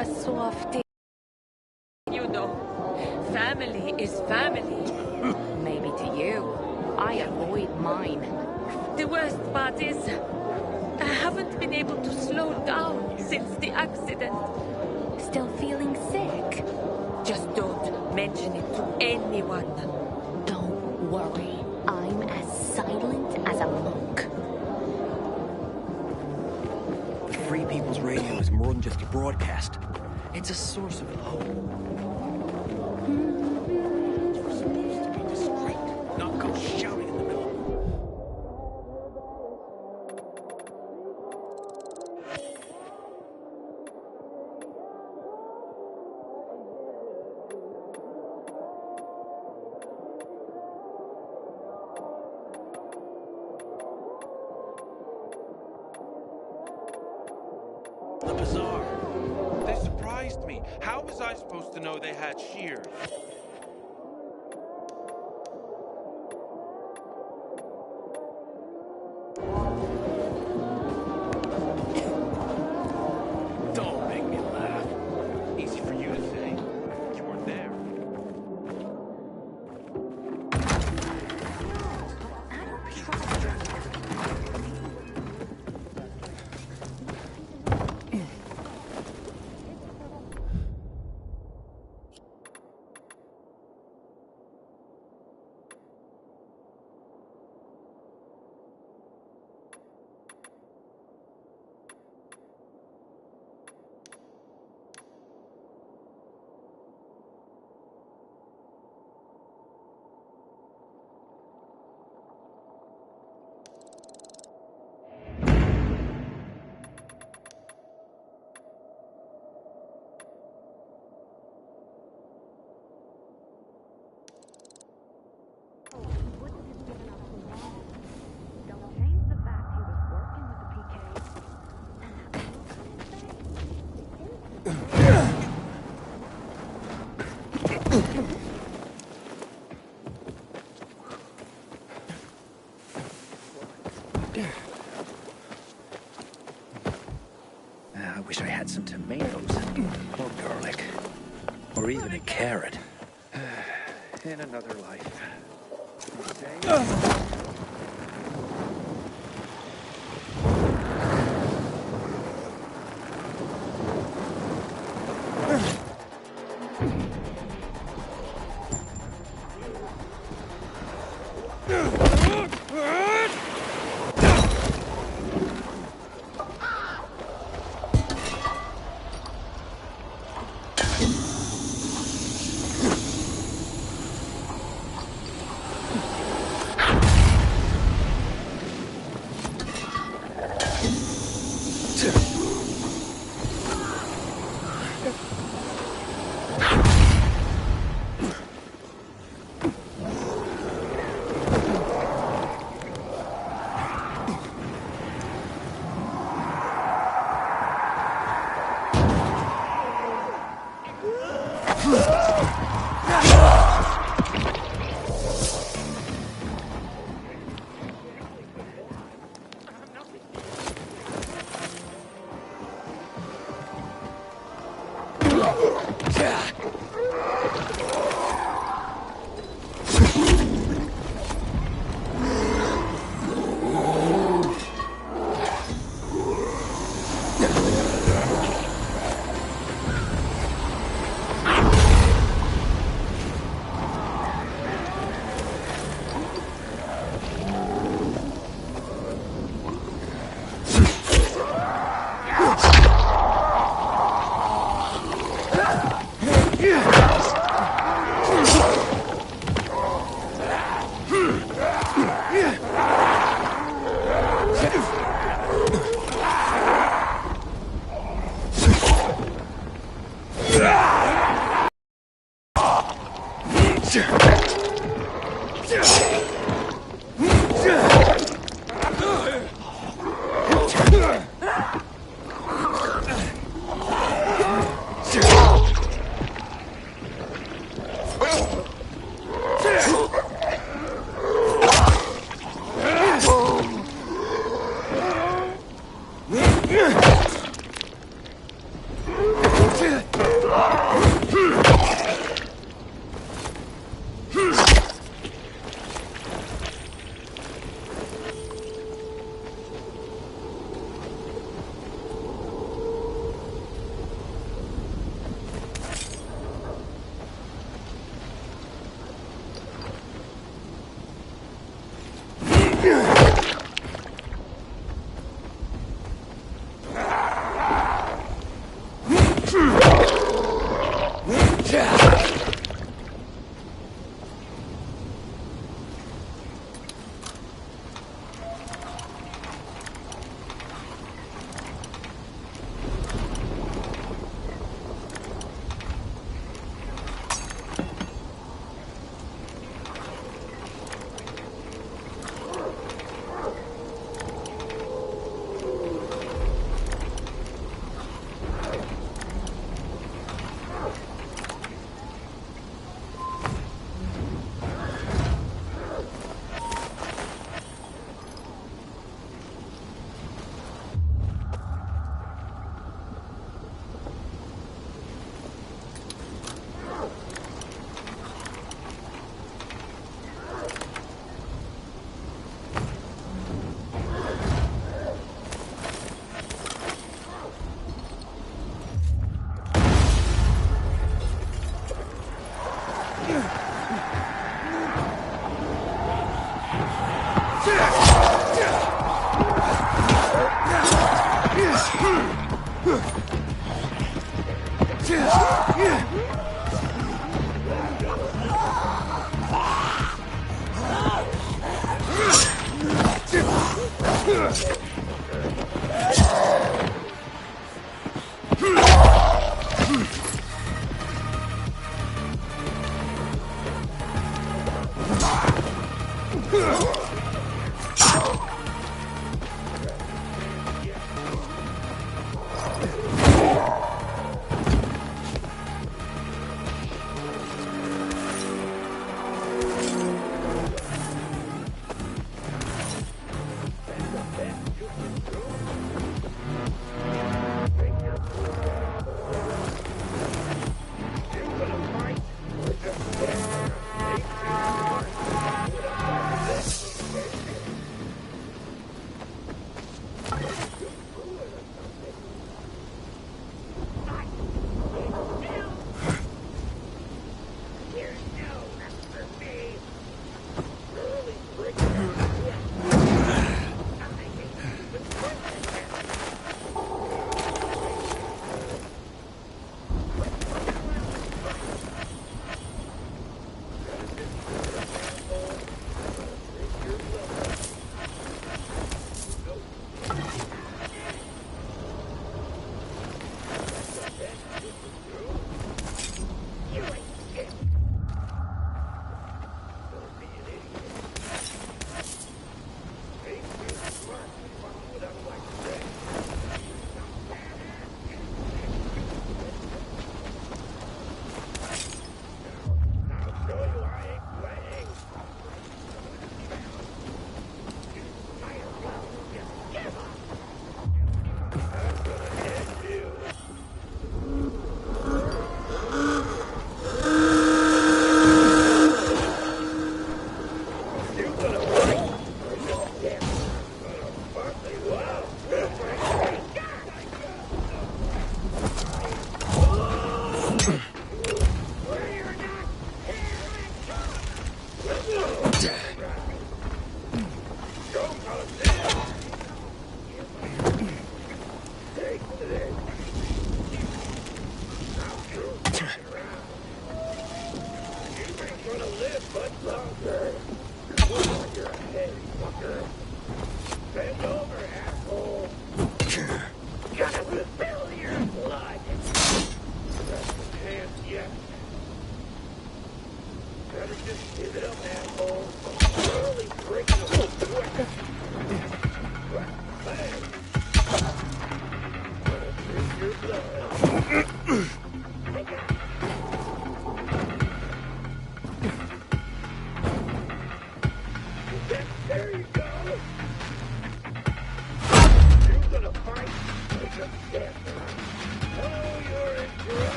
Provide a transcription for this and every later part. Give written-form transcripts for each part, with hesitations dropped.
a softie. You know, family is family. Maybe to you. I avoid mine. The worst part is, I haven't been able to slow down since the accident. Still feeling sick? Just don't mention it to anyone. Don't worry. I'm as silent as a monk. The Free People's Radio is more than just a broadcast. It's a source of hope. You're supposed to be discreet, not go shouting in the middle. The bazaar. They surprised me. How was I supposed to know they had shears? Don't make me laugh. Easy for you to say. You weren't there. I wish I had some tomatoes, or garlic, or even a carrot. In another life. Longer.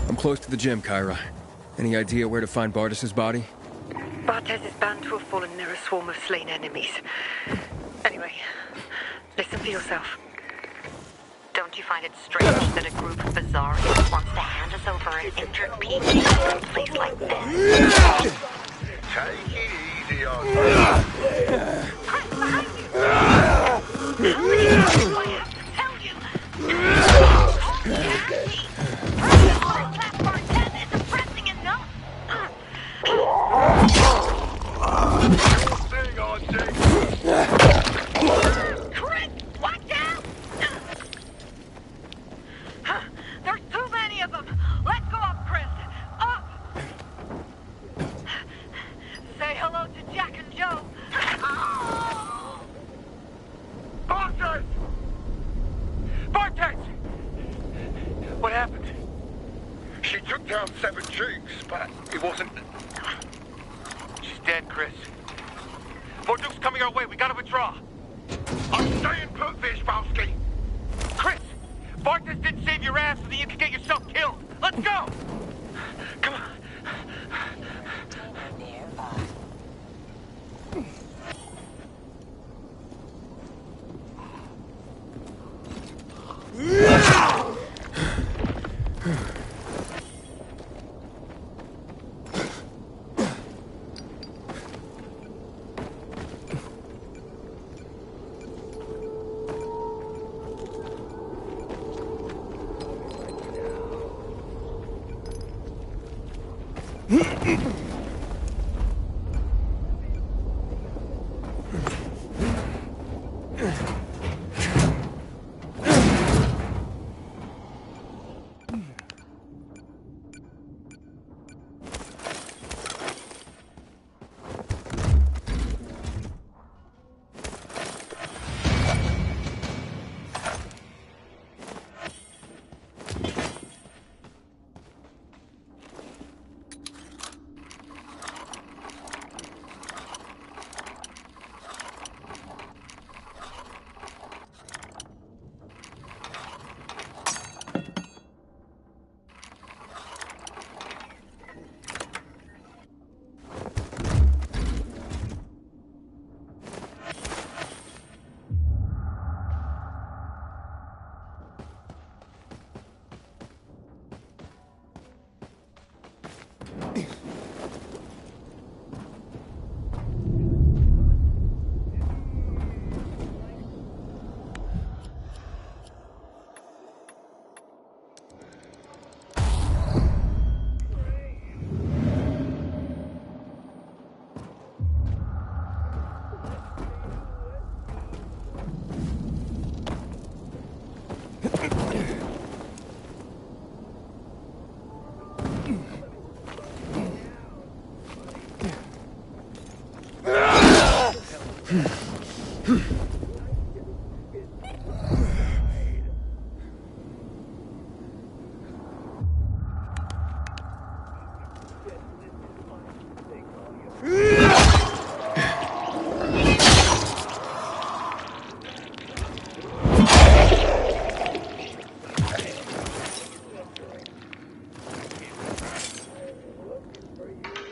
I'm close to the gym, Kyra. Any idea where to find Bartis's body? Bartes is bound to have fallen near a swarm of slain enemies. Anyway, listen for yourself. Don't you find it strange that a group of Bizarrians wants to hand us over an injured PG to a place like this? Take it easy on Chris, behind you! How many times do I have to tell you? That Bartes isn't pressing enough! Hang on, Jake. Chris, watch out! There's too many of them! Let's go up, Chris! Up! Say hello to Jack and Joe! Bartes! Bartes! What happened? She took down 7 Jakes, but it wasn't... She's dead, Chris. More Duke's coming our way. We gotta withdraw. I'm staying put, Vishbowski. Chris! Bartes didn't save your ass so that you could get yourself killed. Let's go! Come on.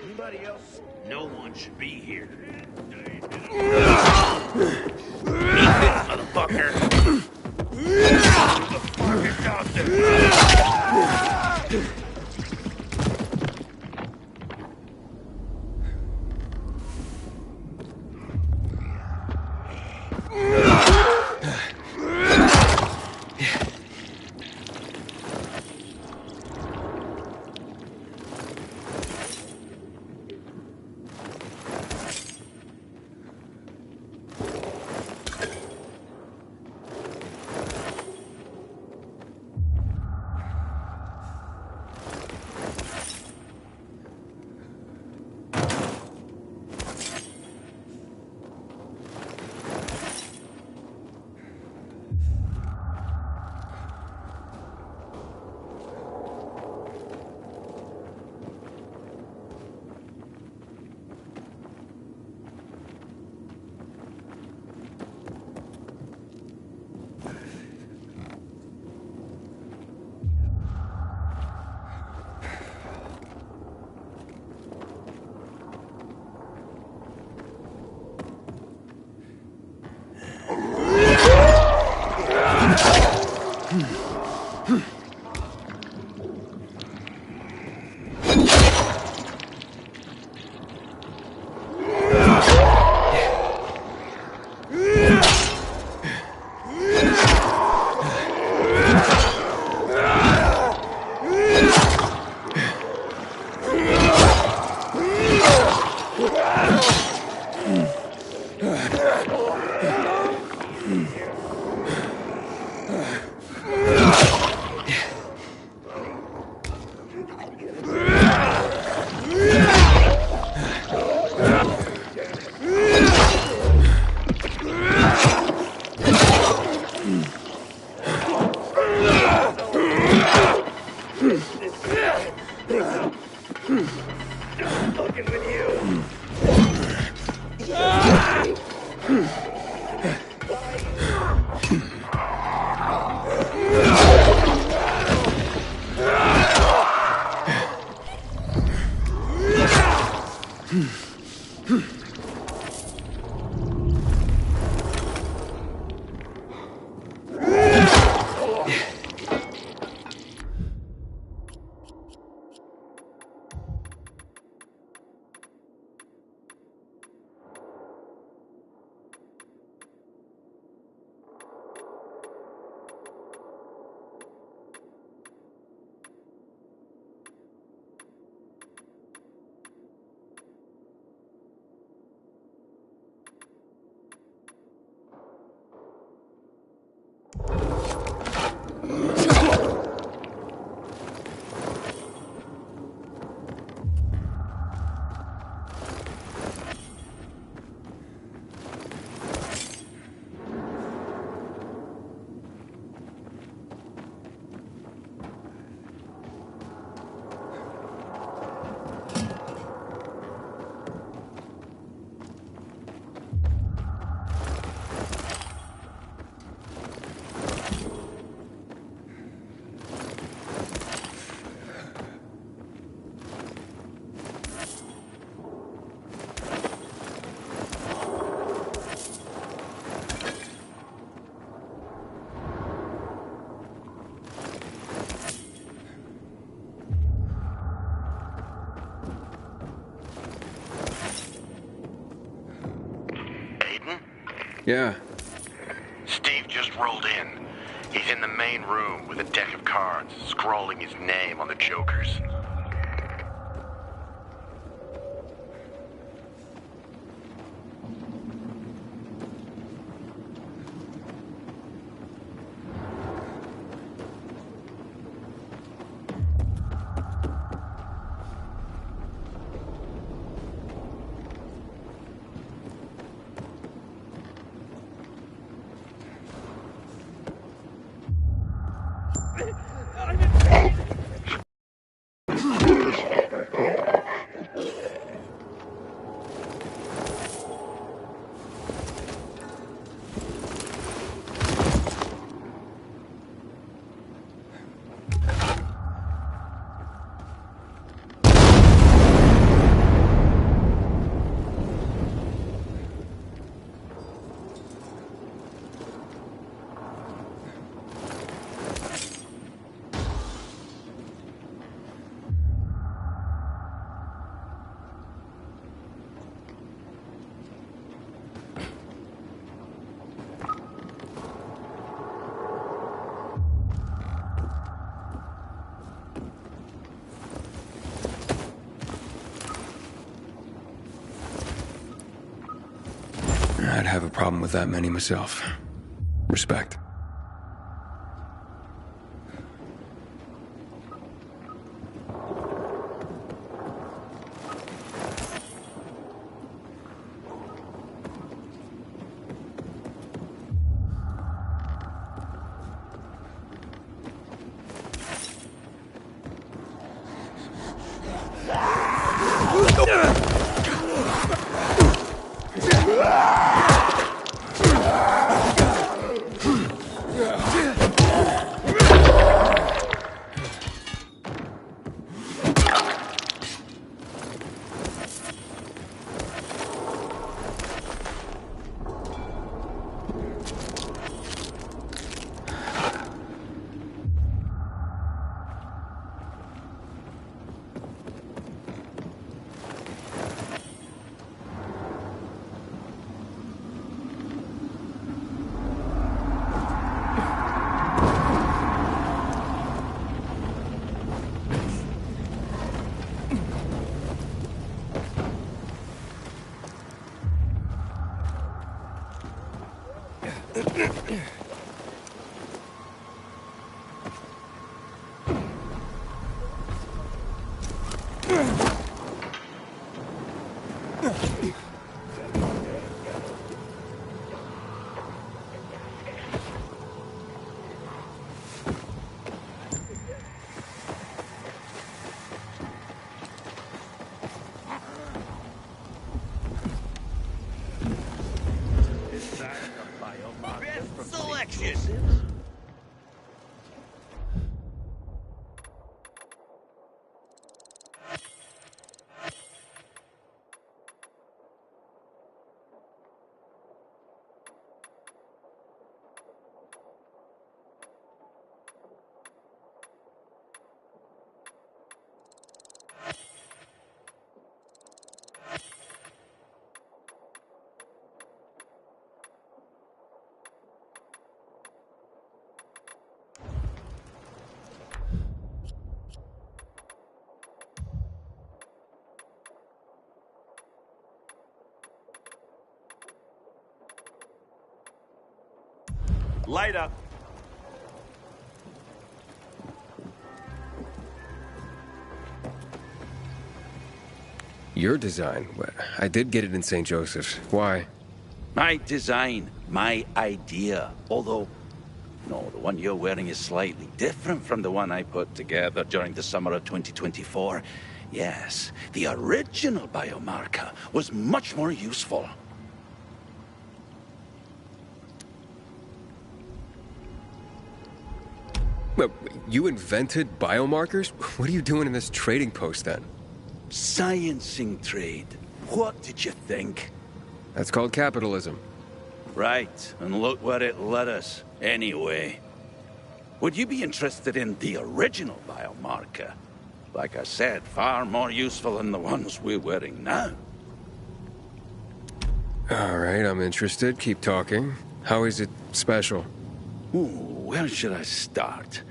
Anybody else? No one should be here. Eat this, motherfucker! Yeah. Steve just rolled in. He's in the main room with a deck of cards, scrawling his name on the jokers. I'd have a problem with that many myself. Respect. Light up. Your design? I did get it in St. Joseph's. Why? My design, my idea. Although, no, the one you're wearing is slightly different from the one I put together during the summer of 2024. Yes, the original biomarker was much more useful. Well, you invented biomarkers? What are you doing in this trading post, then? Sciencing trade. What did you think? That's called capitalism. Right, and look where it led us, anyway. Would you be interested in the original biomarker? Like I said, far more useful than the ones we're wearing now. All right, I'm interested. Keep talking. How is it special? Ooh, where should I start?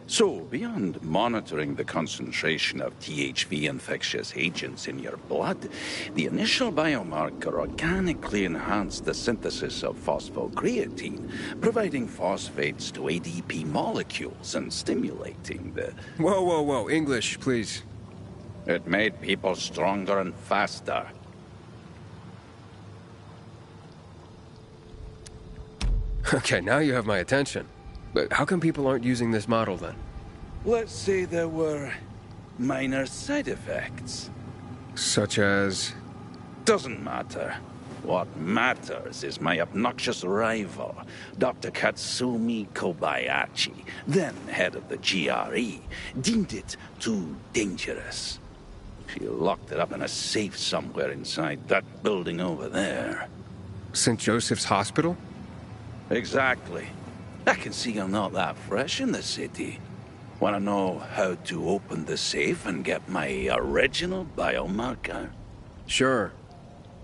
So, beyond monitoring the concentration of THV infectious agents in your blood, the initial biomarker organically enhanced the synthesis of phosphocreatine, providing phosphates to ADP molecules and stimulating the... Whoa, whoa, whoa. English, please. It made people stronger and faster. Okay, now you have my attention. But how come people aren't using this model, then? Let's say there were minor side effects. Such as? Doesn't matter. What matters is my obnoxious rival, Dr. Katsumi Kobayashi, then head of the GRE, deemed it too dangerous. She locked it up in a safe somewhere inside that building over there. St. Joseph's Hospital? Exactly. I can see you're not that fresh in the city. Want to know how to open the safe and get my original biomarker? Sure.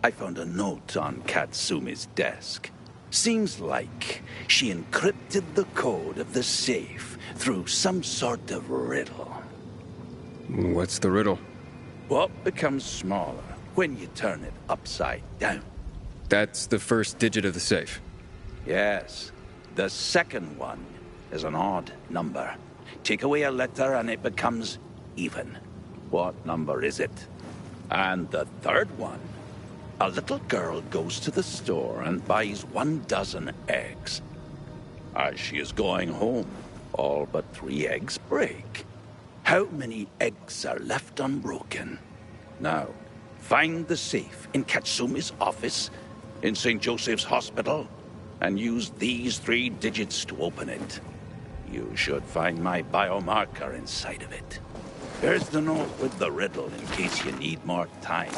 I found a note on Katsumi's desk. Seems like she encrypted the code of the safe through some sort of riddle. What's the riddle? What becomes smaller when you turn it upside down? That's the first digit of the safe. Yes. The second one is an odd number. Take away a letter and it becomes even. What number is it? And the third one? A little girl goes to the store and buys 12 eggs. As she is going home, all but 3 eggs break. How many eggs are left unbroken? Now, find the safe in Katsumi's office, in St. Joseph's Hospital, and use these 3 digits to open it. You should find my biomarker inside of it. Here's the note with the riddle in case you need more time.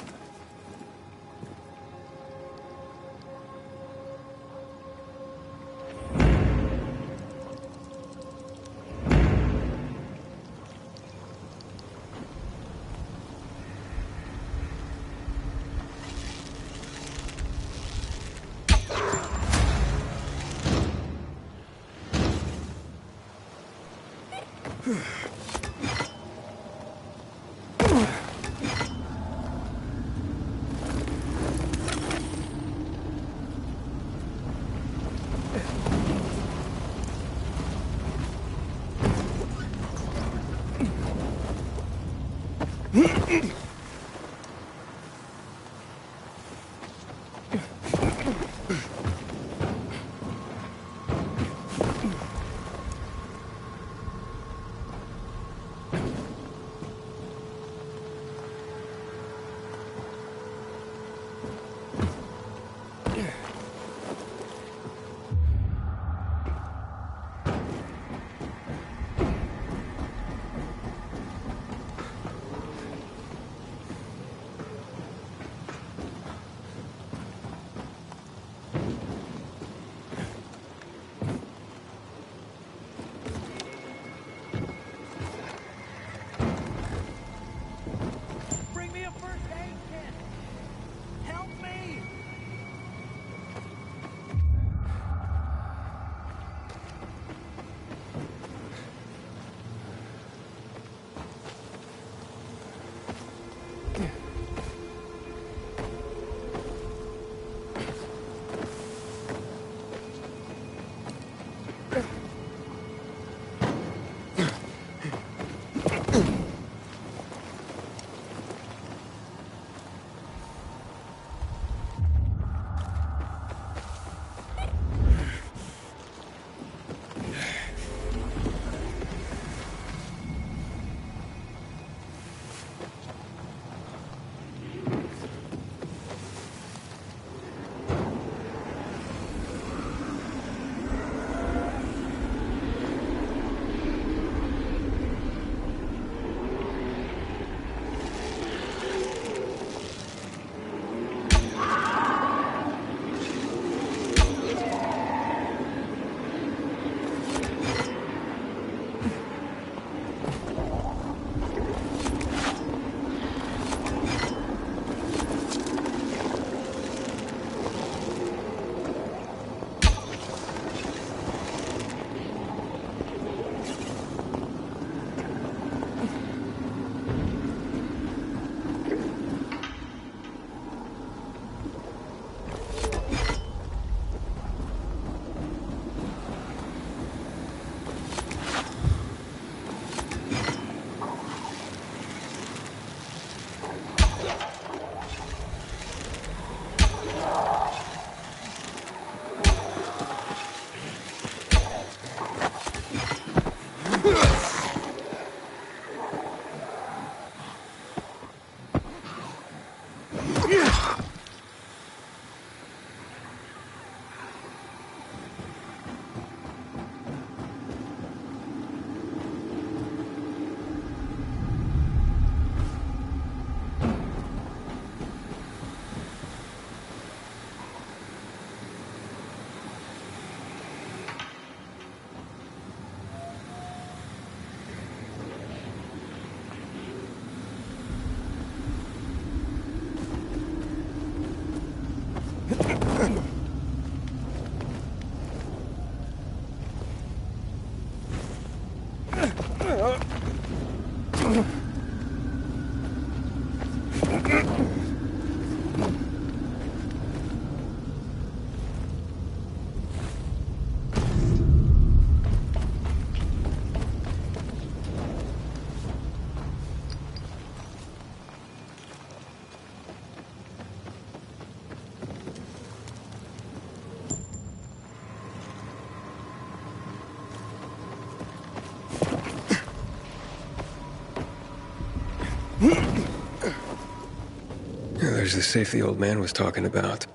There's the safe the old man was talking about.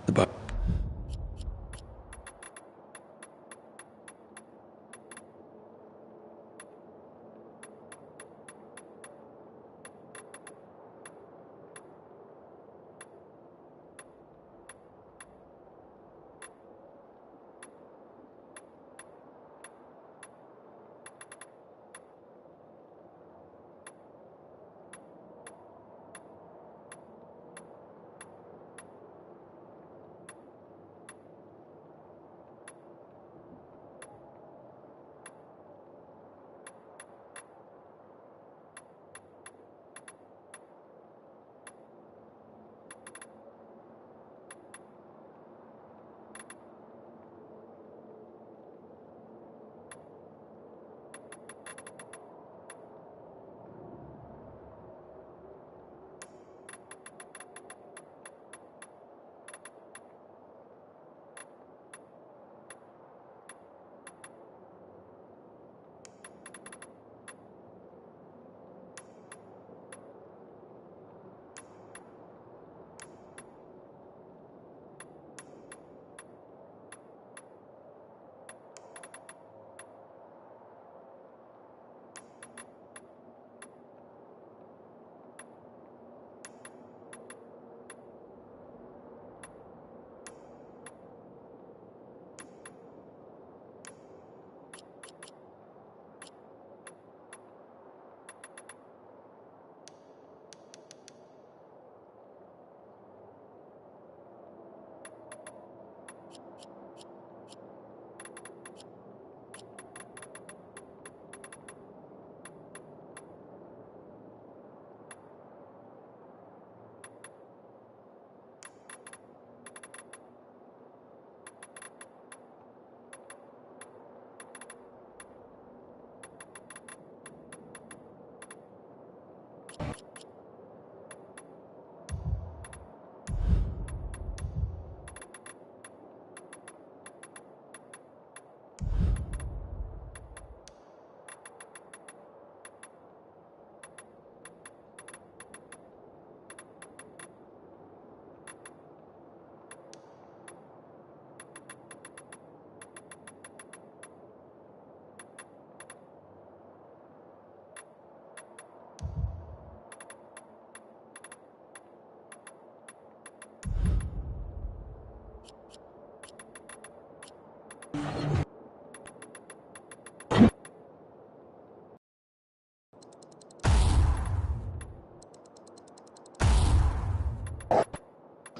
The bo-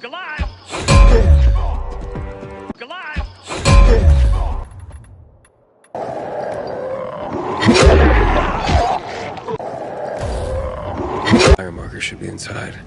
Goliath! Goliath! Fire marker should be inside.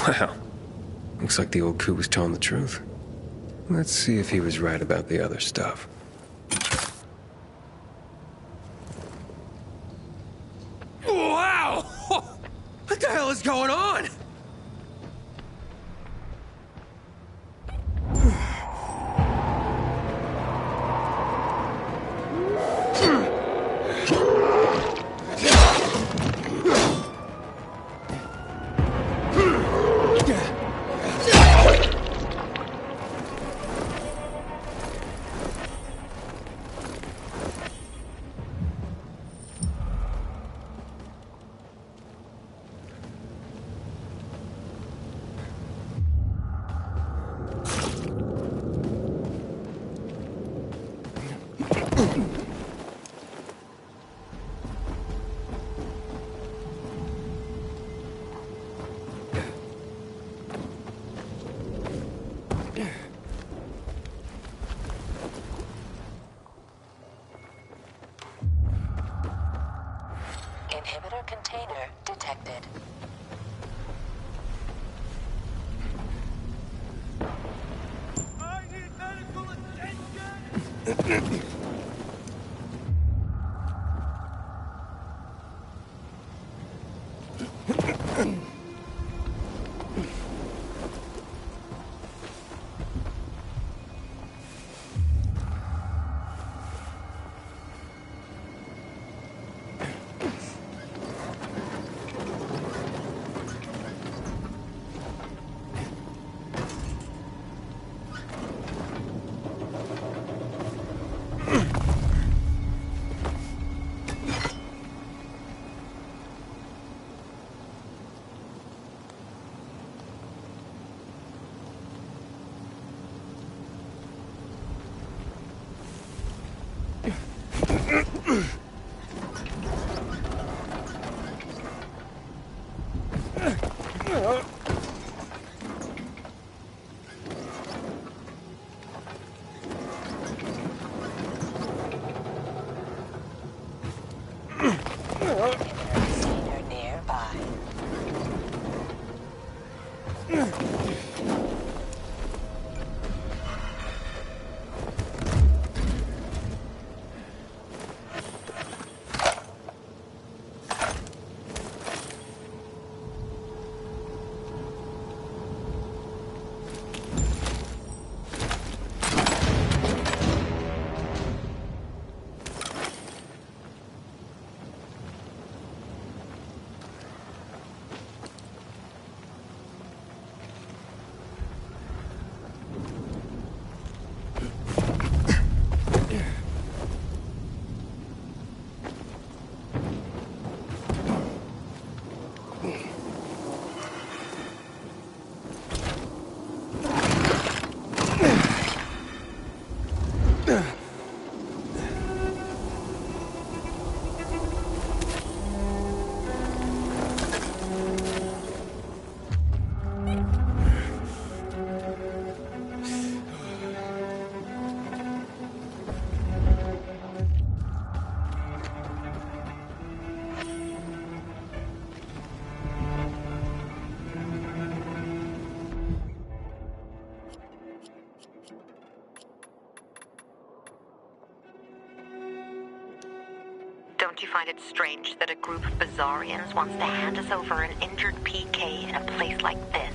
Wow. Looks like the old coup was telling the truth. Let's see if he was right about the other stuff. Wow! What the hell is going on? Inhibitor container detected. I need medical attention! Container nearby. Don't you find it strange that a group of Bizarrians wants to hand us over an injured PK in a place like this?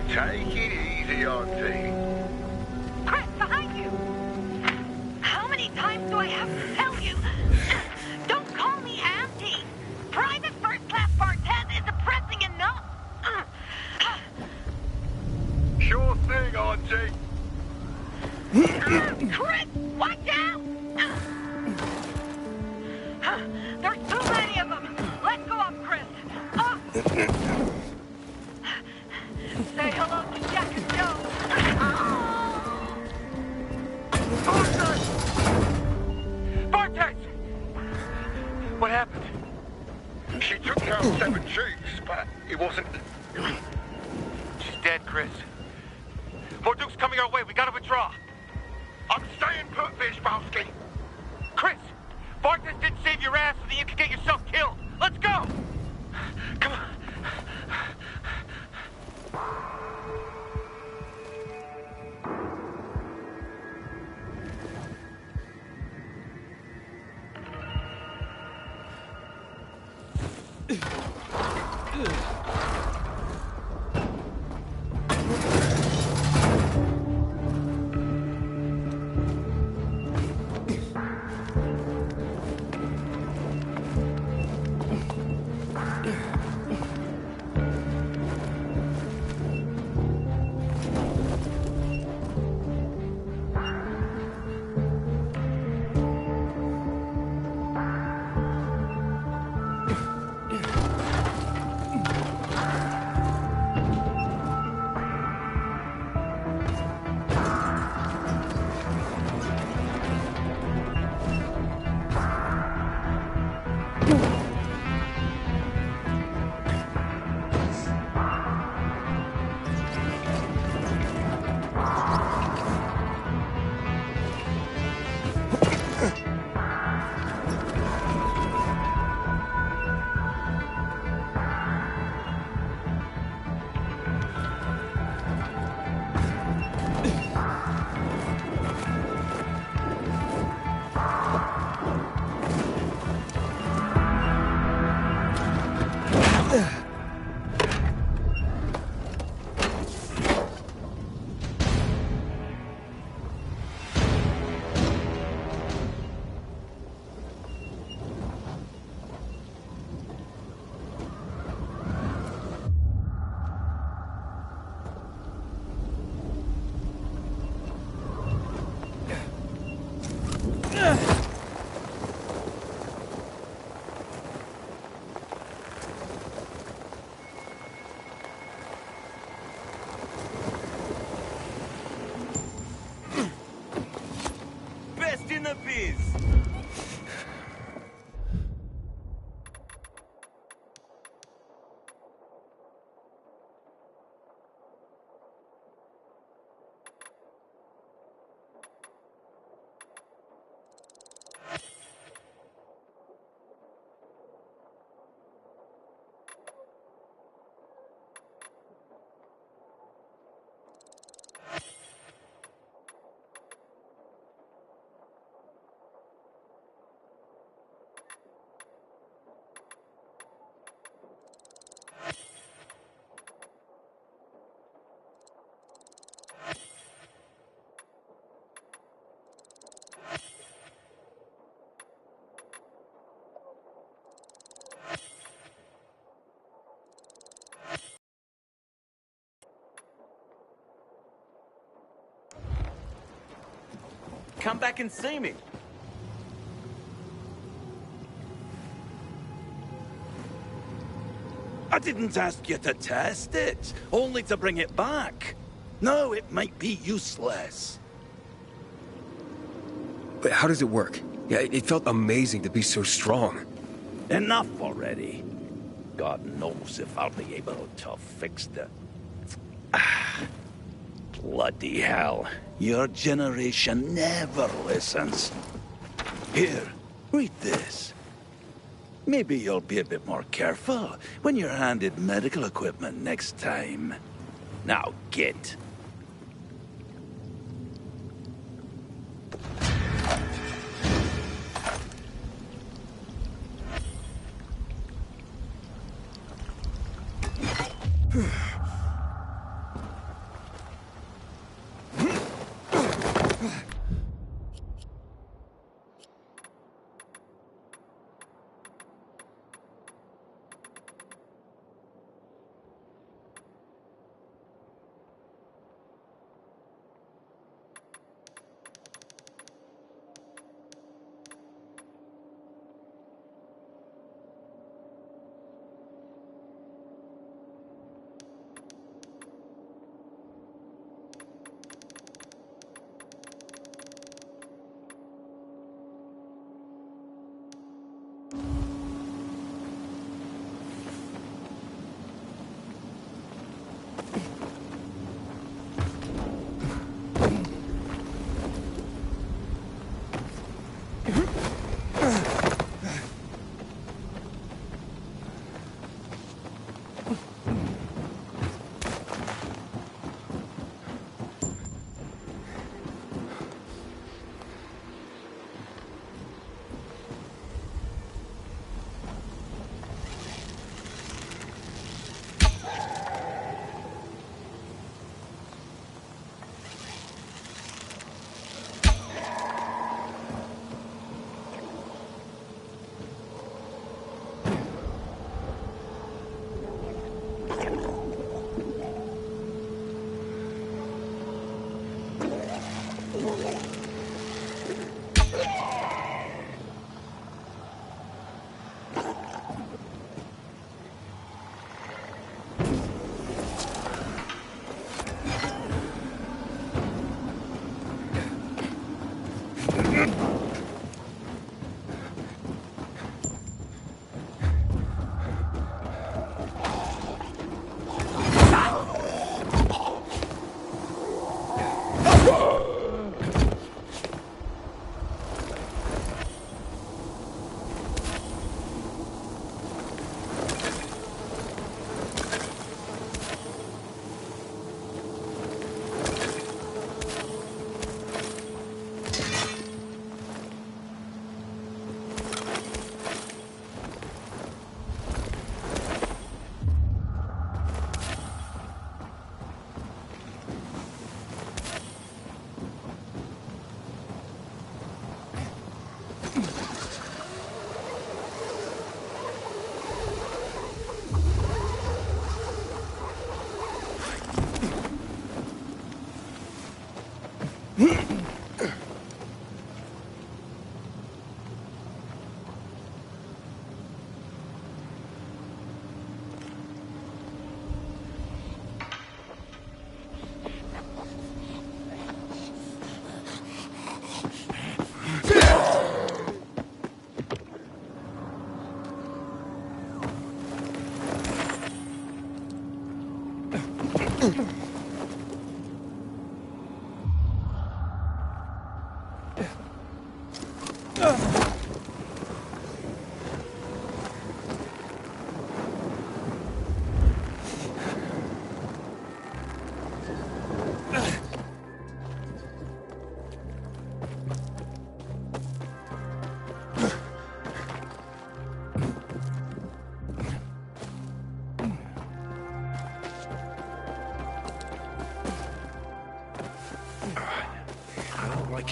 Take it easy, Auntie. Chris, behind you! How many times do I have to tell you? Don't call me Auntie! Private First Class Bartez isn't pressing enough! Sure thing, Auntie. Chris, watch out! There's too many of them! Let's go up, Chris! Up! Say hello to Jack and Joe! Bartez! What happened? She took down 7 Chiefs, but it wasn't... She's dead, Chris. More Duke's coming our way. We gotta withdraw. I'm staying put, Vishbowski. Chris! Bartez didn't save your ass so that you could get yourself killed. Let's go! Come on. come back and see me. I didn't ask you to test it, only to bring it back. No, it might be useless. But how does it work? Yeah, it felt amazing to be so strong. Enough already. God knows if I'll be able to fix the... Bloody hell. Your generation never listens. Here, read this. Maybe you'll be a bit more careful when you're handed medical equipment next time. Now get.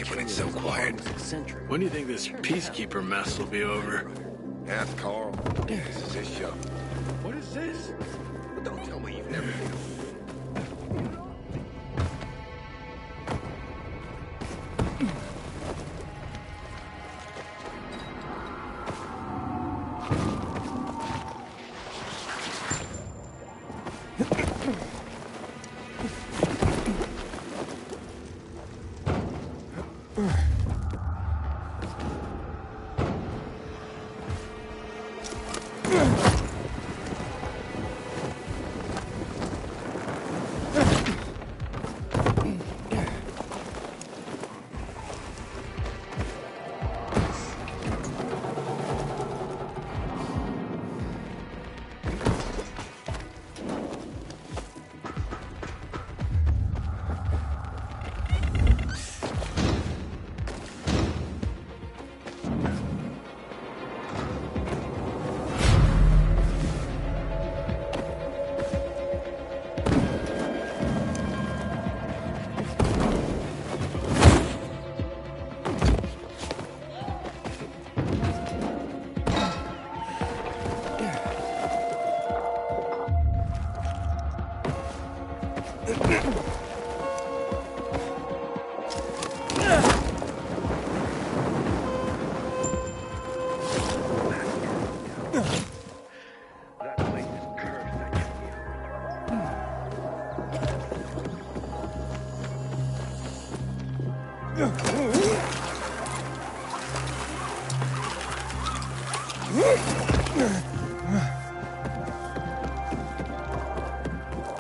When it's so quiet. When do you think this peacekeeper mess will be over? Ask Carl. This is his show. What is this? But don't tell me you've never been.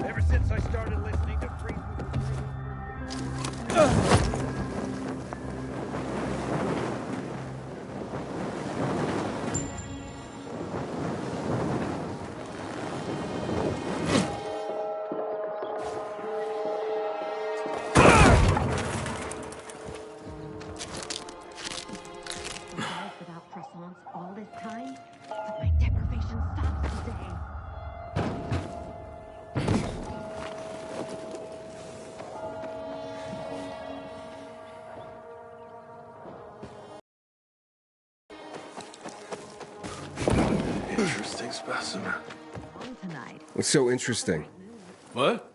Ever since I started listening to Free... Without croissants all this time, but my deprivation stops today. Interesting specimen. Tonight. What's so interesting? What?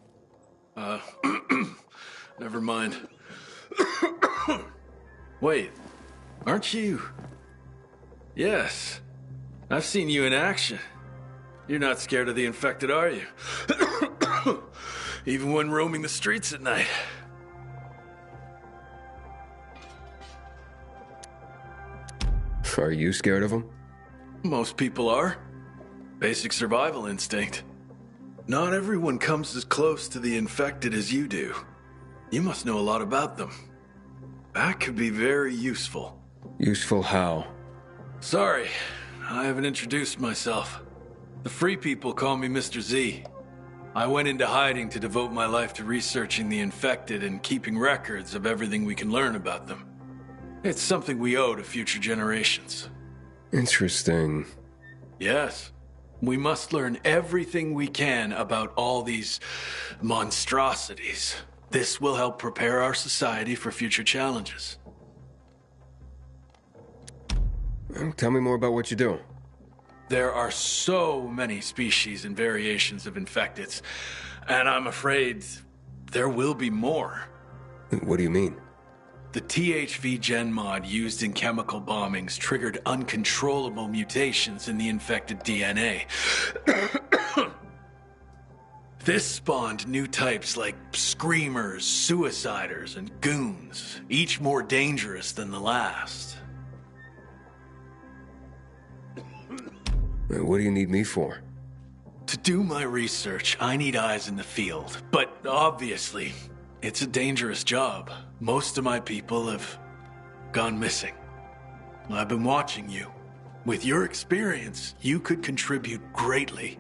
Never mind. Wait, aren't you? Yes, I've seen you in action. You're not scared of the infected, are you? Even when roaming the streets at night. Are you scared of them? Most people are. Basic survival instinct. Not everyone comes as close to the infected as you do. You must know a lot about them. That could be very useful. Useful how? Sorry, I haven't introduced myself. The Free People call me Mr. Z. I went into hiding to devote my life to researching the infected and keeping records of everything we can learn about them. It's something we owe to future generations. Interesting. Yes. We must learn everything we can about all these monstrosities. This will help prepare our society for future challenges. Tell me more about what you do. There are so many species and variations of infecteds, and I'm afraid there will be more. What do you mean? The THV gen mod used in chemical bombings triggered uncontrollable mutations in the infected DNA. This spawned new types like screamers, suiciders, and goons, each more dangerous than the last. What do you need me for? To do my research, I need eyes in the field, but obviously, it's a dangerous job. Most of my people have gone missing. I've been watching you. With your experience, you could contribute greatly.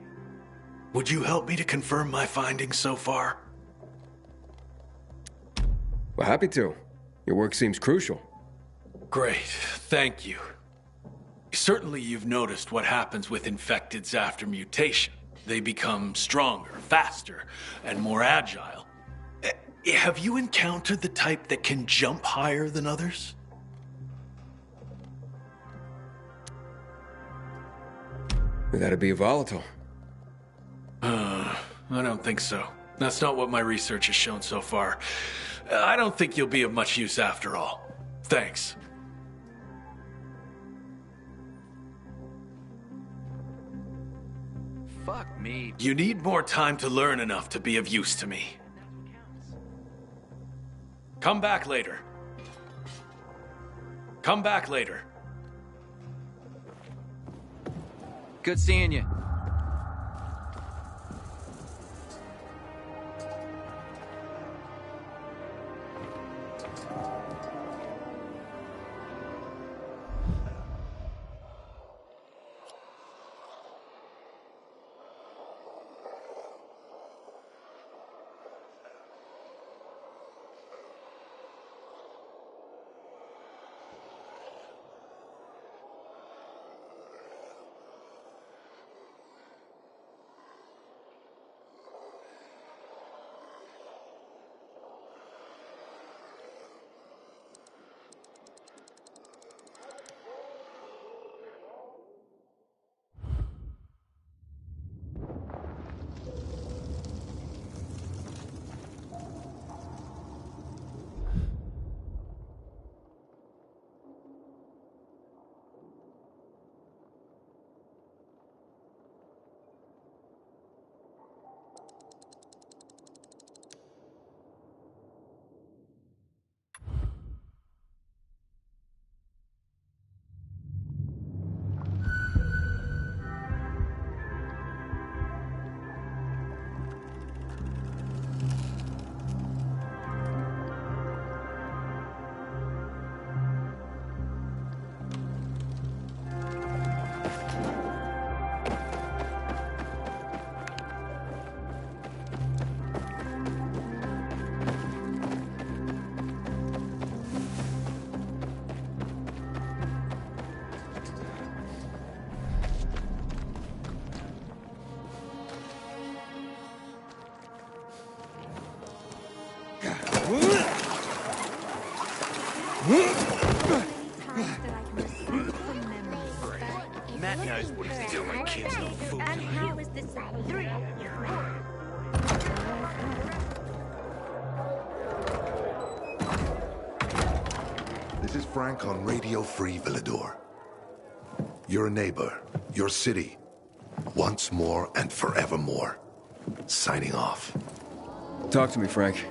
Would you help me to confirm my findings so far? Well, happy to. Your work seems crucial. Great, thank you. Certainly you've noticed what happens with infecteds after mutation. They become stronger, faster, and more agile. Have you encountered the type that can jump higher than others? That'd be a volatile. I don't think so. That's not what my research has shown so far. I don't think you'll be of much use after all. Thanks. Fuck me. You need more time to learn enough to be of use to me. Come back later. Come back later. Good seeing you. Matt knows what he's doing. Kids no fool. And how is this 3? This is Frank on Radio Free Villador. Your neighbor, your city, once more and forevermore. Signing off. Talk to me, Frank.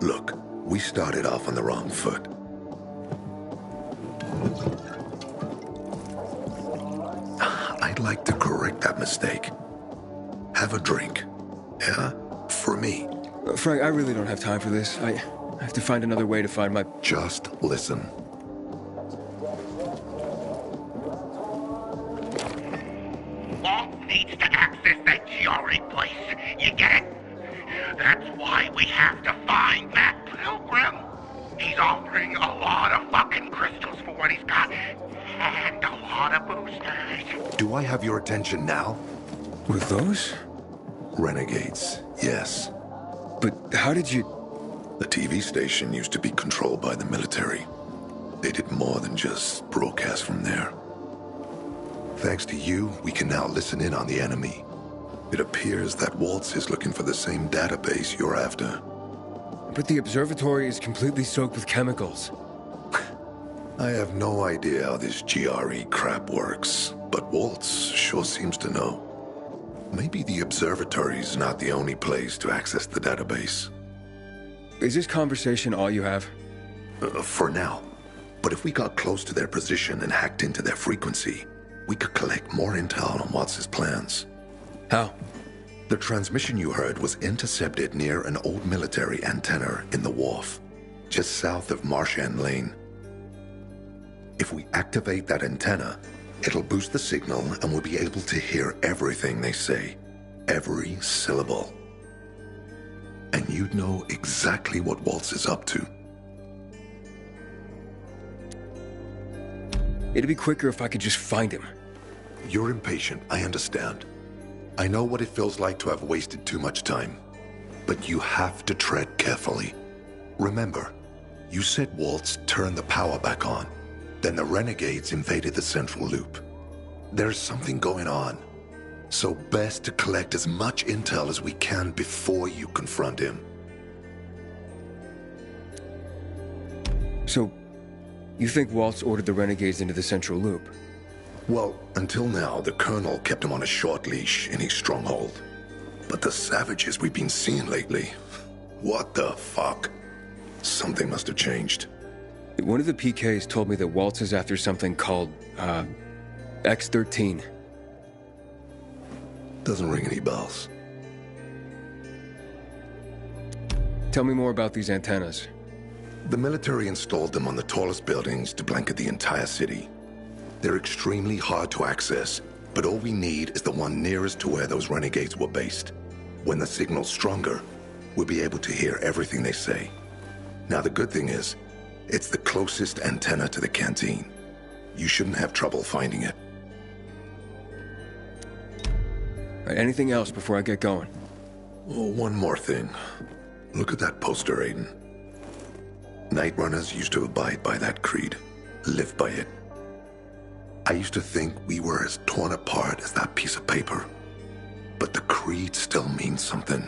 Look, we started off on the wrong foot. I'd like to correct that mistake. Have a drink. Yeah? For me. Frank, I really don't have time for this. I have to find another way to find my... Just listen. Walt needs to access that GRE place. You get it? That's why we have to find Matt Pilgrim. He's offering a lot of fucking crystals for what he's got. And a lot of boosters. Do I have your attention now? With those? Renegades, yes. But how did you... The TV station used to be controlled by the military. They did more than just broadcast from there. Thanks to you, we can now listen in on the enemy. It appears that Waltz is looking for the same database you're after. But the observatory is completely soaked with chemicals. I have no idea how this GRE crap works, but Waltz sure seems to know. Maybe the observatory's not the only place to access the database. Is this conversation all you have? For now. But if we got close to their position and hacked into their frequency, we could collect more intel on Watts' plans. How? The transmission you heard was intercepted near an old military antenna in the wharf, just south of Marchand Lane. If we activate that antenna, it'll boost the signal and we'll be able to hear everything they say. Every syllable. And you'd know exactly what Waltz is up to. It'd be quicker if I could just find him. You're impatient, I understand. I know what it feels like to have wasted too much time. But you have to tread carefully. Remember, you said Waltz turned the power back on. Then the Renegades invaded the central loop. There's something going on. So best to collect as much intel as we can before you confront him. So, you think Waltz ordered the Renegades into the central loop? Well, until now, the Colonel kept him on a short leash in his stronghold. But the savages we've been seeing lately, what the fuck? Something must have changed. One of the PKs told me that Waltz is after something called, X-13. Doesn't ring any bells. Tell me more about these antennas. The military installed them on the tallest buildings to blanket the entire city. They're extremely hard to access, but all we need is the one nearest to where those renegades were based. When the signal's stronger, we'll be able to hear everything they say. Now the good thing is, it's the closest antenna to the canteen. You shouldn't have trouble finding it. Anything else before I get going? Oh, one more thing. Look at that poster, Aiden. Night Runners used to abide by that creed, live by it. I used to think we were as torn apart as that piece of paper. But the creed still means something.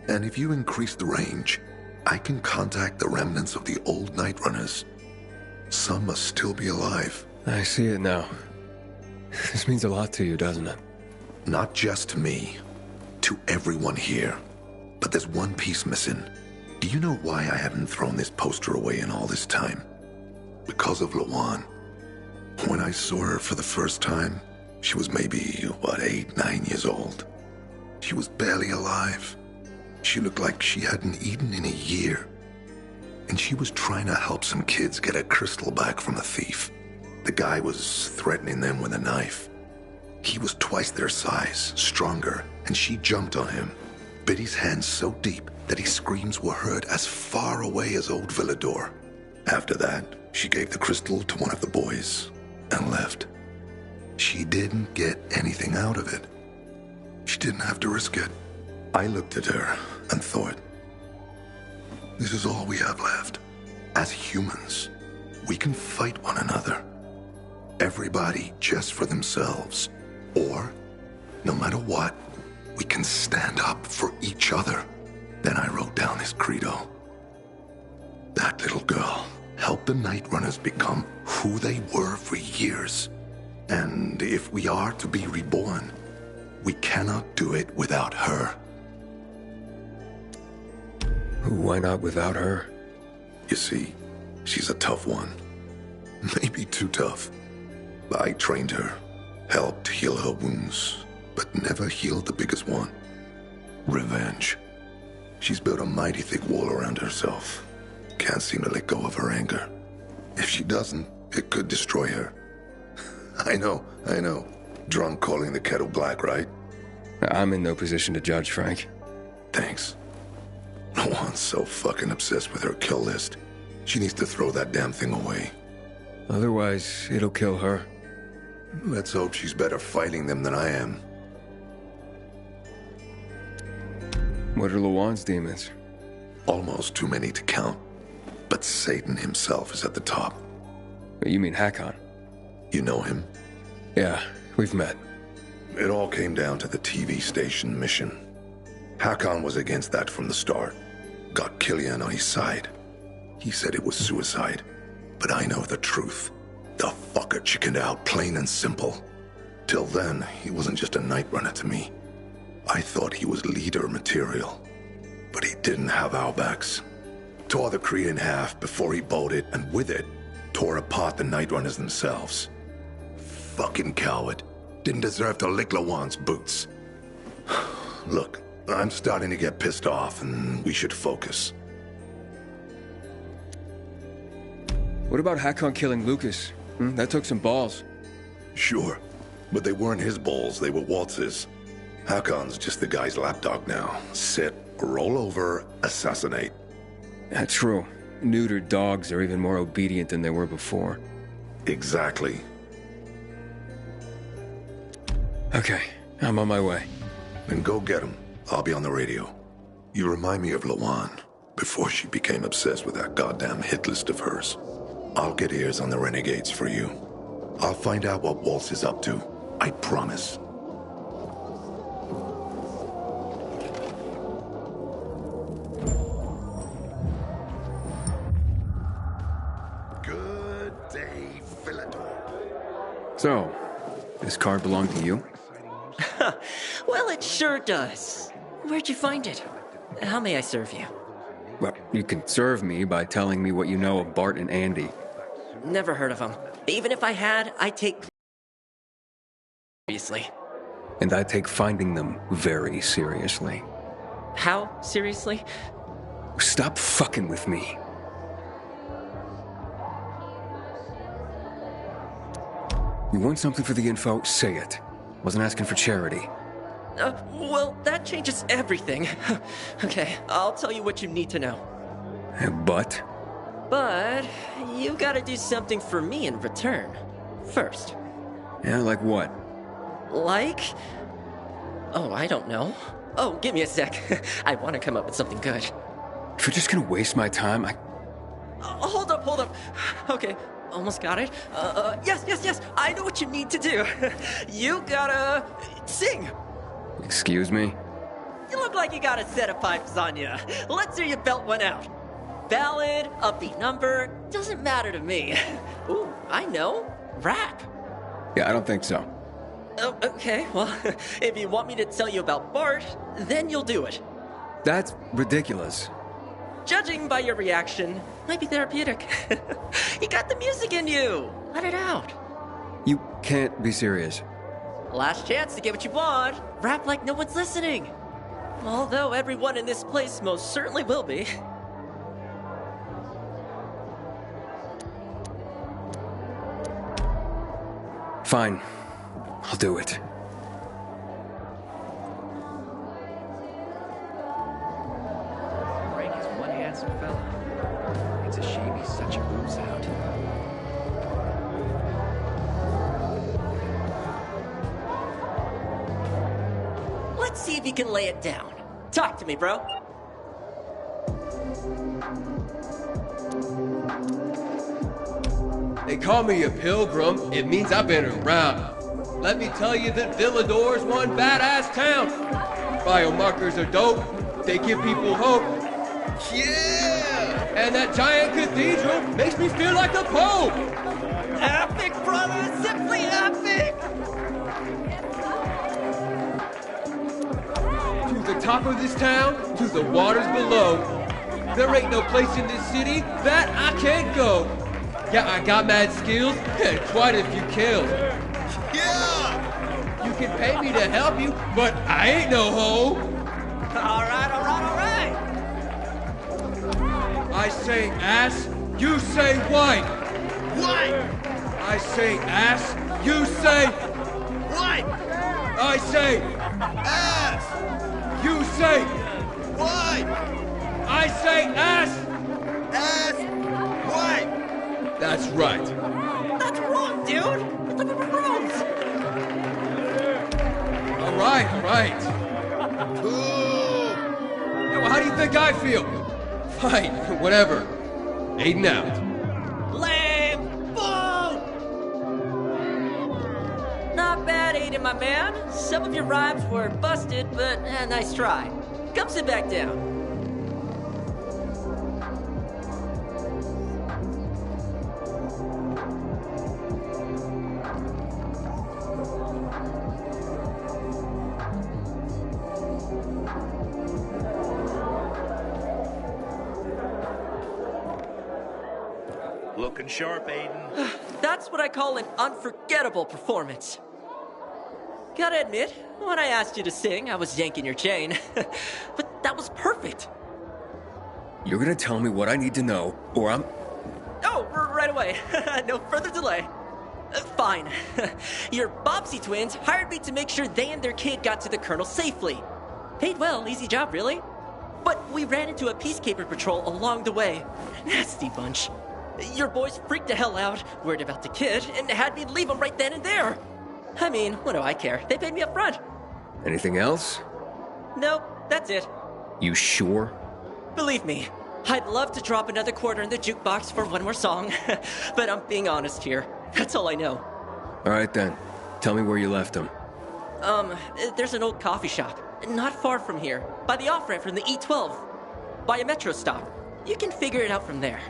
And if you increase the range, I can contact the remnants of the old Night Runners. Some must still be alive. I see it now. This means a lot to you, doesn't it? Not just to me, to everyone here. But there's one piece missing. Do you know why I haven't thrown this poster away in all this time? Because of Lawan. When I saw her for the first time, she was maybe, 8, 9 years old. She was barely alive. She looked like she hadn't eaten in a year. And she was trying to help some kids get a crystal back from a thief. The guy was threatening them with a knife. He was twice their size, stronger, and she jumped on him, bit his hand so deep that his screams were heard as far away as Old Villador. After that, she gave the crystal to one of the boys and left. She didn't get anything out of it. She didn't have to risk it. I looked at her and thought, this is all we have left. As humans, we can fight one another. Everybody just for themselves. Or, no matter what, we can stand up for each other. Then I wrote down this credo. That little girl helped the Night Runners become who they were for years. And if we are to be reborn, we cannot do it without her. Why not without her? You see, she's a tough one. Maybe too tough. I trained her, helped heal her wounds, but never healed the biggest one. Revenge. She's built a mighty thick wall around herself. Can't seem to let go of her anger. If she doesn't, it could destroy her. I know. Drunk calling the kettle black, right? I'm in no position to judge, Frank. Thanks. Lawan's so fucking obsessed with her kill list. She needs to throw that damn thing away. Otherwise, it'll kill her. Let's hope she's better fighting them than I am. What are Lawan's demons? Almost too many to count. But Satan himself is at the top. You mean Hakon? You know him? Yeah, we've met. It all came down to the TV station mission. Hakon was against that from the start. Got Killian on his side. He said it was suicide. But I know the truth. The fucker chickened out, plain and simple. Till then, he wasn't just a Night Runner to me. I thought he was leader material. But he didn't have our backs. Tore the Creed in half before he bolted, and with it, tore apart the Night Runners themselves. Fucking coward. Didn't deserve to lick Lawan's boots. Look, I'm starting to get pissed off, and we should focus. What about Hakon killing Lucas? That took some balls. Sure, but they weren't his balls, they were Waltz's. Hakon's just the guy's lapdog now. Sit, roll over, assassinate. That's true. Neutered dogs are even more obedient than they were before. Exactly. Okay, I'm on my way. Then go get him. I'll be on the radio. You remind me of Lawan, before she became obsessed with that goddamn hit list of hers. I'll get ears on the renegades for you. I'll find out what Waltz is up to. I promise. Good day, Villador. So, this car belonged to you? Well, it sure does. Where'd you find it? How may I serve you? Well, you can serve me by telling me what you know of Bart and Andy. Never heard of them. Even if I had, I'd take... seriously. And I take finding them very seriously. How seriously? Stop fucking with me. You want something for the info? Say it. Wasn't asking for charity. Well, that changes everything. Okay, I'll tell you what you need to know. But? But you gotta do something for me in return. First. Yeah, like what? Like? Oh, I don't know. Oh, give me a sec. I want to come up with something good. If you're just gonna waste my time, Hold up. Okay, almost got it. Yes. I know what you need to do. You gotta sing. Excuse me? You look like you got a set of pipes on you. Let's hear you belt one out. Ballad, upbeat number, doesn't matter to me. Ooh, I know. Rap. Yeah, I don't think so. Oh, okay, well, if you want me to tell you about Bart, then you'll do it. That's ridiculous. Judging by your reaction, might be therapeutic. You got the music in you. Let it out. You can't be serious. Last chance to get what you want. Rap like no one's listening. Although everyone in this place most certainly will be. Fine. I'll do it. Frank is one handsome fella. It's a shame he's such a booze out. Let's see if you can lay it down. Talk to me, bro. They call me a pilgrim. It means I've been around. Let me tell you that Villador's one badass town. Biomarkers are dope. They give people hope. Yeah! And that giant cathedral makes me feel like the Pope. Epic, brother! Simply epic! To the top of this town, to the waters below. There ain't no place in this city that I can't go. Yeah, I got mad skills and quite a few kills. Yeah! You can pay me to help you, but I ain't no hoe. All right. I say ass, you say white. White! I say ass, you say White! I say Ass! you say White! I say ass. Ass! White! That's right. That's wrong, dude! It's the rules! All right. Cool! Yo, how do you think I feel? Fine, whatever. Aiden out. Lame! Boom! Not bad, Aiden, my man. Some of your rhymes were busted, but nice try. Come sit back down. Looking sharp, Aiden. That's what I call an unforgettable performance. Gotta admit, when I asked you to sing, I was yanking your chain. But that was perfect. You're gonna tell me what I need to know, or I'm... Oh, right away. No further delay. Fine. Your Bobbsey twins hired me to make sure they and their kid got to the Colonel safely. Paid well, easy job, really. But we ran into a peacekeeper patrol along the way. Nasty bunch. Your boys freaked the hell out, worried about the kid, and had me leave them right then and there. I mean, what do I care? They paid me up front. Anything else? Nope, that's it. You sure? Believe me, I'd love to drop another quarter in the jukebox for one more song, but I'm being honest here. That's all I know. All right then. Tell me where you left them. There's an old coffee shop, not far from here, by the off-ramp from the E12, by a metro stop. You can figure it out from there.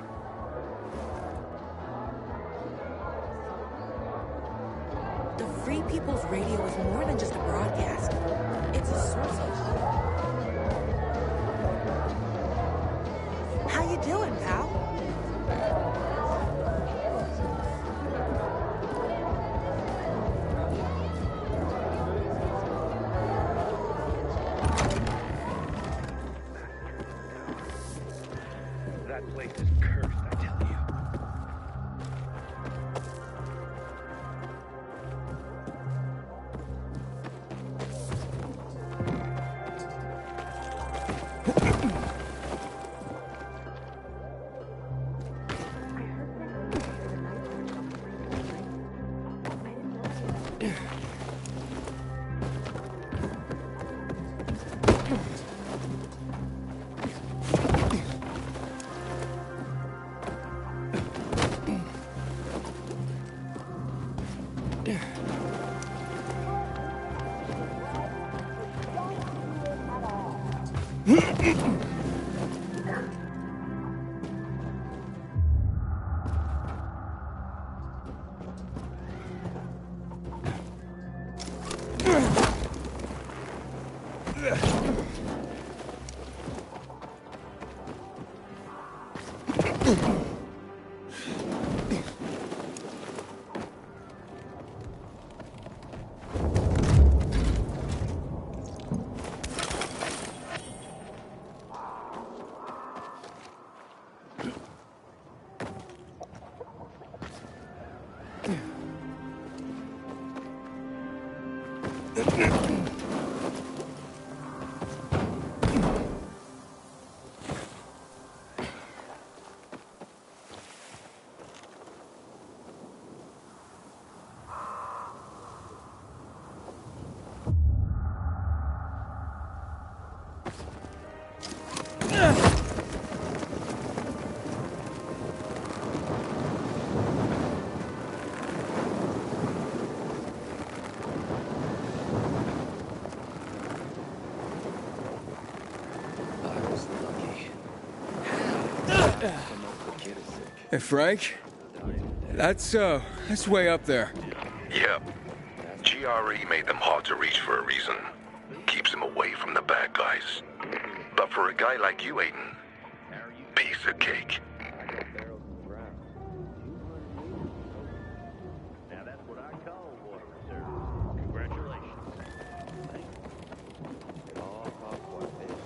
The Free People's Radio is more than just a broadcast. It's a source of hope. doing, pal? That place is cursed, I tell you. Hey, Frank? That's way up there. Yep. GRE made them hard to reach for a reason. Keeps them away from the bad guys. But for a guy like you, Aiden, piece of cake. Now that's what I call water reserve. Congratulations. Thanks. It all costs what it is.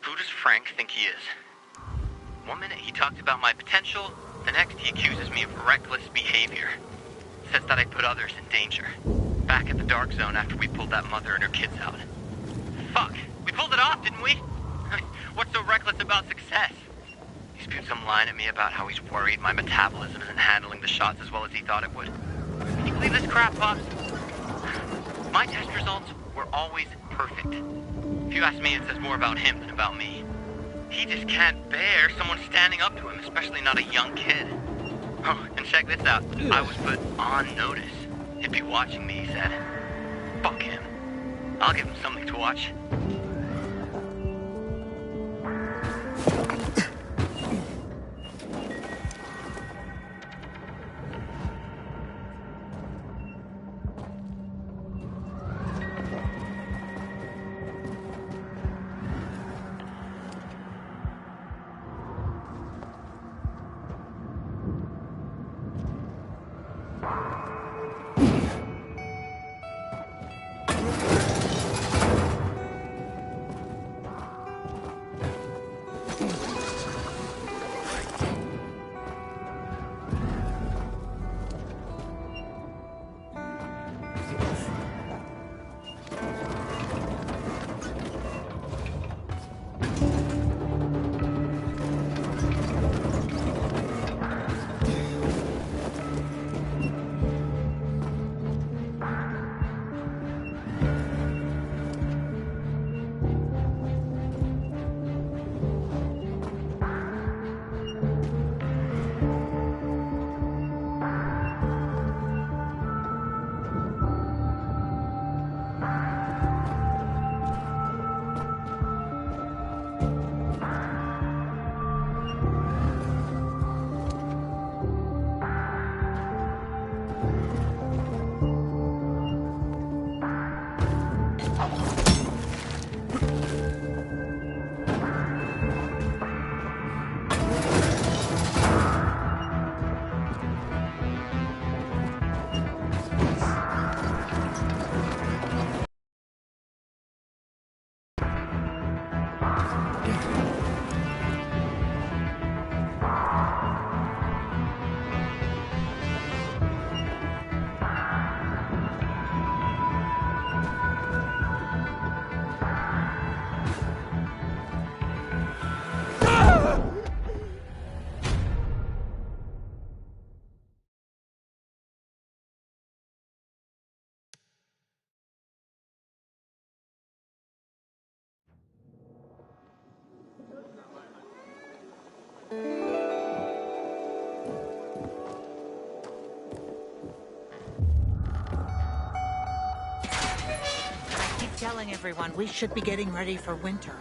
Who does Frank think he is? One minute he talks about my potential, the next he accuses me of reckless behavior. Says that I put others in danger. Back at the Dark Zone after we pulled that mother and her kids out. Fuck, we pulled it off, didn't we? What's so reckless about success? He spewed some line at me about how he's worried my metabolism isn't handling the shots as well as he thought it would. Can you believe this crap, Pops? My test results were always perfect. If you ask me, it says more about him than about me. He just can't bear someone standing up to him, especially not a young kid. Oh, and check this out. I was put on notice. He'd be watching me, he said. Fuck him. I'll give him something to watch. telling everyone we should be getting ready for winter.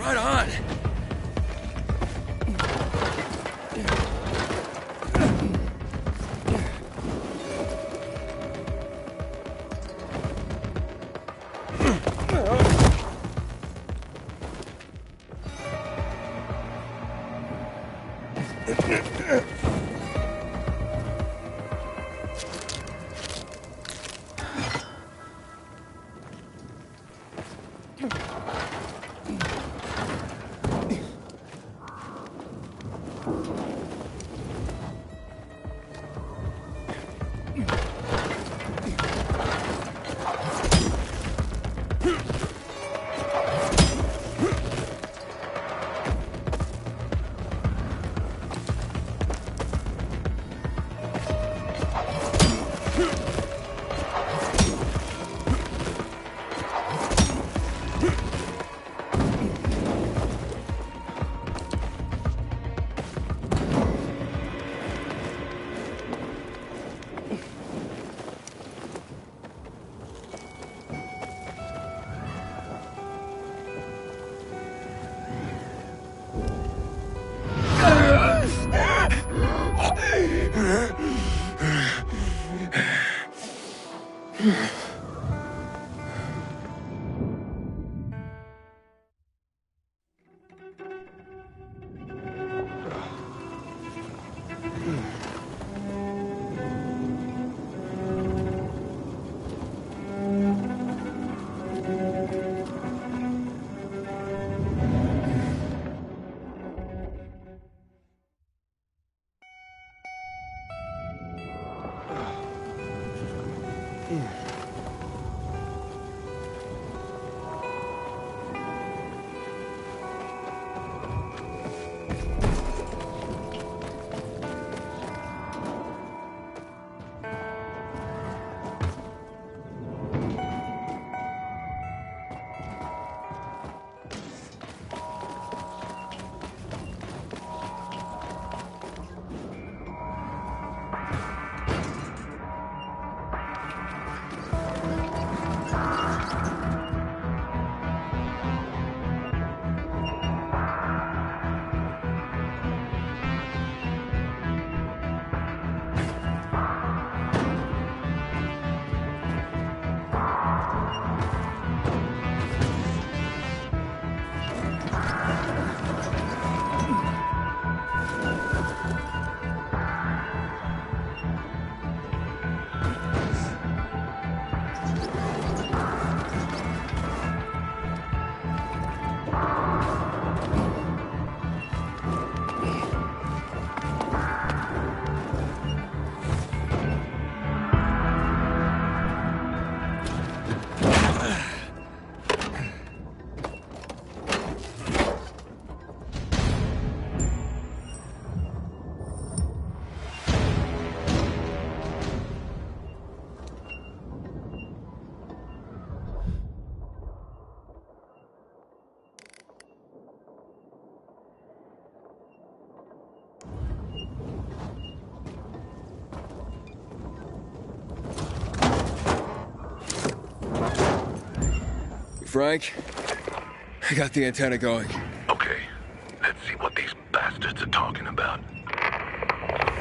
Right on. Frank, I got the antenna going. Okay, let's see what these bastards are talking about.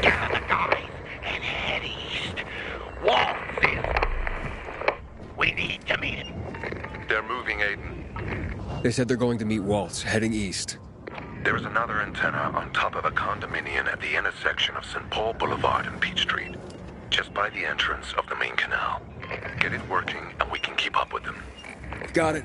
Gather the guys and head east. Waltz is... We need to meet him. They're moving, Aiden. They said they're going to meet Waltz, heading east. There is another antenna on top of a condominium at the intersection of St. Paul Boulevard and Peach Street, just by the entrance of the main canal. Get it working, and we can keep up with them. Got it.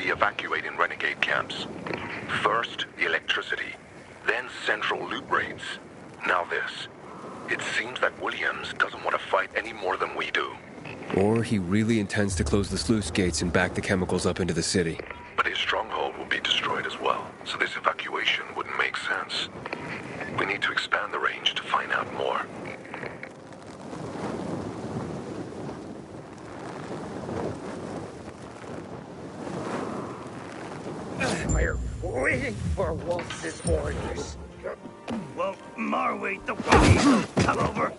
Evacuating renegade camps. First, the electricity, then central loot raids. Now this. It seems that Williams doesn't want to fight any more than we do. Or he really intends to close the sluice gates and back the chemicals up into the city. But his stronghold will be destroyed as well, so this evacuation wouldn't make sense. We need to expand the range to find out more. We're waiting for Waltz's orders. Well, Marway, the Wookiee will come over.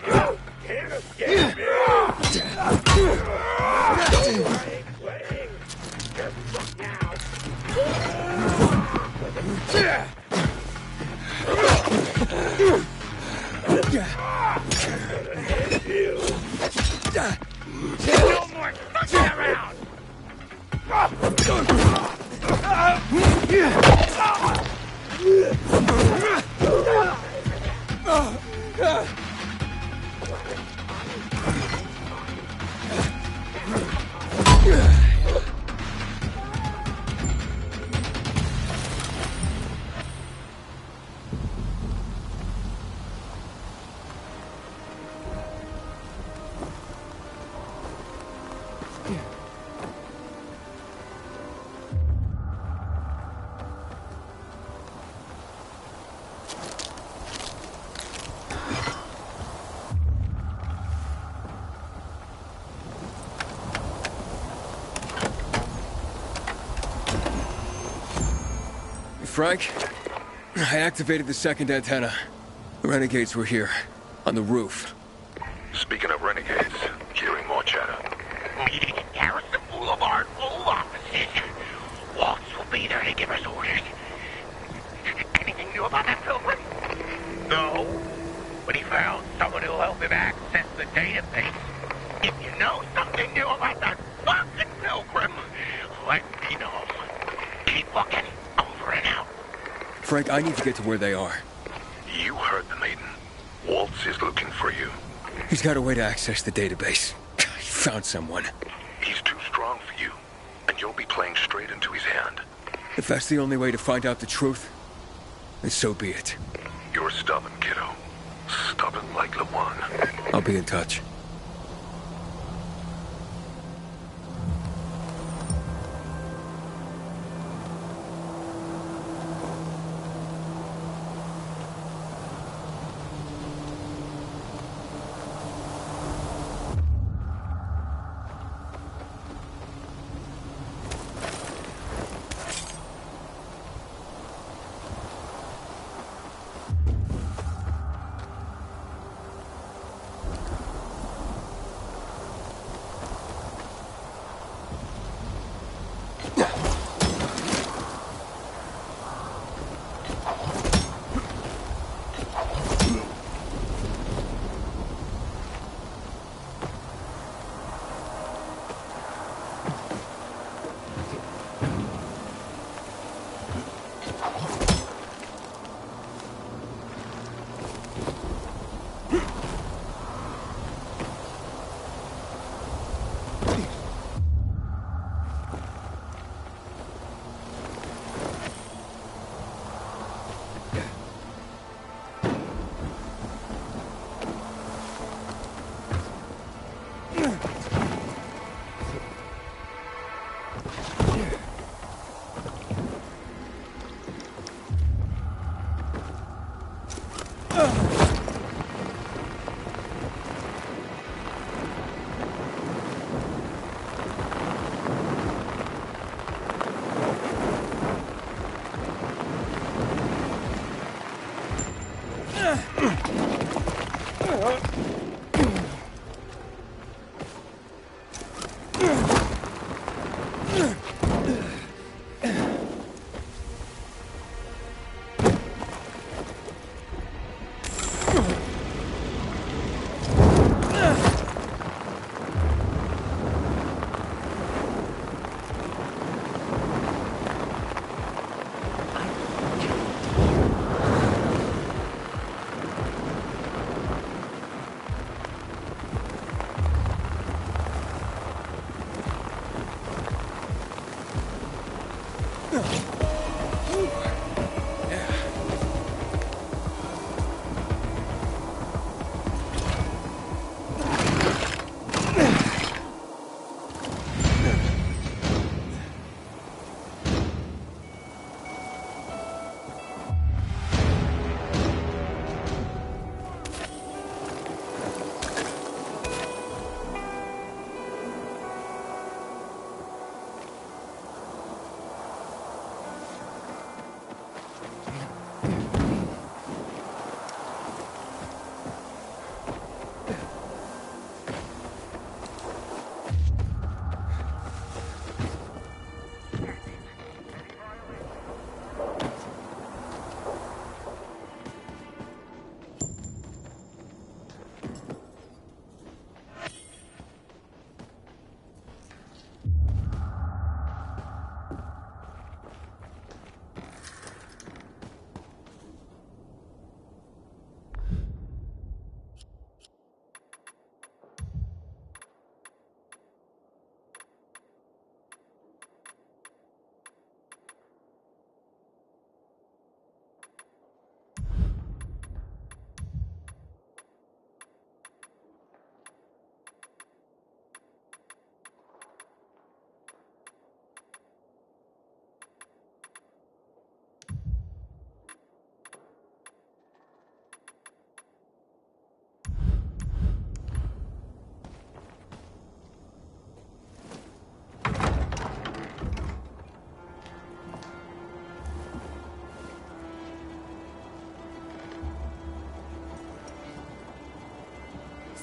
You can't escape me! No more fucking around! Frank, I activated the second antenna. The renegades were here, on the roof. Speaking of renegades, hearing more chatter. Meeting in Garrison Boulevard, old offices. Waltz will be there to give us orders. Anything new about that pilgrim? No, but he found someone who'll help him access the database. If you know something new about that fucking pilgrim, let me know. Keep looking. Over and out. Frank, I need to get to where they are. You heard the maiden. Waltz is looking for you. He's got a way to access the database. He found someone. He's too strong for you, and you'll be playing straight into his hand. If that's the only way to find out the truth, then so be it. You're stubborn, kiddo. Stubborn like Lawan. I'll be in touch.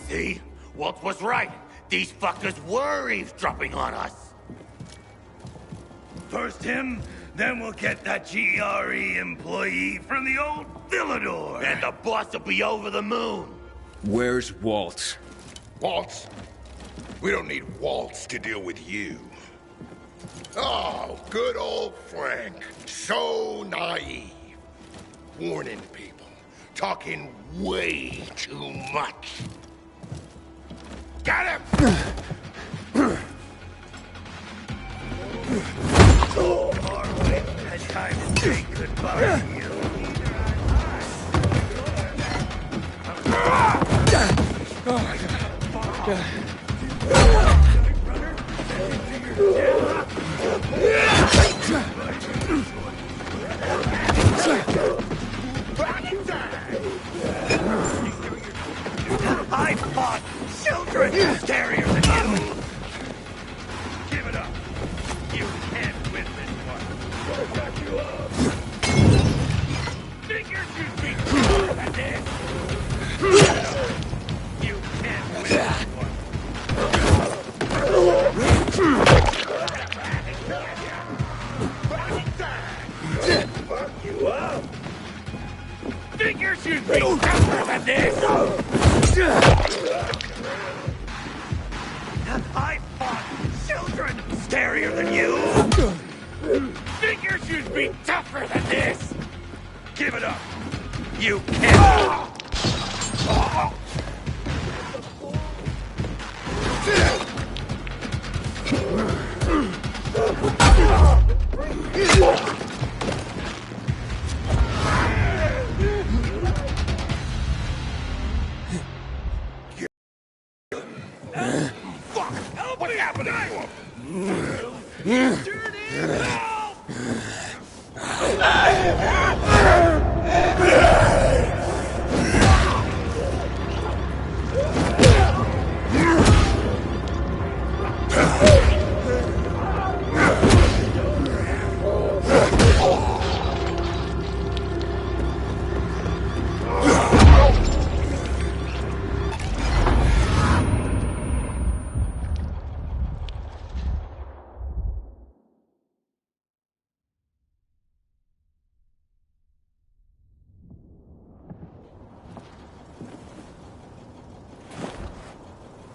See? Walt was right. These fuckers were eavesdropping on us. First him, then we'll get that GRE employee from the old Villador. And the boss will be over the moon. Where's Walt? Waltz? We don't need Waltz to deal with you. Oh, good old Frank. So naive. Warning people. Talking way too much. Got him! Oh, Harwood, had time to say goodbye to you. I fought children scarier than you. Give it up. You can't win this one. I'll back you up. Figures you'd be tougher than this. Give it up. You can't win this one. Fuck you up. Figures you'd be tougher than this. I fought children scarier than you. Figures you'd be tougher than this. Give it up. You can't. Fuck! What's happening to him?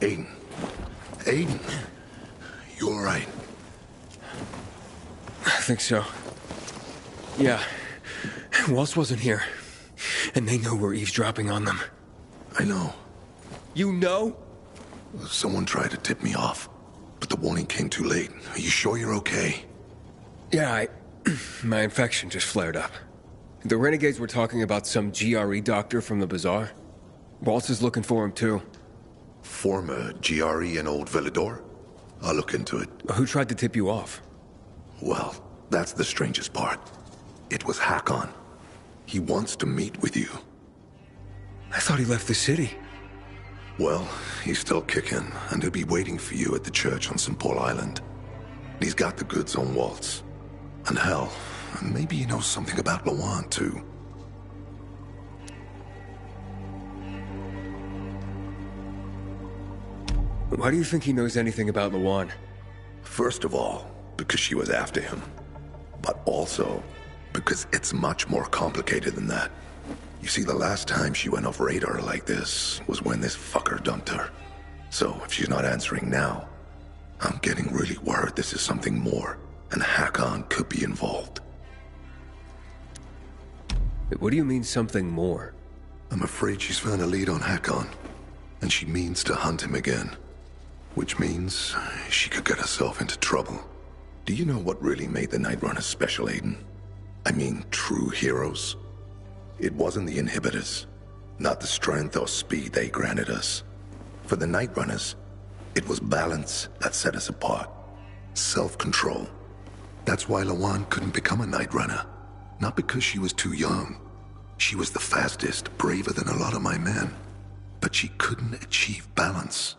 Aiden. Aiden. You all right? I think so. Yeah. Waltz wasn't here. And they know we're eavesdropping on them. I know. You know? Someone tried to tip me off, but the warning came too late. Are you sure you're okay? Yeah, my infection just flared up. The renegades were talking about some GRE doctor from the bazaar. Waltz is looking for him, too. Former GRE in Old Villador? I'll look into it. Who tried to tip you off? Well, that's the strangest part. It was Hakon. He wants to meet with you. I thought he left the city. Well, he's still kicking, and he'll be waiting for you at the church on St. Paul Island. He's got the goods on Waltz. And hell, maybe he knows something about Lawan, too. Why do you think he knows anything about Lawan? First of all, because she was after him. But also, because it's much more complicated than that. You see, the last time she went off radar like this was when this fucker dumped her. So, if she's not answering now, I'm getting really worried this is something more, and Hakon could be involved. What do you mean, something more? I'm afraid she's found a lead on Hakon, and she means to hunt him again. Which means she could get herself into trouble. Do you know what really made the Night Runners special, Aiden? I mean, true heroes? It wasn't the inhibitors, not the strength or speed they granted us. For the Night Runners, it was balance that set us apart. Self-control. That's why Lawan couldn't become a Night Runner. Not because she was too young. She was the fastest, braver than a lot of my men. But she couldn't achieve balance.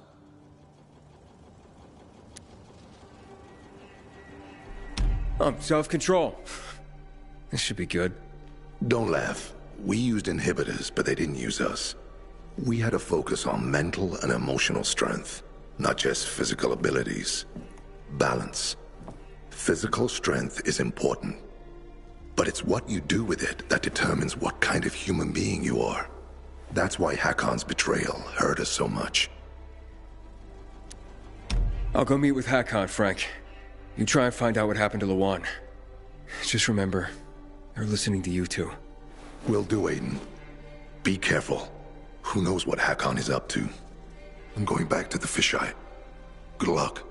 Self-control. This should be good. Don't laugh. We used inhibitors, but they didn't use us. We had to focus on mental and emotional strength, not just physical abilities. Balance. Physical strength is important, but it's what you do with it that determines what kind of human being you are. That's why Hakon's betrayal hurt us so much. I'll go meet with Hakon, Frank. You try and find out what happened to Lawan. Just remember, they're listening to you two. Will do, Aiden. Be careful. Who knows what Hakon is up to? I'm going back to the fisheye. Good luck.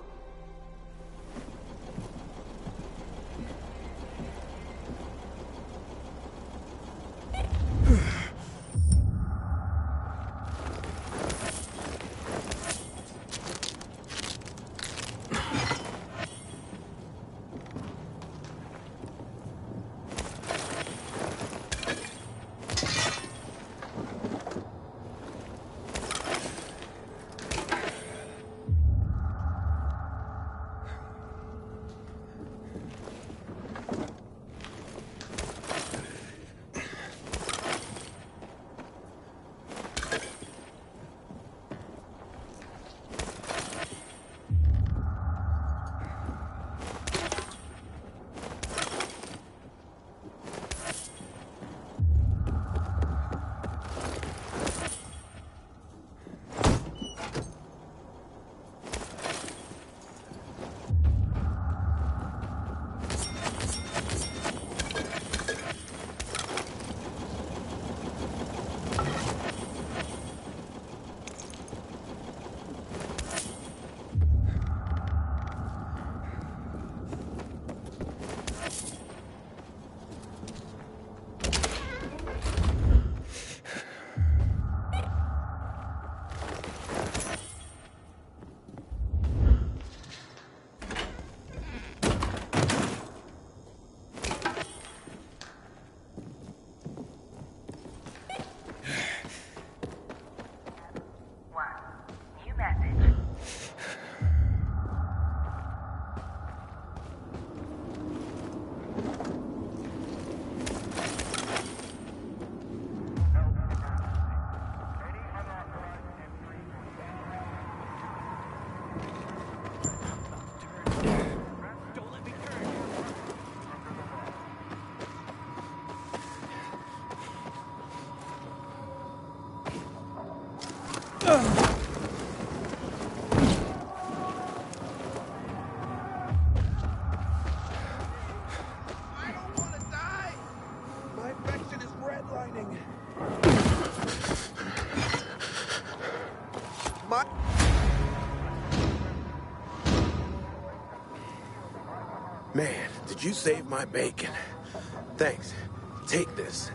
Man, did you save my bacon? Thanks. Take this.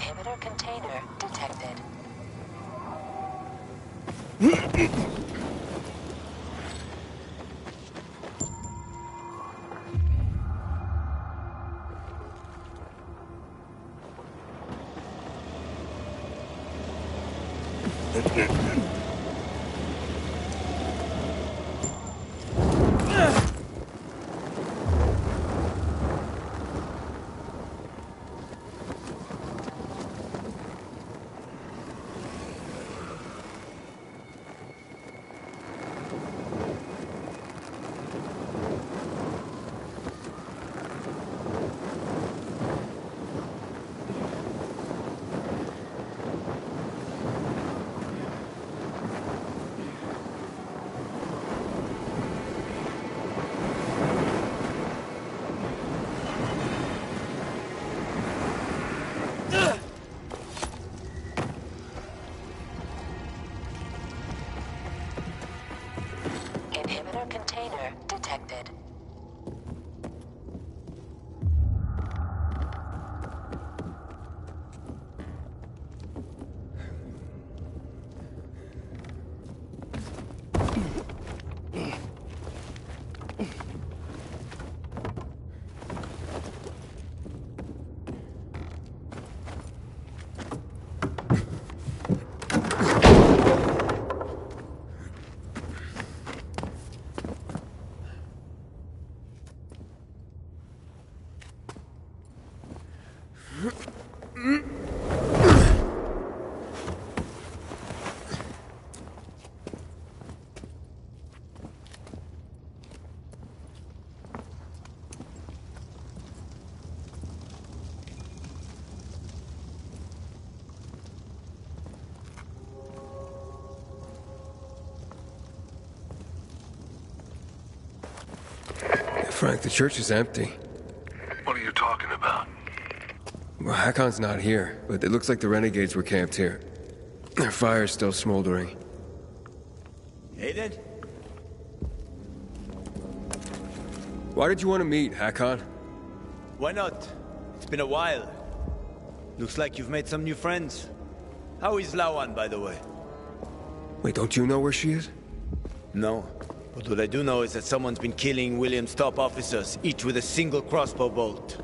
Inhibitor container detected. Inhibitor container detected. Frank, the church is empty. What are you talking about? Well, Hakon's not here, but it looks like the renegades were camped here. Their fire's still smoldering. Aiden? Why did you want to meet, Hakon? Why not? It's been a while. Looks like you've made some new friends. How is Lawan, by the way? Wait, don't you know where she is? No. But what I do know is that someone's been killing William's top officers, each with a single crossbow bolt.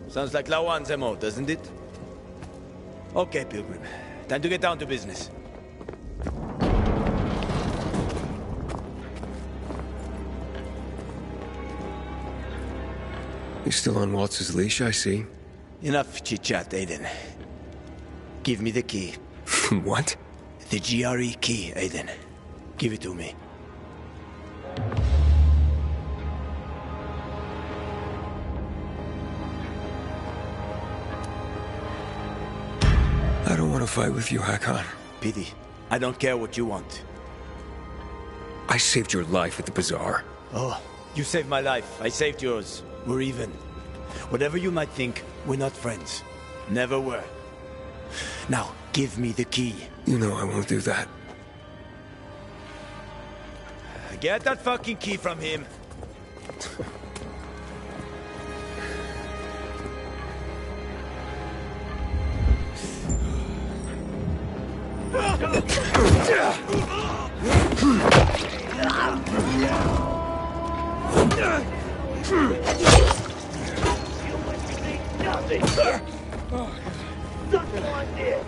Sounds like Lawan's MO, doesn't it? Okay, Pilgrim. Time to get down to business. You're still on Waltz's leash, I see. Enough chit-chat, Aiden. Give me the key. What? The GRE key, Aiden. Give it to me. I don't want to fight with you, Hakon. Pity. I don't care what you want. I saved your life at the bazaar. Oh, you saved my life. I saved yours. We're even. Whatever you might think, we're not friends. Never were. Now, give me the key. You know I won't do that. Get that fucking key from him. Nothing. Someone did.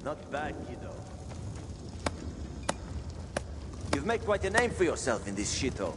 Not bad, kiddo. You've made quite a name for yourself in this shithole.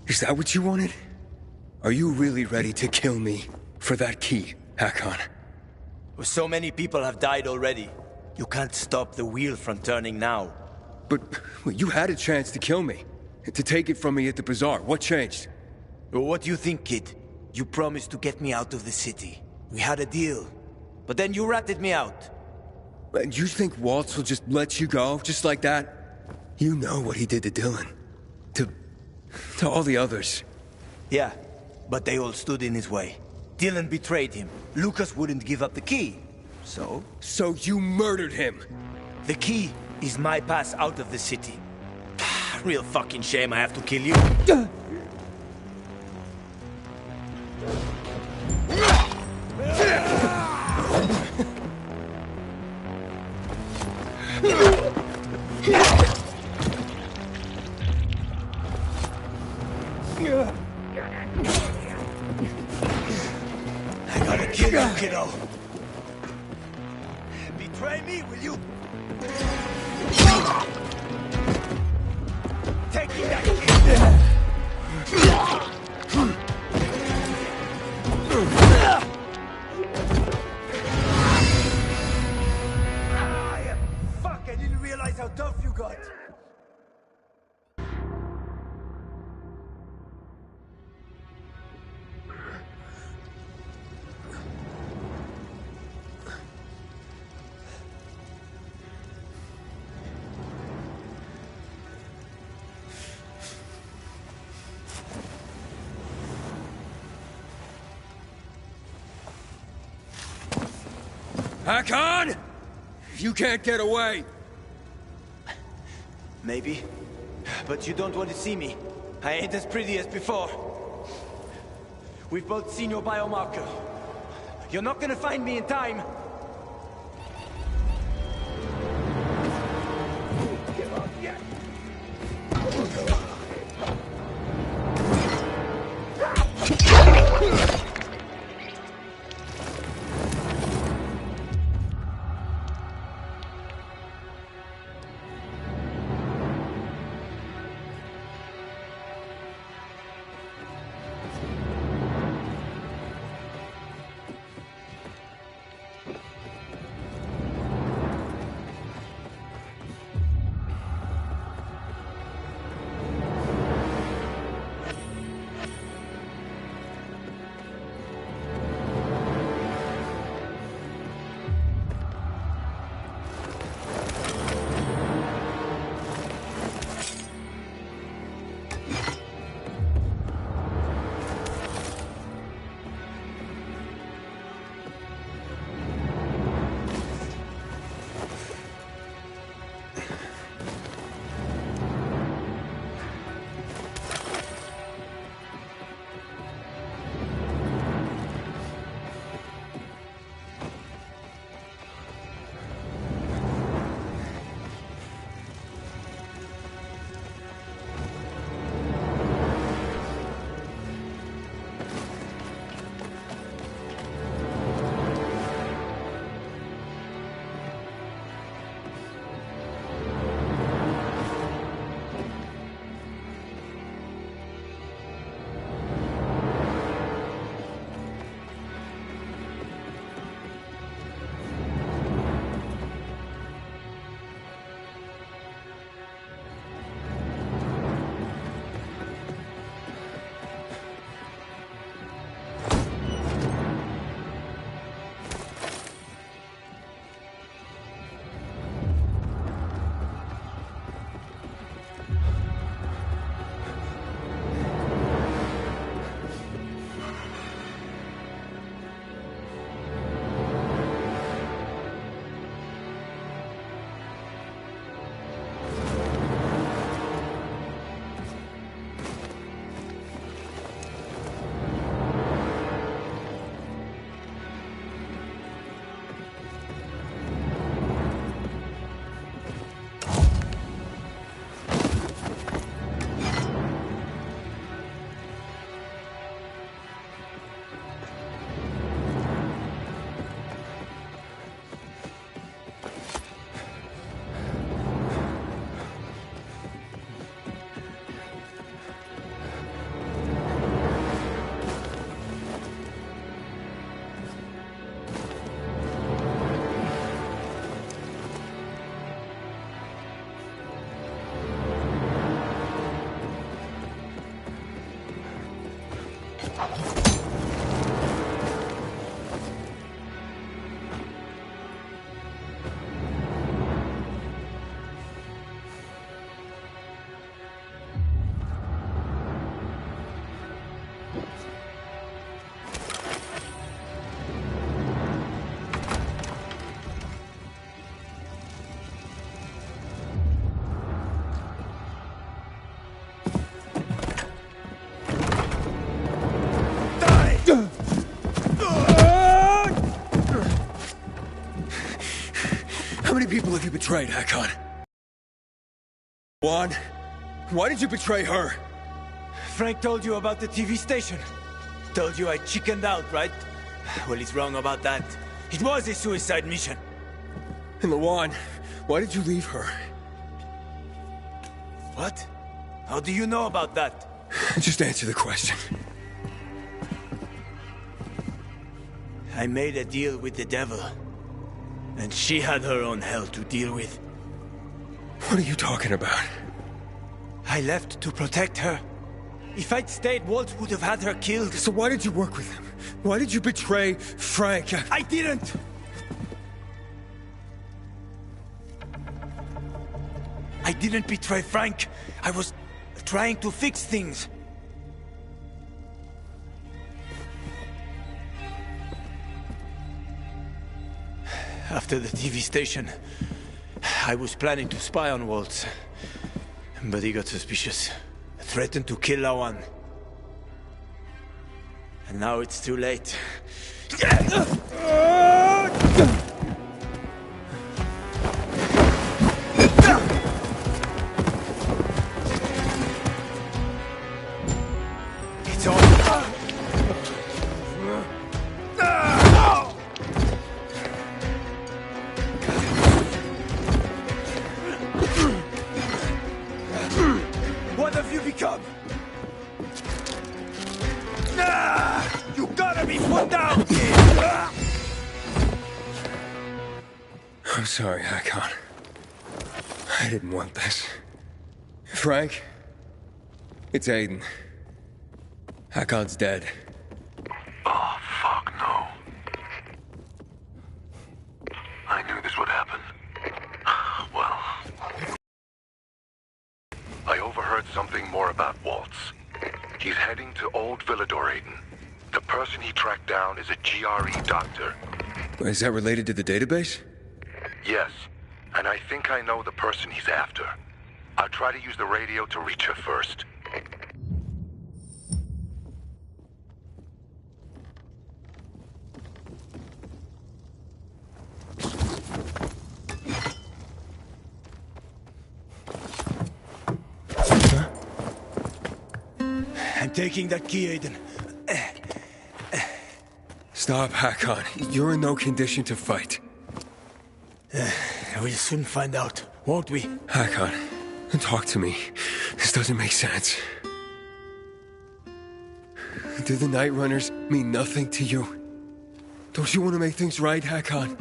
Is that what you wanted? Are you really ready to kill me for that key, Hakon? So many people have died already. You can't stop the wheel from turning now. But you had a chance to kill me. To take it from me at the bazaar. What changed? What do you think, kid? You promised to get me out of the city. We had a deal. But then you ratted me out. And you think Waltz will just let you go, just like that? You know what he did to Dylan. To all the others. Yeah, but they all stood in his way. Dylan betrayed him. Lucas wouldn't give up the key. So? So you murdered him! The key is my pass out of the city. Real fucking shame I have to kill you. I gotta kill you, kiddo. Betray me, will you? Taking that kid. Fuck, I didn't realize how tough you got. Hakon! You can't get away! Maybe. But you don't want to see me. I ain't as pretty as before. We've both seen your biomarker. You're not gonna find me in time. Give up yet. people have you betrayed, Hakon? Juan, why did you betray her? Frank told you about the TV station. Told you I chickened out, right? Well, he's wrong about that. It was a suicide mission. And Lawan, why did you leave her? What? How do you know about that? Just answer the question. I made a deal with the devil. And she had her own hell to deal with. What are you talking about? I left to protect her. If I'd stayed, Walt would have had her killed. So why did you work with him? Why did you betray Frank? I didn't! I didn't betray Frank. I was trying to fix things. After the TV station, I was planning to spy on Waltz. But he got suspicious. Threatened to kill Lawan. And now it's too late. It's all... What have you become? You gotta be put down! I'm sorry, Hakon. I didn't want this. Frank? It's Aiden. Hakon's dead. Oh, fuck no. I knew this would happen. Well... I overheard something more about Waltz. He's heading to Old Villador, Aiden. The person he tracked down is a GRE doctor. Is that related to the database? Yes, and I think I know the person he's after. I'll try to use the radio to reach her first. I'm taking that key, Aiden. Stop, Hakon. You're in no condition to fight. We'll soon find out, won't we? Hakon, talk to me. This doesn't make sense. Do the Night Runners mean nothing to you? Don't you want to make things right, Hakon?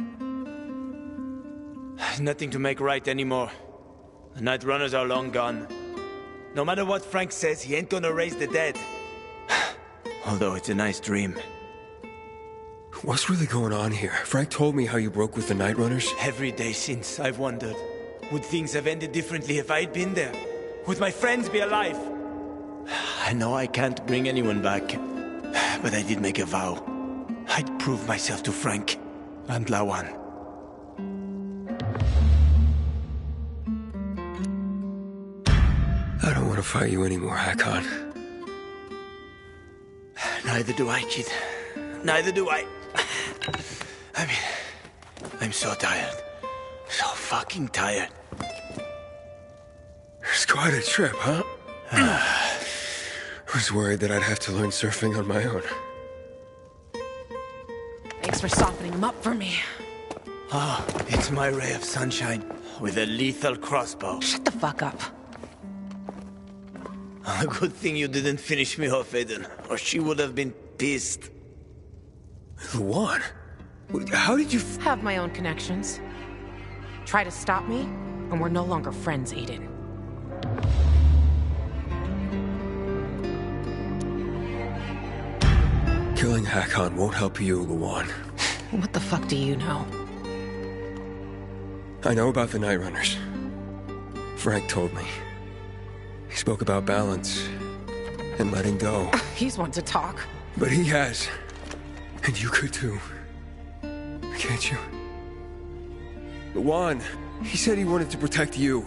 Nothing to make right anymore. The Night Runners are long gone. No matter what Frank says, he ain't gonna raise the dead. Although it's a nice dream. What's really going on here? Frank told me how you broke with the Night Runners. Every day since, I've wondered. Would things have ended differently if I'd been there? Would my friends be alive? I know I can't bring anyone back. But I did make a vow. I'd prove myself to Frank and Lawan. I don't want to fight you anymore, Hakon. Neither do I, kid. Neither do I. I mean, I'm so tired. So fucking tired. It's quite a trip, huh? I was worried that I'd have to learn surfing on my own. Thanks for softening him up for me. Ah, it's my ray of sunshine with a lethal crossbow. Shut the fuck up. A good thing you didn't finish me off, Aiden, or she would have been pissed. Lawan? How did you... Have my own connections. Try to stop me, and we're no longer friends, Aiden. Killing Hakon won't help you, Lawan. What the fuck do you know? I know about the Night Runners. Frank told me. He spoke about balance and letting go. He's one to talk. But he has. And you could too. Can't you? Lawan, he said he wanted to protect you.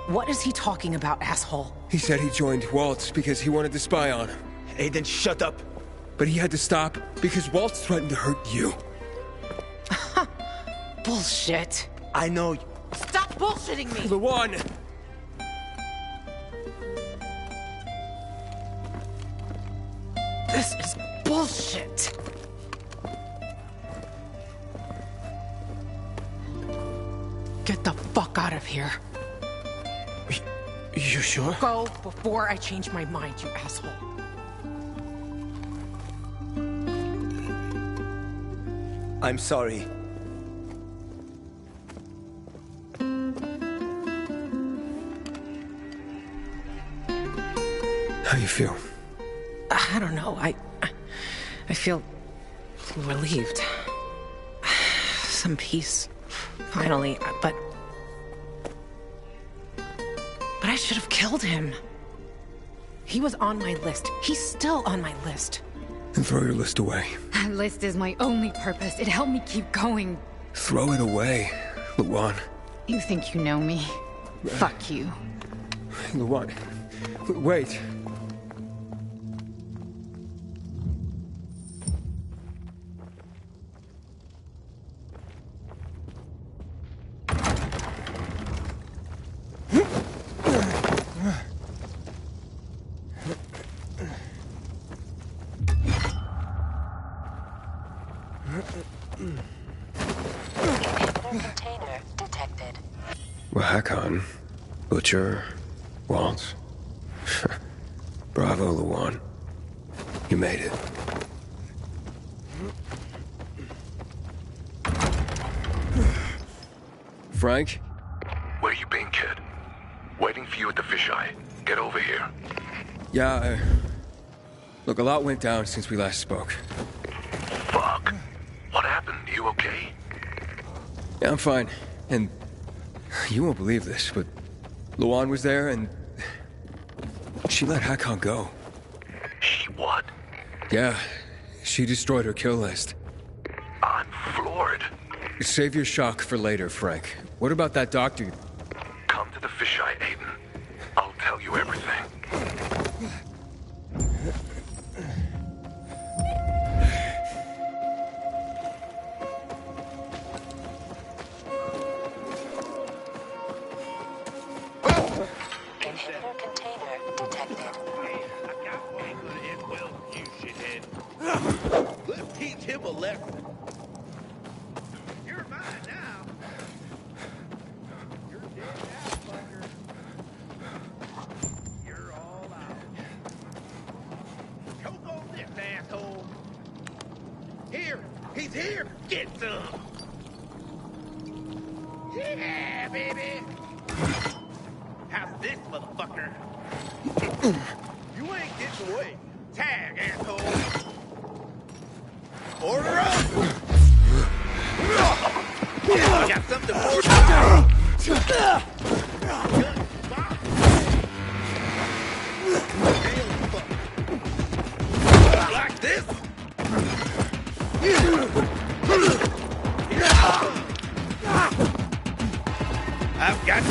What is he talking about, asshole? He said he joined Waltz because he wanted to spy on him. Aiden, shut up. But he had to stop because Waltz threatened to hurt you. bullshit. I know. Stop bullshitting me! Lawan! This is bullshit. Get the fuck out of here. You sure? Go before I change my mind, you asshole. I'm sorry. How you feel? I don't know. I feel relieved. Some peace. Finally, but I should have killed him. He was on my list. He's still on my list. Then throw your list away. That list is my only purpose. It helped me keep going. Throw it away, Lawan. You think you know me? Fuck you. Lawan, wait. Container detected. Hakon, Butcher, Waltz. Bravo, Lawan. You made it. Frank? Where you been, kid? Waiting for you at the fisheye. Get over here. Yeah, look, a lot went down since we last spoke. Fuck. What happened? You okay? Yeah, I'm fine. And you won't believe this, but Lawan was there and she let Hakon go. She what? Yeah, she destroyed her kill list. I'm floored. Save your shock for later, Frank. What about that doctor? Come to the fisheye, Aiden. I'll tell you everything. Inhibitor container detected. Let's teach him a lesson. You're mine now. You're dead now, fucker. You're all out. Choke on this, asshole. Here, he's here. Get some. Yeah, baby. How's this, motherfucker? You ain't getting away. Tag, asshole. Order up! Got something for you. Like this? I've got you.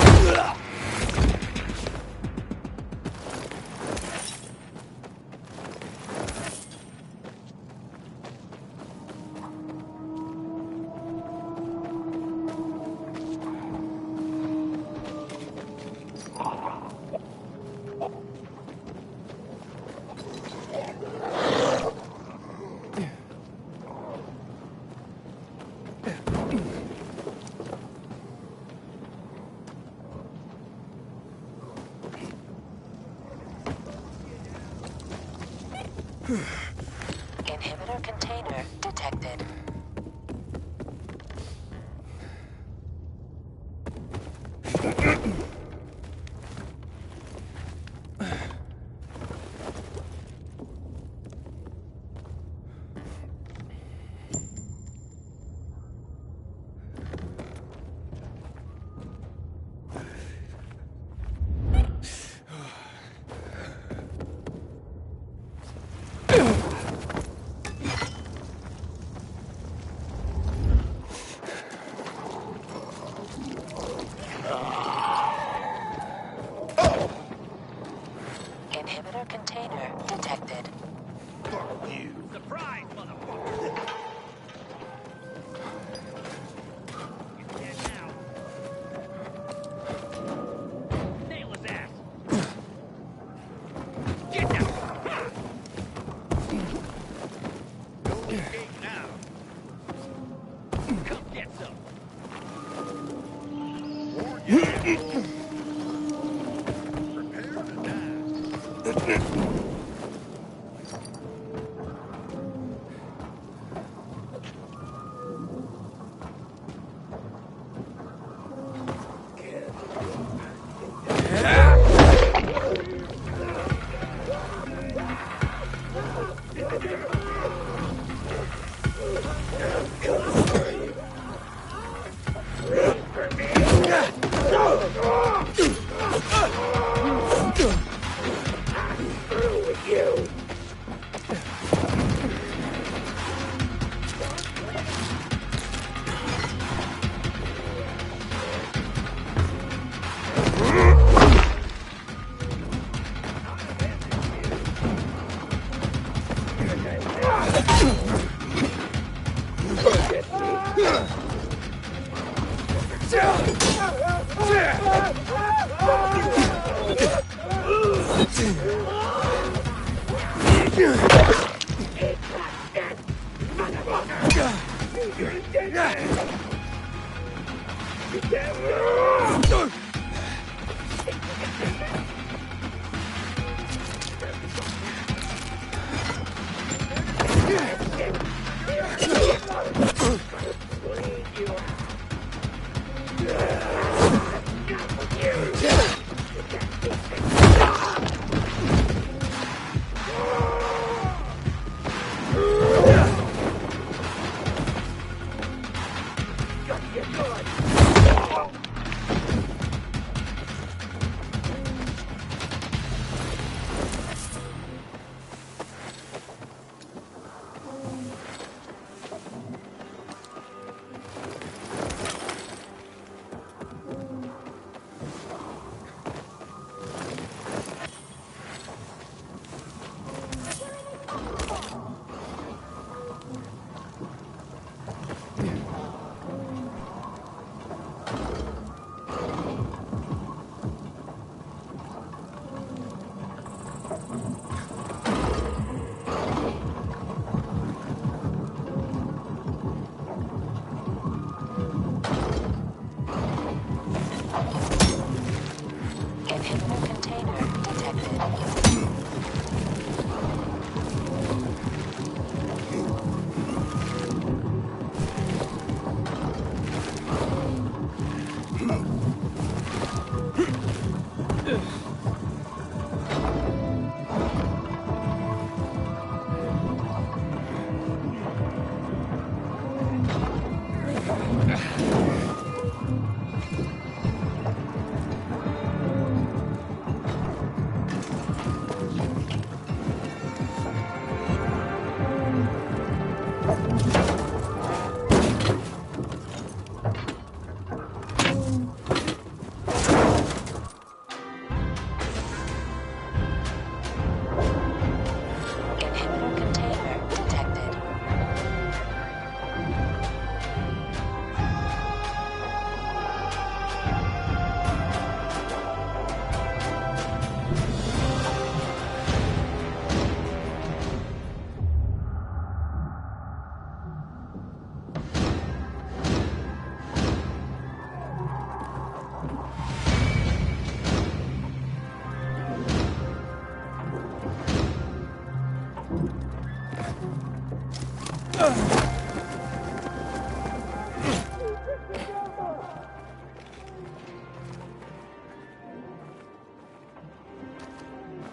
Inhibitor container detected.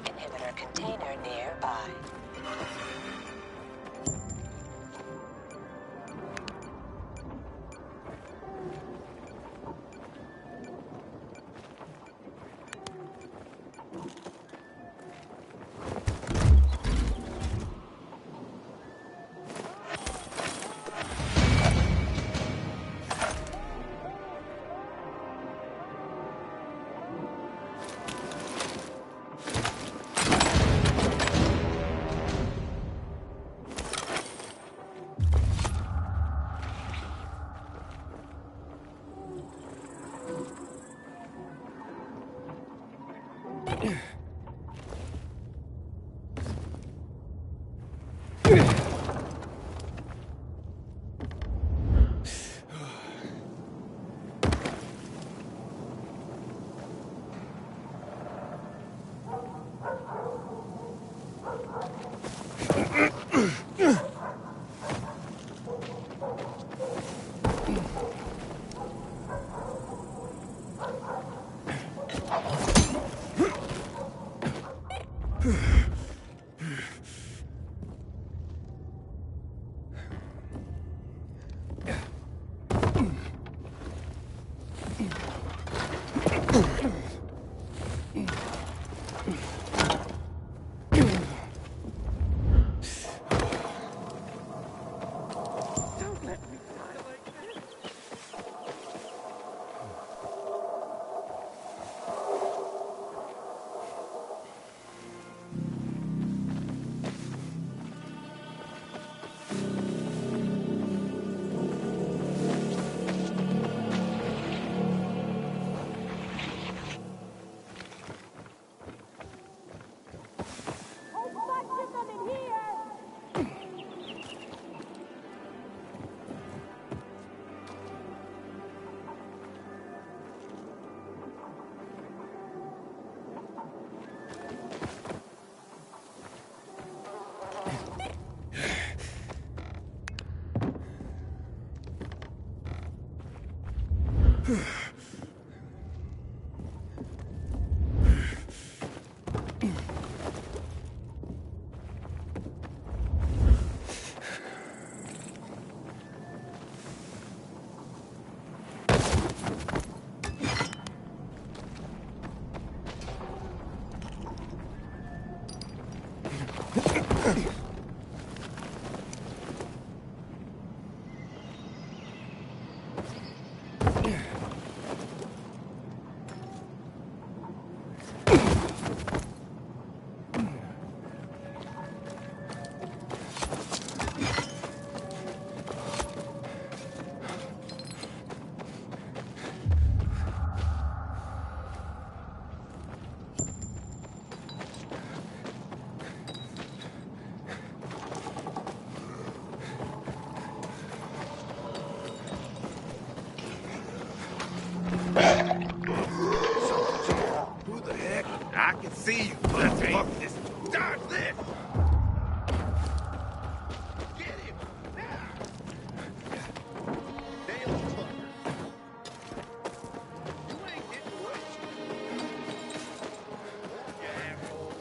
Inhibitor container nearby. Who the heck? I can see you. Let's fuck this. Dodge this! Get him! Now! Nail the fucker. You ain't getting away. You asshole.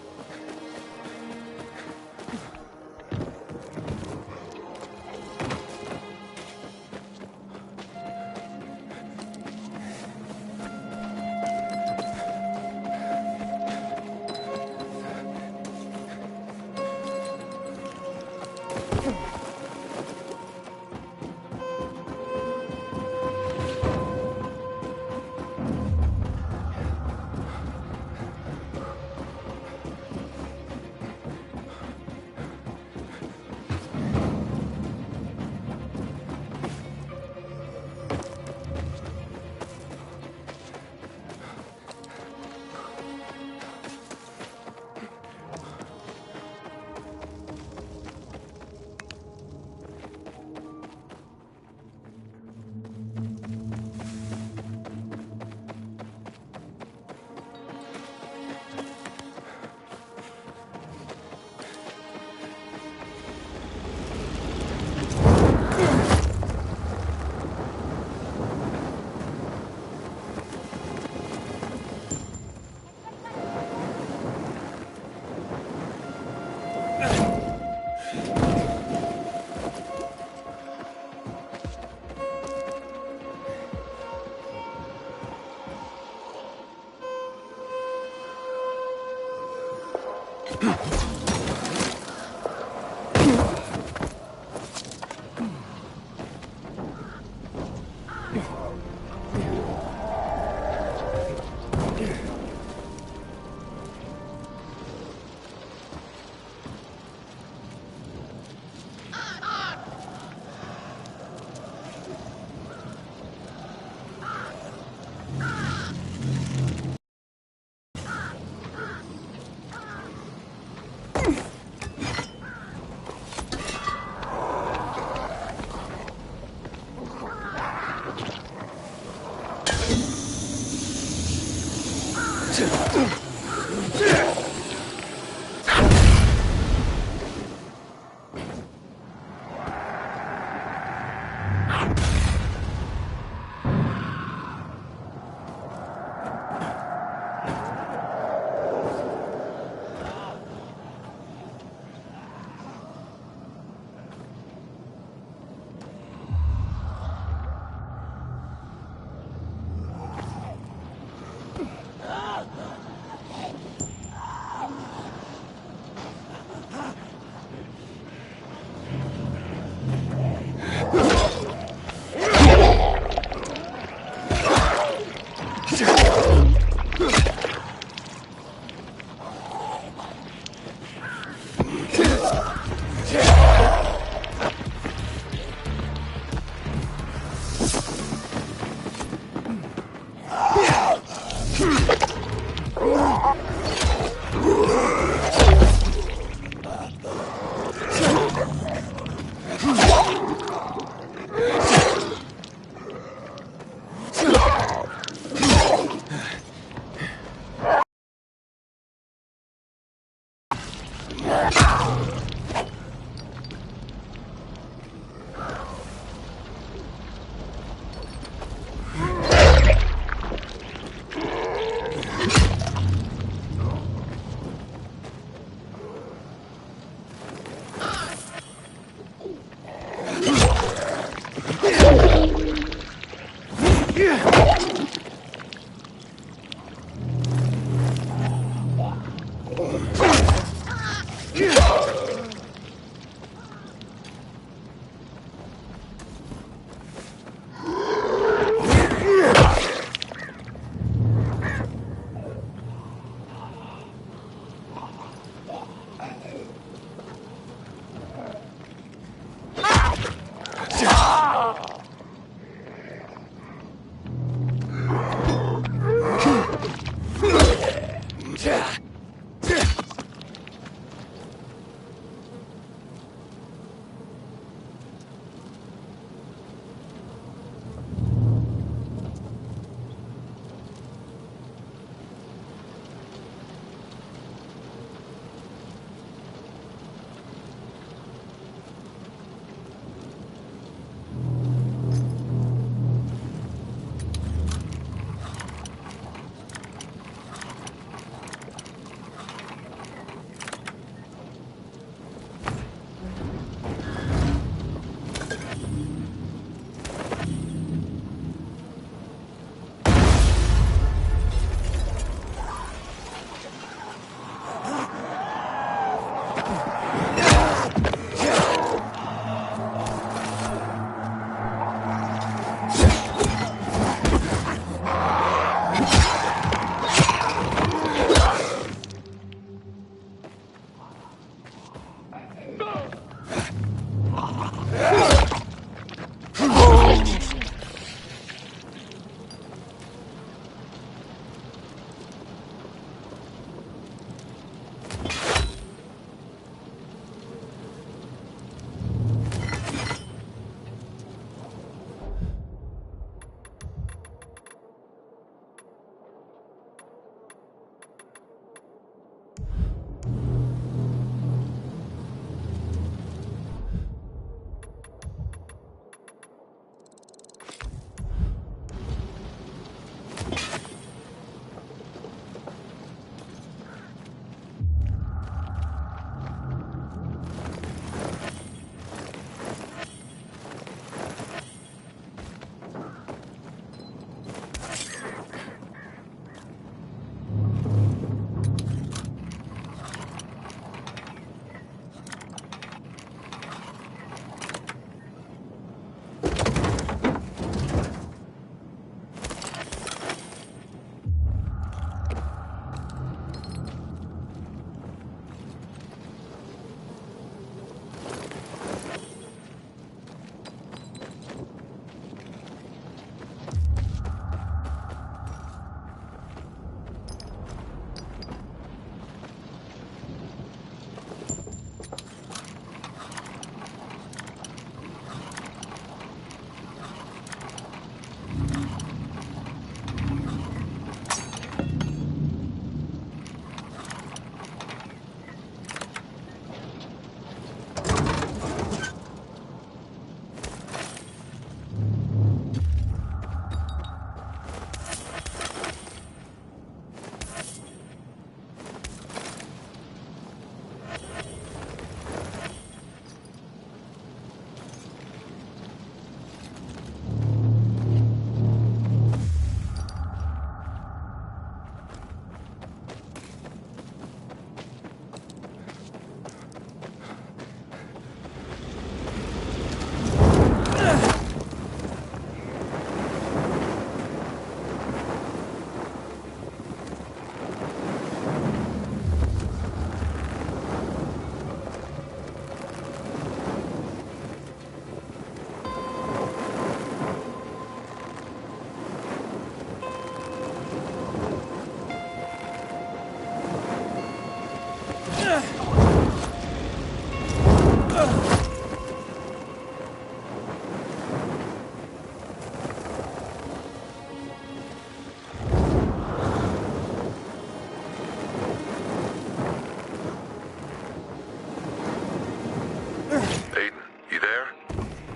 Aiden, you there?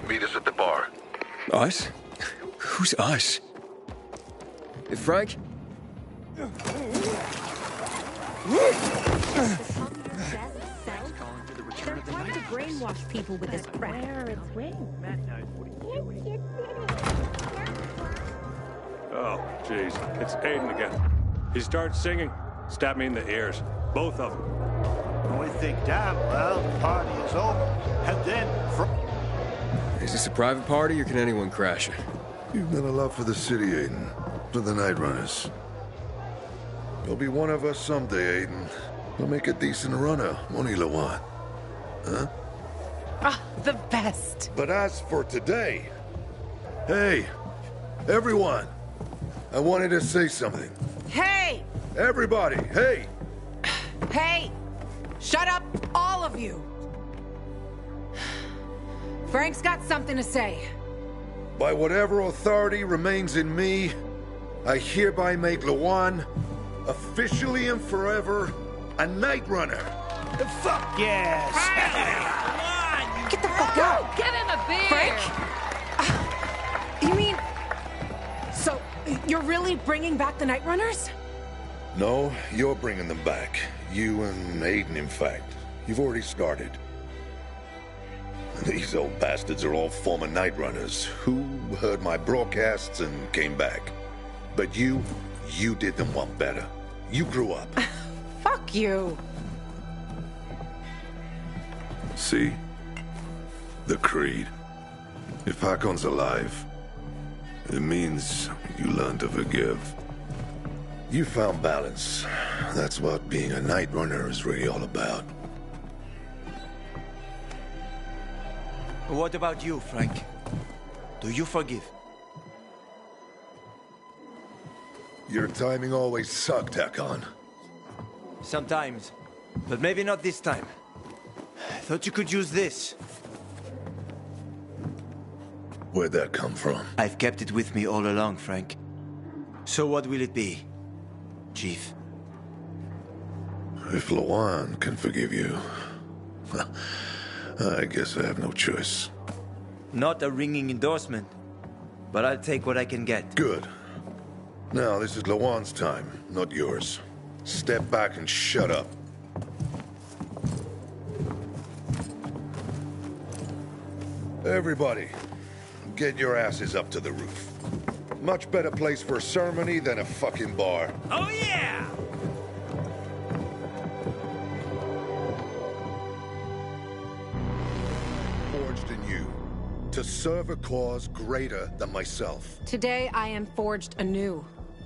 Meet us at the bar. Us? Who's us? Frank? They're trying to brainwash people with this crap. Oh, jeez. It's Aiden again. He starts singing. Stab me in the ears. Both of them. We think damn well the party is over. And then Is this a private party or can anyone crash it? You've done a lot for the city, Aiden. For the Night Runners. You'll be one of us someday, Aiden. We'll make a decent runner, won't he, Lawan? Huh? Ah, the best. But as for today... Hey, everyone. I wanted to say something. Hey! Everybody, hey! Hey! Shut up, all of you! Frank's got something to say. By whatever authority remains in me, I hereby make Lawan officially and forever a Night Runner. fuck yes! Get the fuck out! Give him a beer! Frank? You mean... So, you're really bringing back the Night Runners? No, you're bringing them back. You and Aiden, in fact. You've already started. These old bastards are all former Night Runners who heard my broadcasts and came back. But you did them one better. You grew up. Fuck you. See? The creed. If Hakon's alive, it means you learn to forgive. You found balance. That's what being a Night Runner is really all about. What about you, Frank? Do you forgive? Your timing always sucked, Hakon. Sometimes, but maybe not this time. I thought you could use this. Where'd that come from? I've kept it with me all along, Frank. So what will it be, Chief? If Lawan can forgive you, I guess I have no choice. Not a ringing endorsement, but I'll take what I can get. Good. Now, this is Lawan's time, not yours. Step back and shut up. Everybody, get your asses up to the roof. Much better place for a ceremony than a fucking bar. Oh yeah! Forged in you, to serve a cause greater than myself. Today I am forged anew,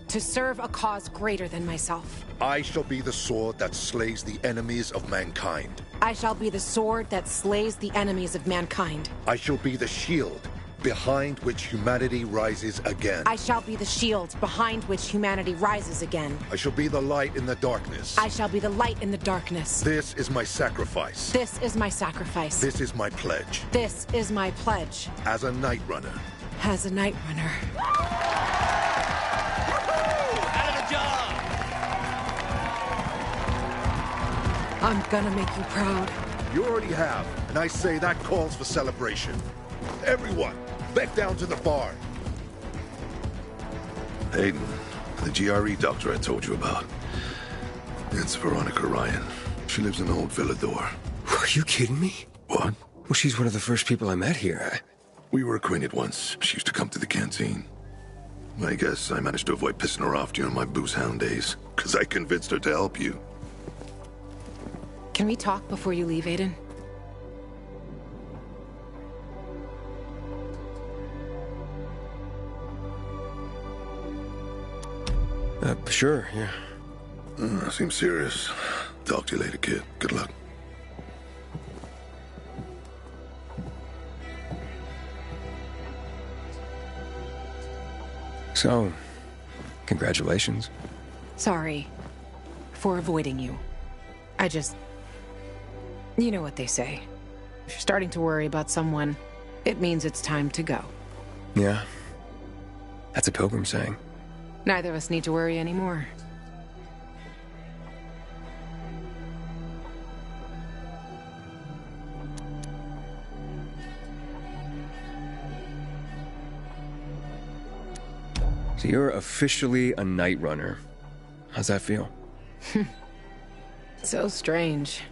to serve a cause greater than myself. I shall be the sword that slays the enemies of mankind. I shall be the sword that slays the enemies of mankind. I shall be the shield behind which humanity rises again. I shall be the shield behind which humanity rises again. I shall be the light in the darkness. I shall be the light in the darkness. This is my sacrifice. This is my sacrifice. This is my pledge. This is my pledge. As a Night Runner. As a Night Runner. Out of the job! I'm gonna make you proud. You already have, and I say that calls for celebration. Everyone, back down to the bar. Aiden, the GRE doctor I told you about. It's Veronica Ryan. She lives in Old Villador. Are you kidding me? What? Well, she's one of the first people I met here. We were acquainted once. She used to come to the canteen. I guess I managed to avoid pissing her off during my booze hound days, because I convinced her to help you. Can we talk before you leave, Aiden? Sure, yeah. Seems serious. Talk to you later, kid. Good luck. So, congratulations. Sorry for avoiding you. I just... You know what they say. If you're starting to worry about someone, it means it's time to go. Yeah. That's a pilgrim saying. Neither of us need to worry anymore. So you're officially a night runner. How's that feel? So strange.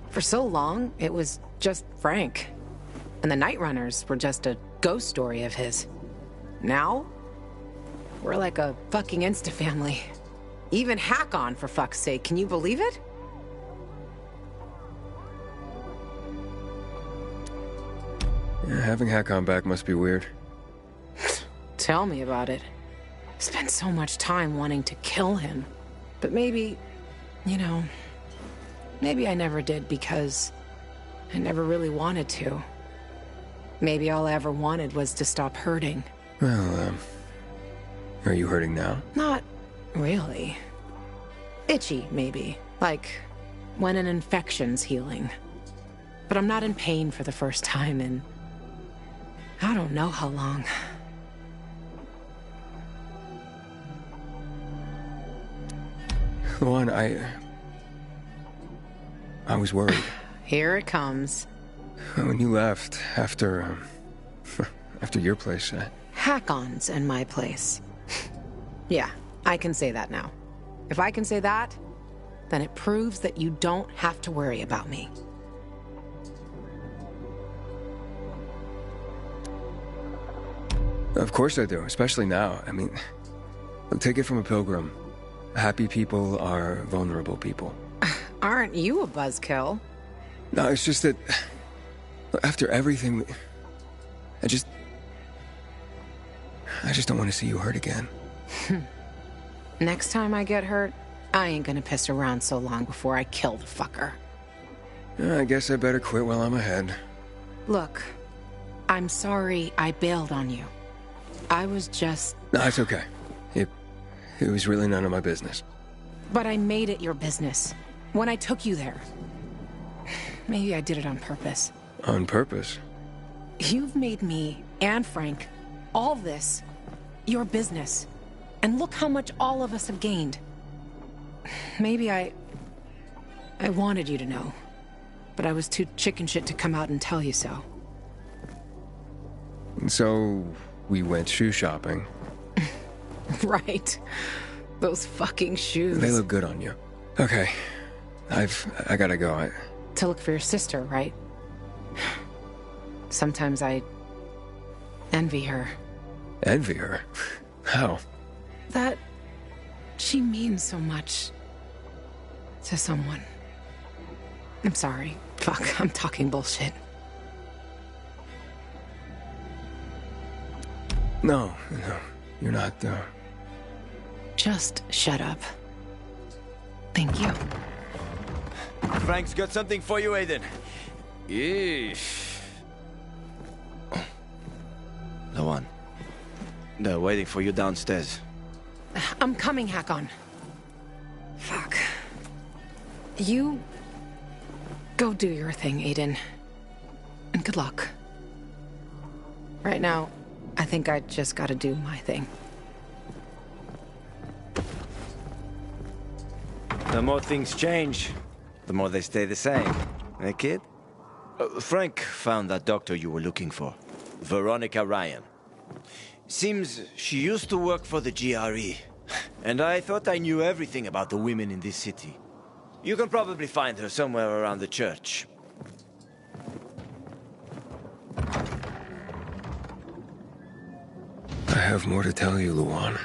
For so long, it was just Frank. And the Night Runners were just a ghost story of his. Now, we're like a fucking Insta-family. Even Hack-On, for fuck's sake. Can you believe it? Yeah, having Hack-On back must be weird. Tell me about it. Spent so much time wanting to kill him. But maybe, you know, maybe I never did because I never really wanted to. Maybe all I ever wanted was to stop hurting. Well, are you hurting now? Not really. Itchy, maybe. Like when an infection's healing. But I'm not in pain for the first time in I don't know how long. Luan, I was worried. Here it comes. When you left after your place, Hack-Ons and my place. Yeah, I can say that now. If I can say that, then it proves that you don't have to worry about me. Of course I do, especially now. I mean, take it from a pilgrim. Happy people are vulnerable people. Aren't you a buzzkill? No, it's just that after everything, I just don't want to see you hurt again. Next time I get hurt, I ain't gonna piss around so long before I kill the fucker. I guess I better quit while I'm ahead. Look, I'm sorry I bailed on you. I was just... No, it's okay. It was really none of my business. But I made it your business. When I took you there. Maybe I did it on purpose. On purpose? You've made me, and Frank, all this, your business. And look how much all of us have gained. Maybe I wanted you to know. But I was too chicken shit to come out and tell you so. And so, we went shoe shopping. Right. Those fucking shoes. They look good on you. Okay. I gotta go. To look for your sister, right? Sometimes I envy her. Envy her? How? That she means so much to someone. I'm sorry. Fuck, I'm talking bullshit. No, you're not, Just shut up. Thank you. Frank's got something for you, Aiden. Yeesh. Lawan, they're waiting for you downstairs. I'm coming, Hack-On. Fuck. You... go do your thing, Aiden. And good luck. Right now, I think I just gotta do my thing. The more things change, the more they stay the same. Eh, kid? Frank found that doctor you were looking for. Veronica Ryan. Seems she used to work for the GRE. And I thought I knew everything about the women in this city. You can probably find her somewhere around the church. I have more to tell you, Luan.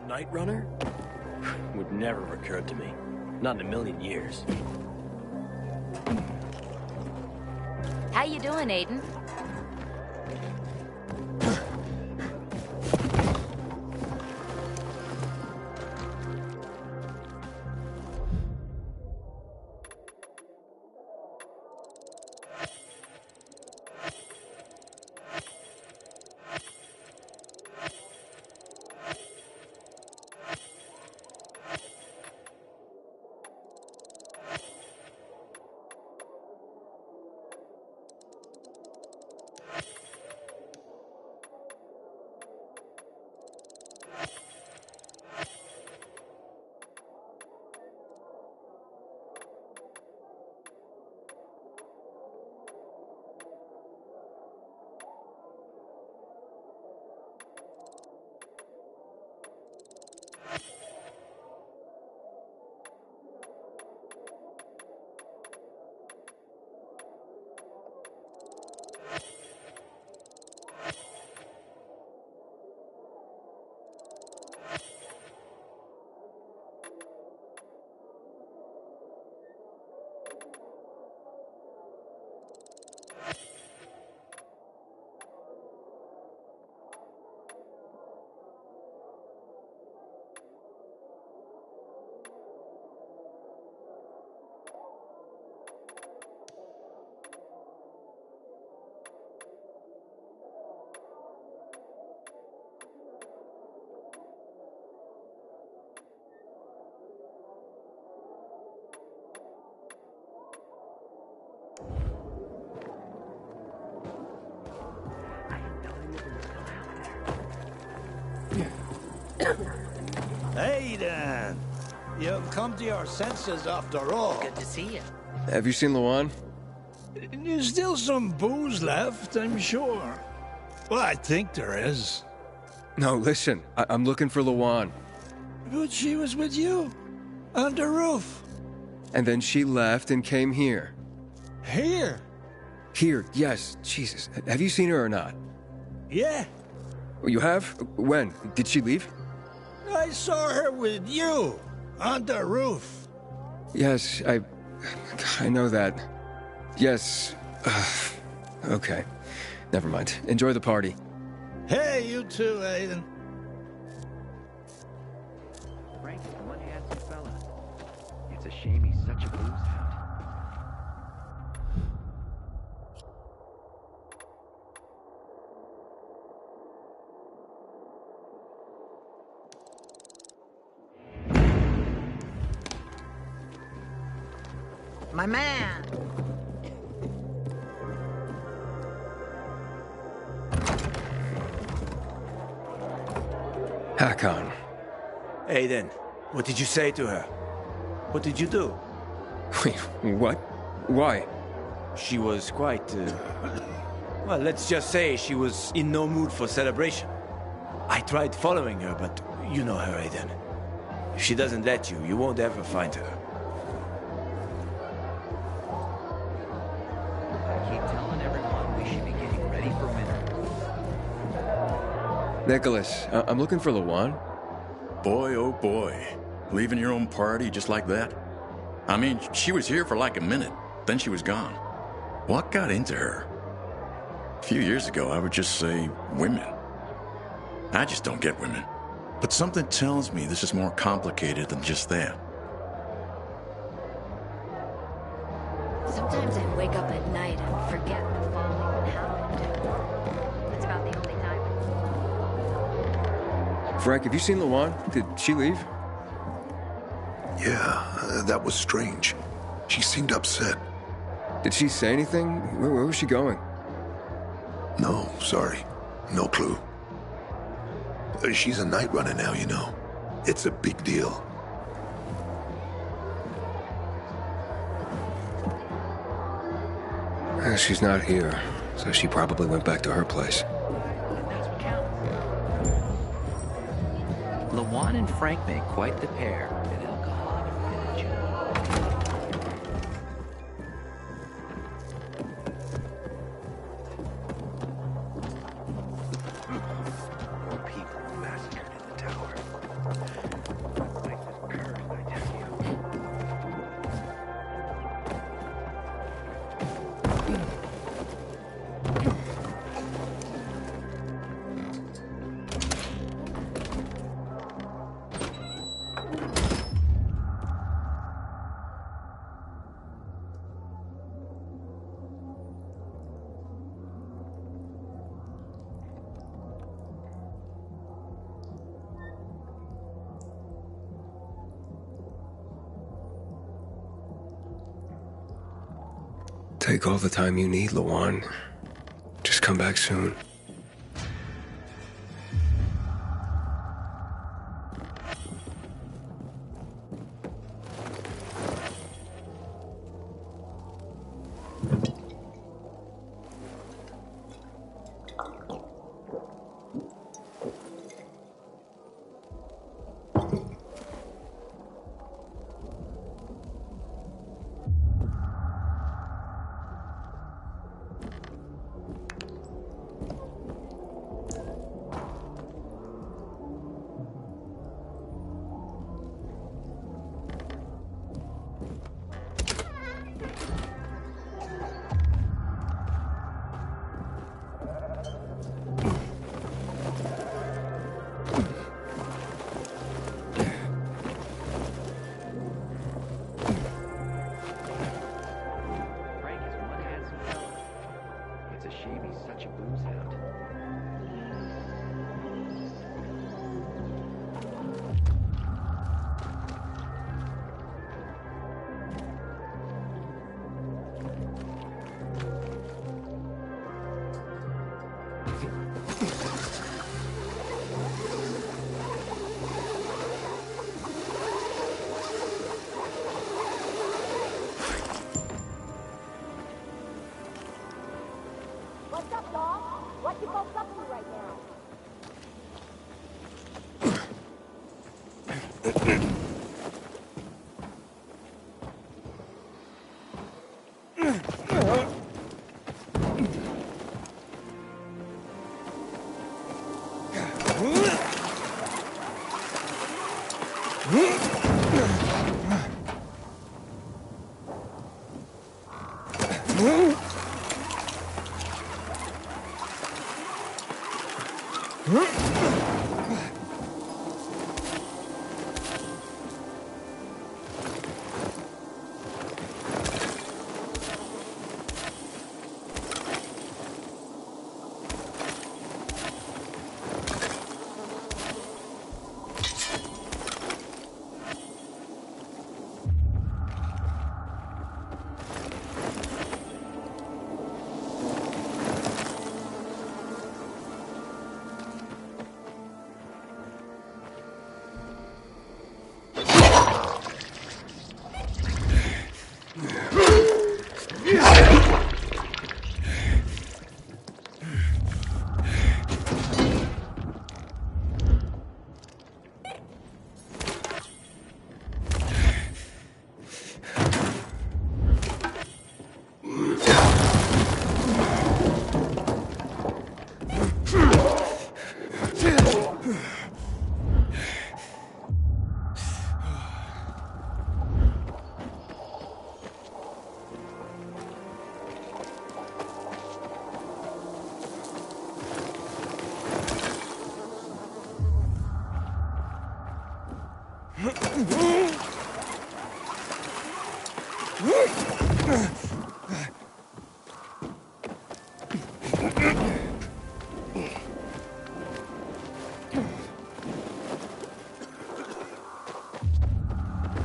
Night Runner? Would never have occurred to me. Not in a million years. How you doing, Aiden? Aiden! You've come to your senses after all. Good to see you. Have you seen Lawan? There's still some booze left, I'm sure. Well, I think there is. No, listen. I'm looking for Lawan. But she was with you. On the roof. And then she left and came here. Here? Here, yes. Jesus. Have you seen her or not? Yeah. You have? When? Did she leave? I saw her with you. On the roof. Yes, I know that. Yes. Okay. Never mind. Enjoy the party. Hey, you too, Aiden. Frank is one handsome fella. It's a shame he's such a booze hound. My man! Hakon. Aiden, what did you say to her? What did you do? Wait, what? Why? She was quite, well, let's just say she was in no mood for celebration. I tried following her, but you know her, Aiden. If she doesn't let you, you won't ever find her. I keep telling everyone we should be getting ready for winter. Nicholas, I'm looking for Lawan. Boy, oh boy. Leaving your own party just like that? I mean, she was here for like a minute, then she was gone. What got into her? A few years ago, I would just say women. I just don't get women. But something tells me this is more complicated than just that. Sometimes I wake up at night and forget the falling happened. That's about the only time. Frank, have you seen Lawan? Did she leave? Yeah, that was strange. She seemed upset. Did she say anything? Where was she going? No, sorry. No clue. She's a night runner now, you know. It's a big deal. She's not here, so she probably went back to her place. Lawan and Frank make quite the pair. An alcoholic village. More people massacred in the tower. Place is cursed, I tell you. Take all the time you need, Lawan. Just come back soon.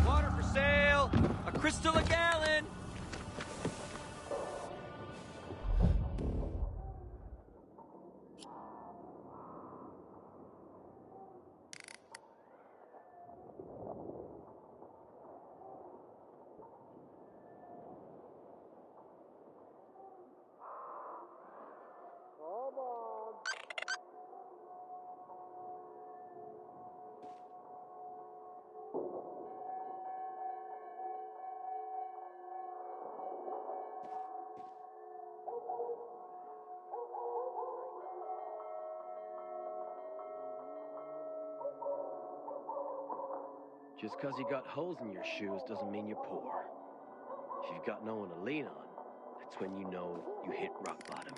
Water for sale! A crystal a gallon! Just because you got holes in your shoes doesn't mean you're poor. If you've got no one to lean on, that's when you know you hit rock bottom.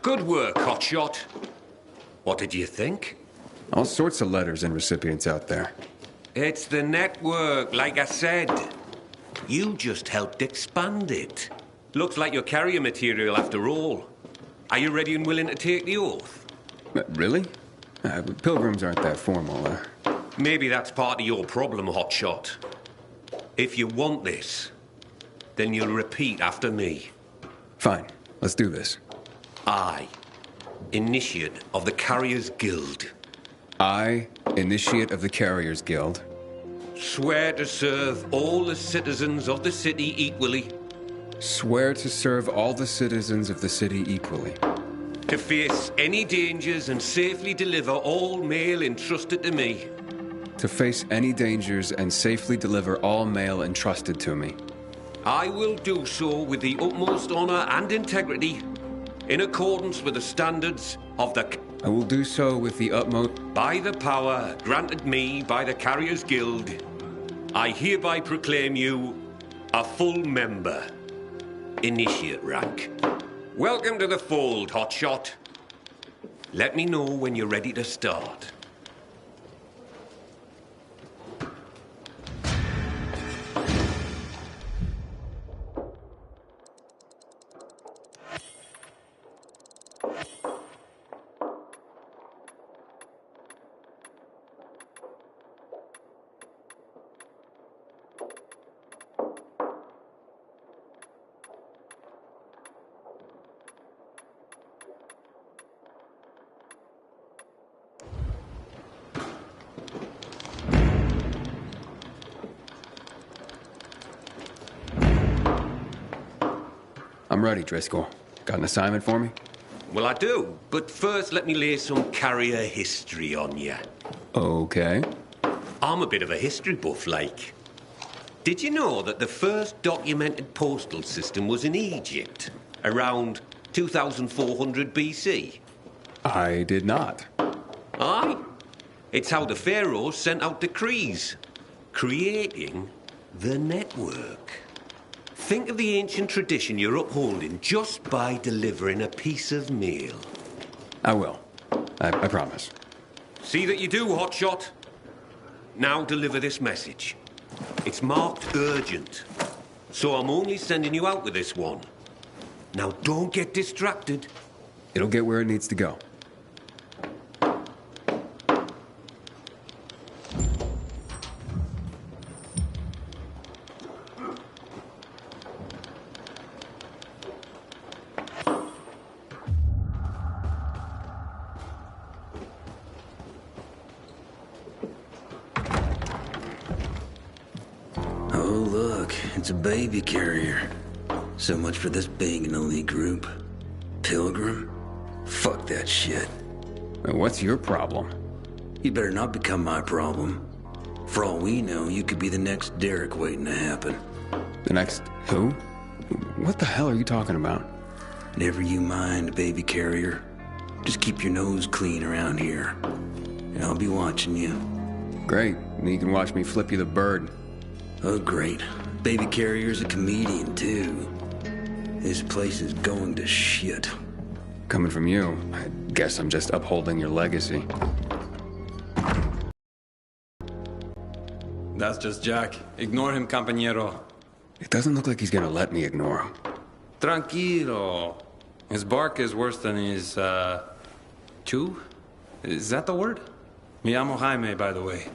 Good work, Hotshot. What did you think? All sorts of letters and recipients out there. It's the network, like I said. You just helped expand it. Looks like you're carrier material after all. Are you ready and willing to take the oath? Really? Pilgrims aren't that formal. Maybe that's part of your problem, Hotshot. If you want this, then you'll repeat after me. Fine. Let's do this. I, Initiate of the Carriers Guild. I, Initiate of the Carriers Guild. Swear to serve all the citizens of the city equally. Swear to serve all the citizens of the city equally. To face any dangers and safely deliver all mail entrusted to me. to face any dangers and safely deliver all mail entrusted to me. I will do so with the utmost honor and integrity, in accordance with the standards of the... I will do so with the utmost... By the power granted me by the Carriers Guild, I hereby proclaim you a full member. Initiate rank. Welcome to the fold, Hotshot. Let me know when you're ready to start. I'm ready, Driscoll. Got an assignment for me? Well, I do, but first let me lay some carrier history on you. Okay. I'm a bit of a history buff, like. Did you know that the first documented postal system was in Egypt, around 2400 BC? I did not. Aye. It's how the pharaohs sent out decrees, creating the network. Think of the ancient tradition you're upholding just by delivering a piece of mail. I will. I promise. See that you do, Hotshot. Now deliver this message. It's marked urgent, so I'm only sending you out with this one. Now don't get distracted. It'll get where it needs to go. It's a baby carrier. So much for this being an elite group. Pilgrim? Fuck that shit. What's your problem? You better not become my problem. For all we know, you could be the next Derek waiting to happen. The next who? What the hell are you talking about? Never you mind, baby carrier. Just keep your nose clean around here. And I'll be watching you. Great. And you can watch me flip you the bird. Oh, great. Baby carrier's a comedian, too. This place is going to shit. Coming from you, I guess I'm just upholding your legacy. That's just Jack. Ignore him, compañero. It doesn't look like he's gonna let me ignore him. Tranquilo. His bark is worse than his, chew? Is that the word? Me llamo Jaime, by the way.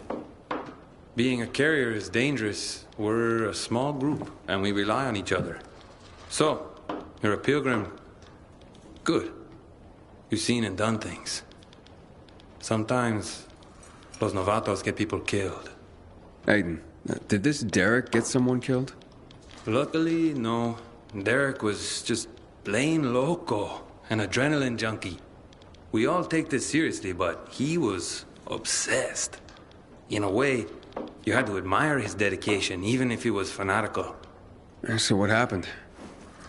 Being a carrier is dangerous. We're a small group, and we rely on each other. So, you're a pilgrim. Good. You've seen and done things. Sometimes, los novatos get people killed. Aiden, did this Derek get someone killed? Luckily, no. Derek was just plain loco, an adrenaline junkie. We all take this seriously, but he was obsessed. In a way, you had to admire his dedication, even if he was fanatical. So what happened?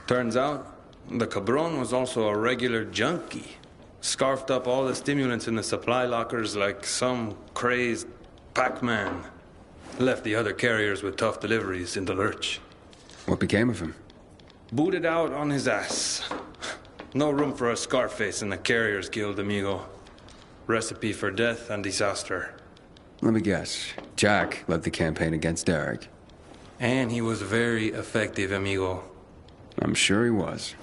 Turns out, the cabron was also a regular junkie. Scarfed up all the stimulants in the supply lockers like some crazed Pac-Man. Left the other carriers with tough deliveries in the lurch. What became of him? Booted out on his ass. No room for a Scarface in the Carriers Guild, amigo. Recipe for death and disaster. Let me guess. Jack led the campaign against Derek. And he was very effective, amigo. I'm sure he was.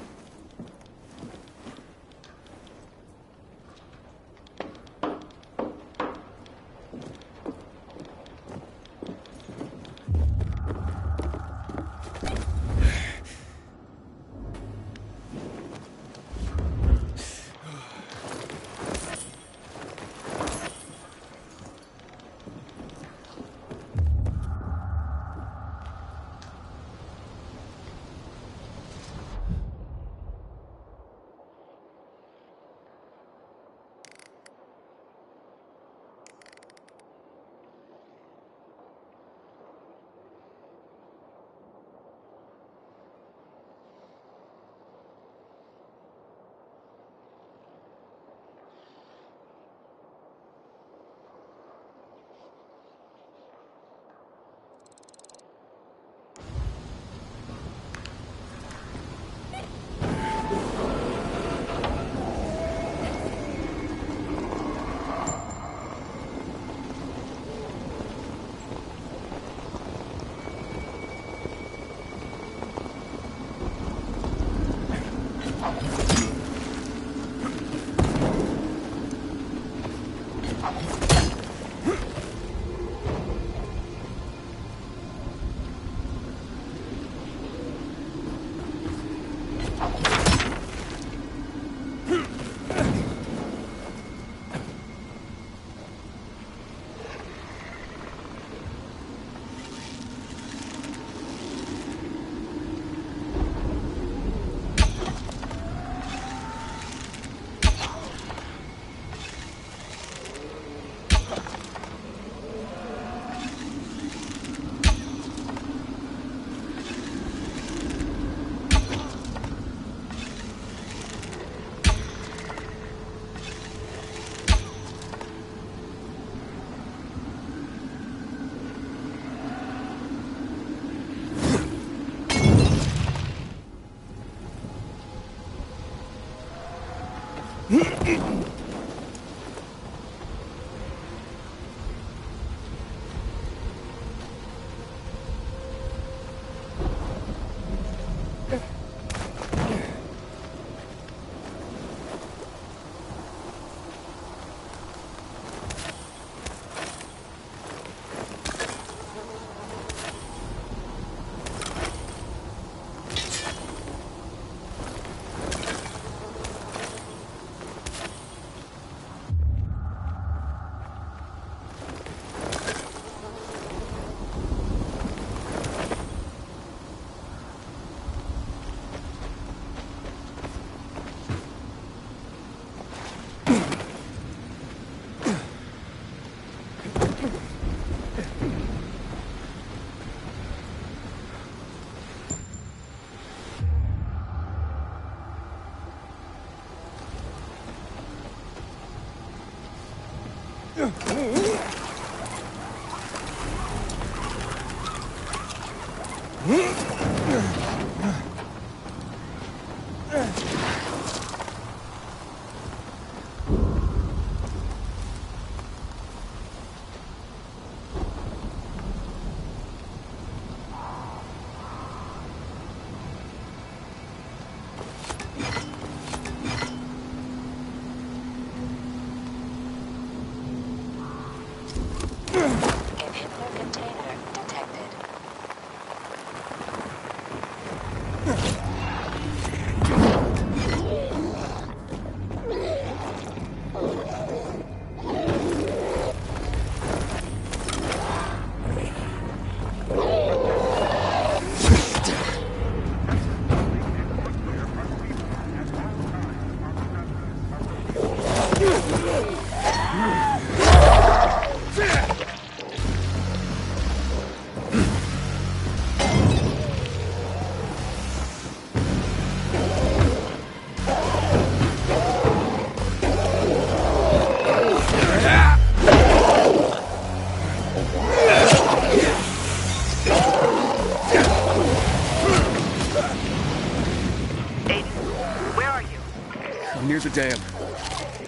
Near the dam.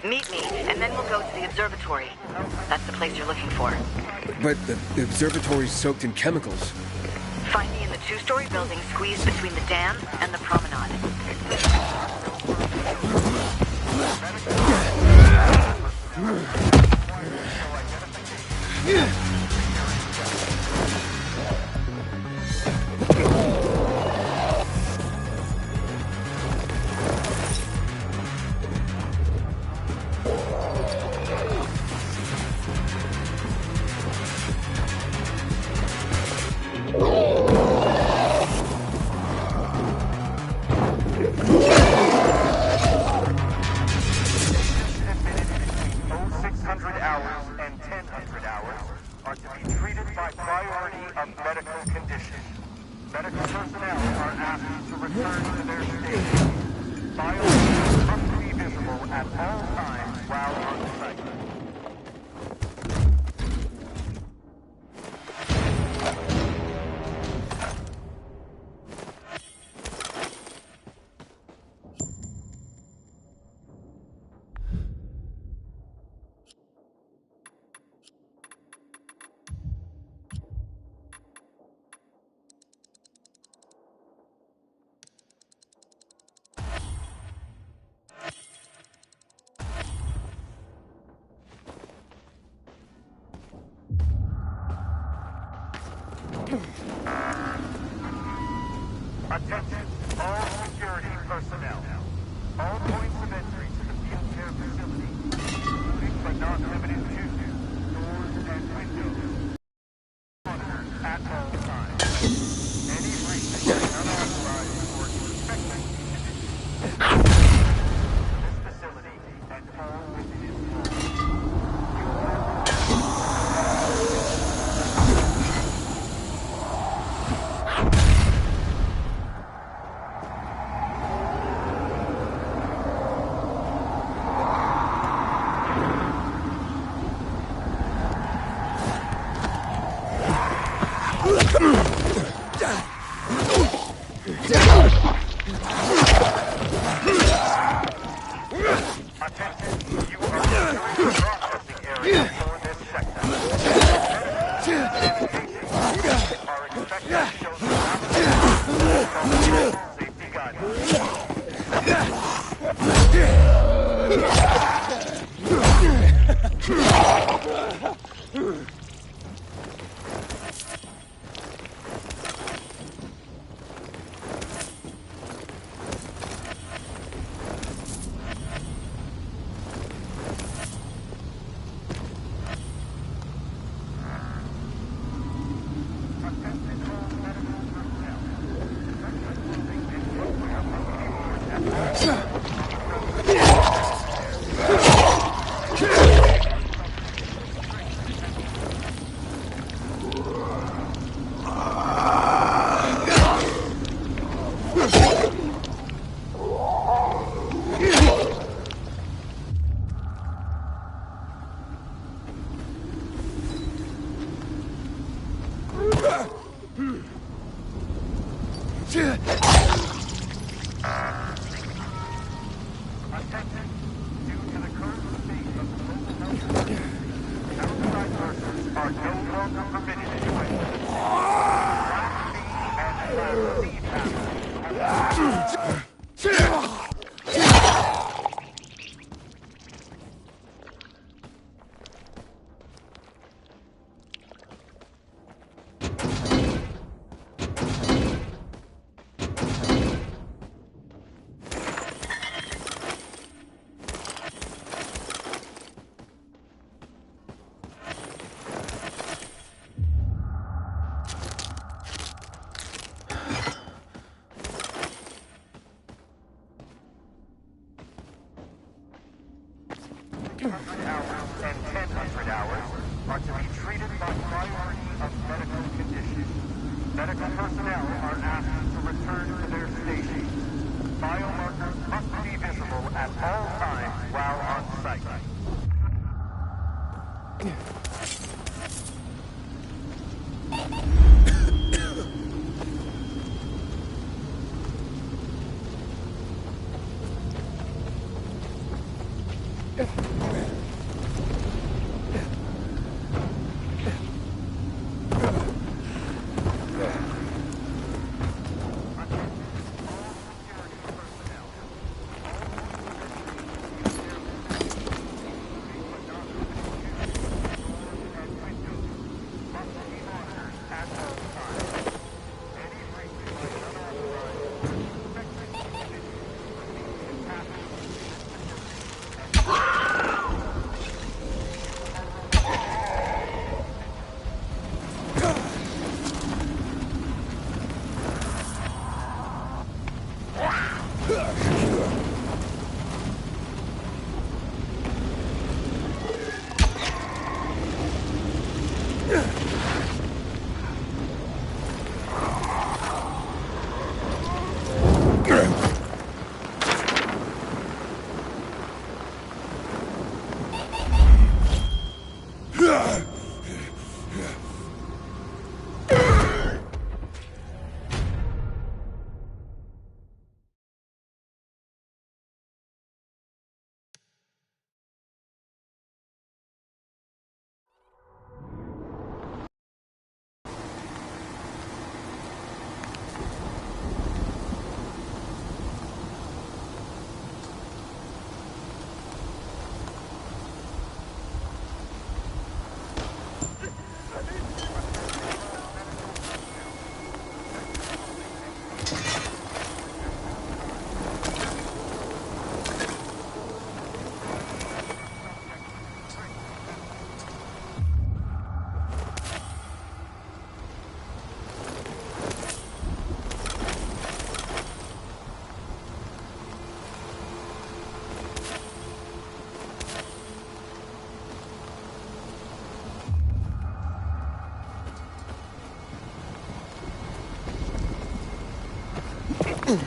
Meet me, and then we'll go to the observatory. That's the place you're looking for. But the observatory's soaked in chemicals. Find me in the two-story building squeezed between the dam and the promenade. Attention, all security personnel. All points of entry to the field care facility, including but not limited to doors and windows, monitored at all times. Any breach is unauthorized or suspected this facility and all within its Great!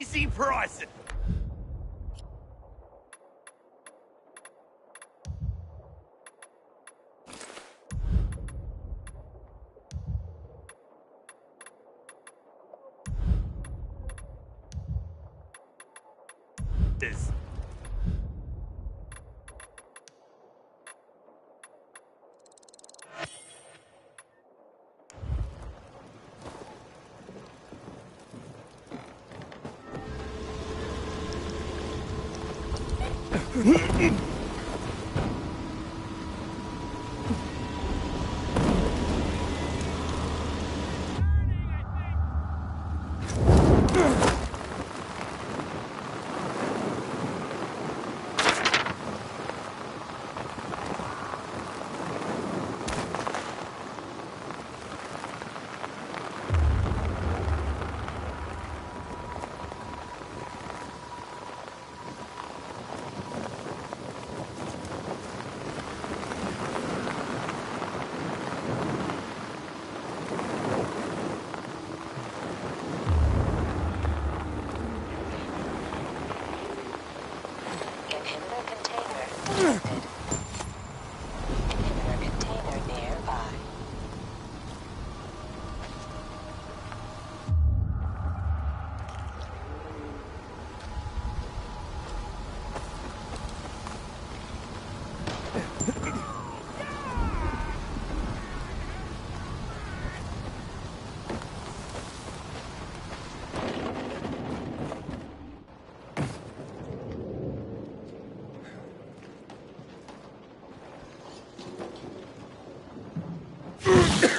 Easy pricing. This.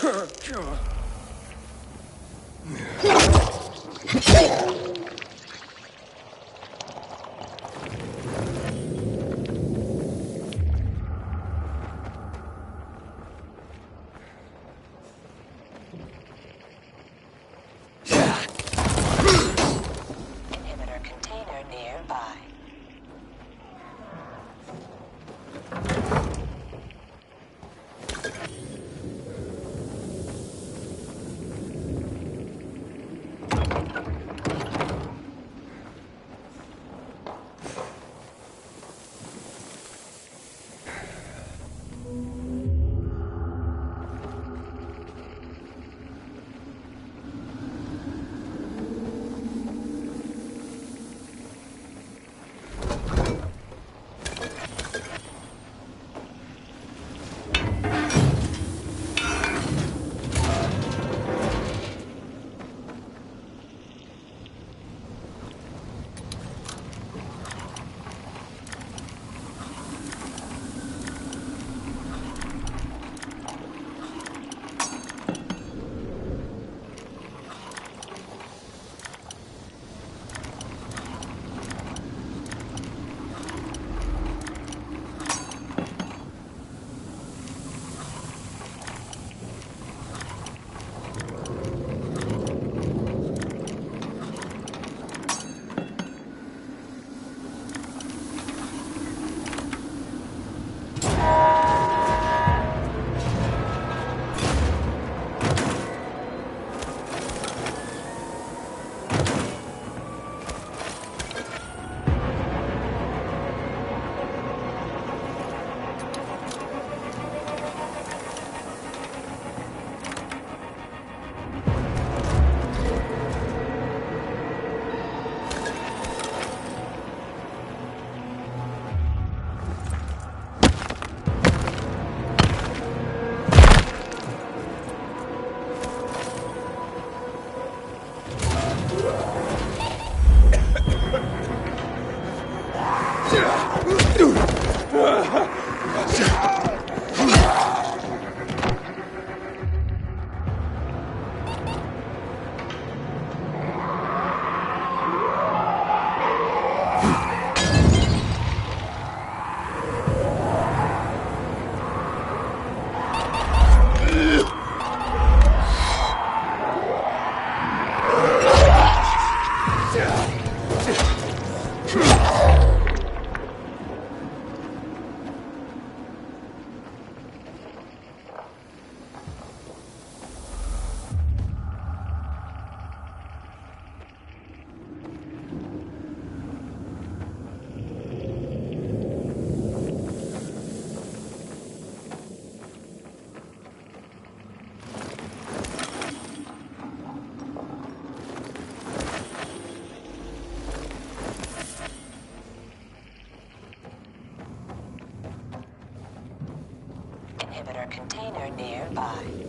Inhibitor container nearby. Inhibitor container nearby.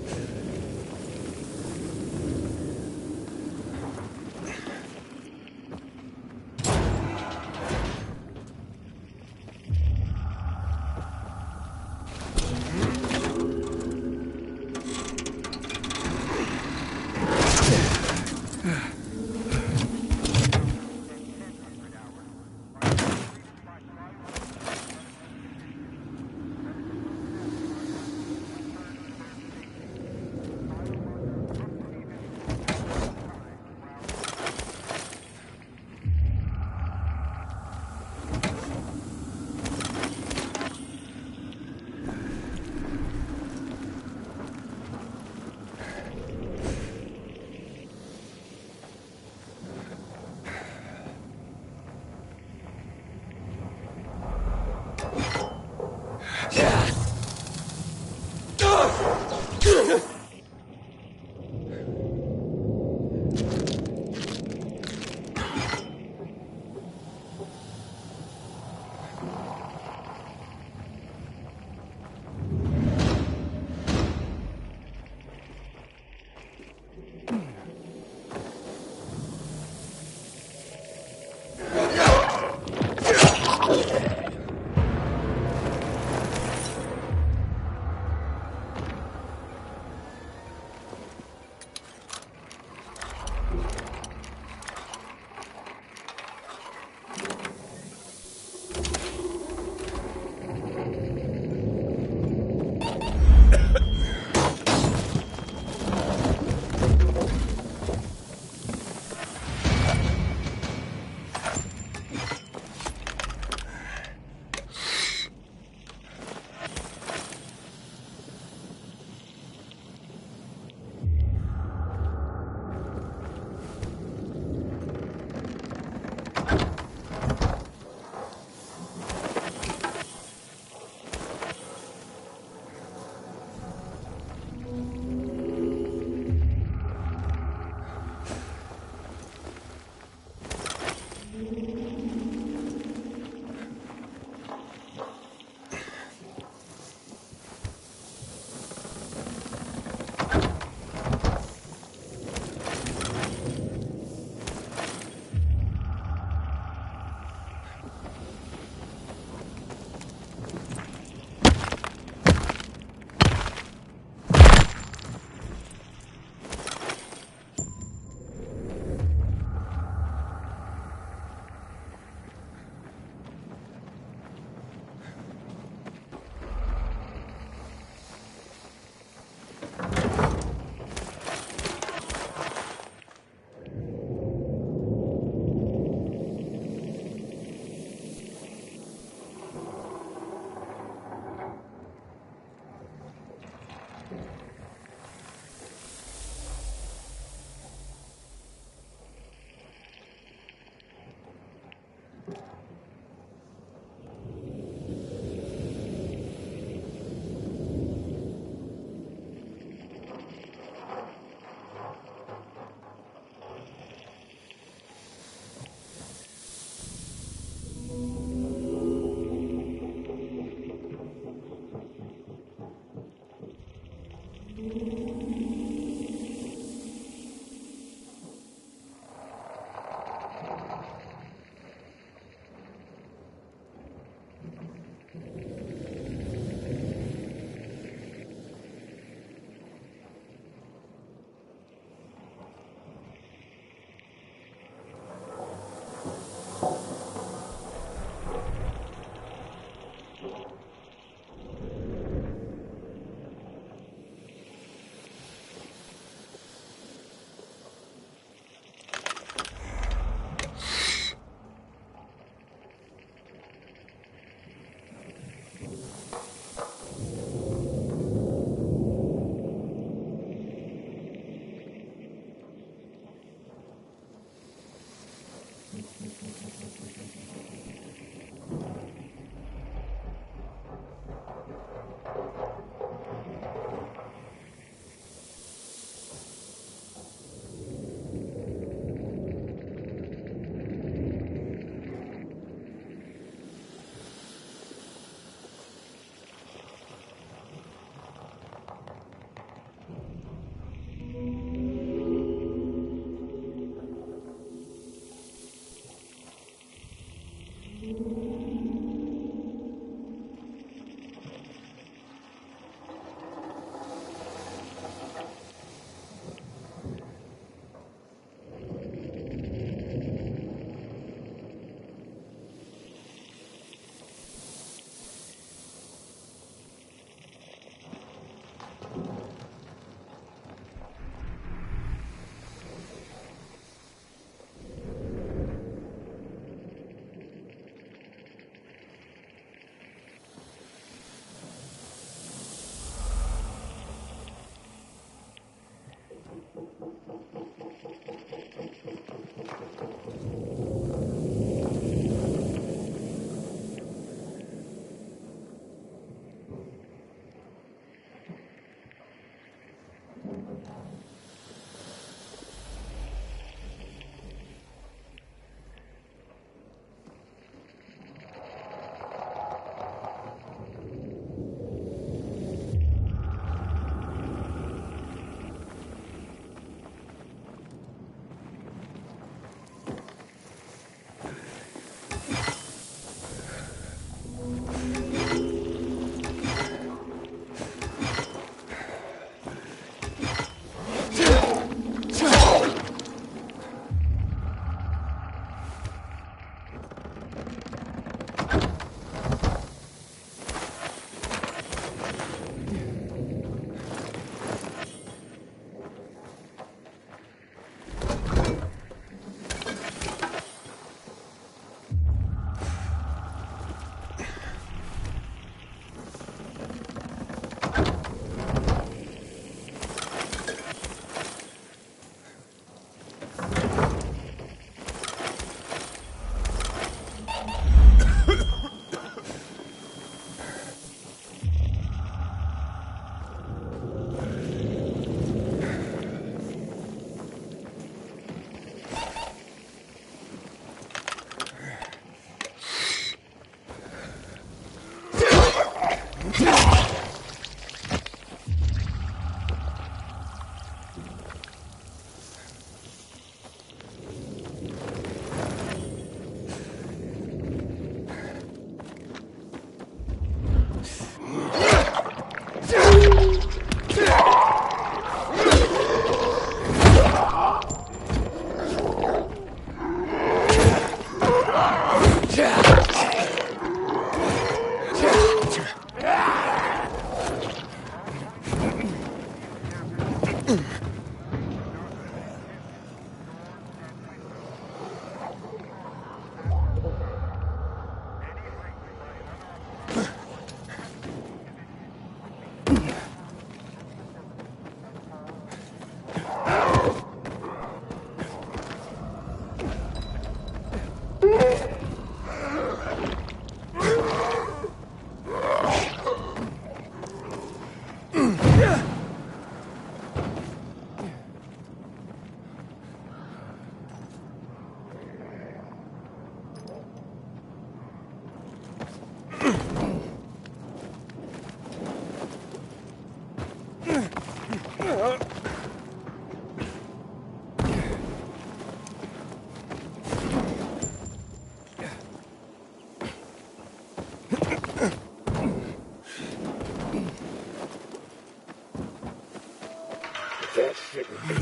That shouldn't be.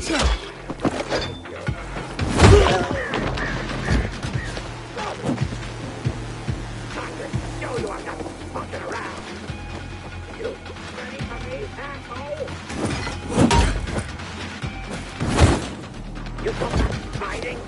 Show you I'm not fucking around. You ready for me, asshole? You thought I was hiding?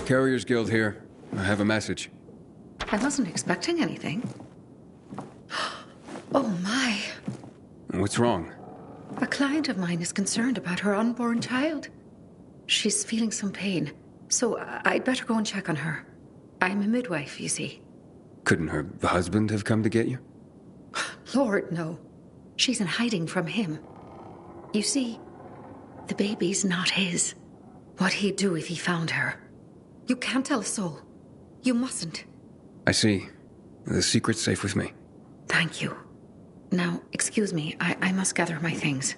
Carriers Guild here. I have a message. I wasn't expecting anything. Oh my. What's wrong? A client of mine is concerned about her unborn child. She's feeling some pain, so I'd better go and check on her. I'm a midwife, you see. Couldn't her husband have come to get you? Lord, no. She's in hiding from him. You see, the baby's not his. What'd he do if he found her? You can't tell a soul. You mustn't. I see. The secret's safe with me. Thank you. Now, excuse me, I must gather my things.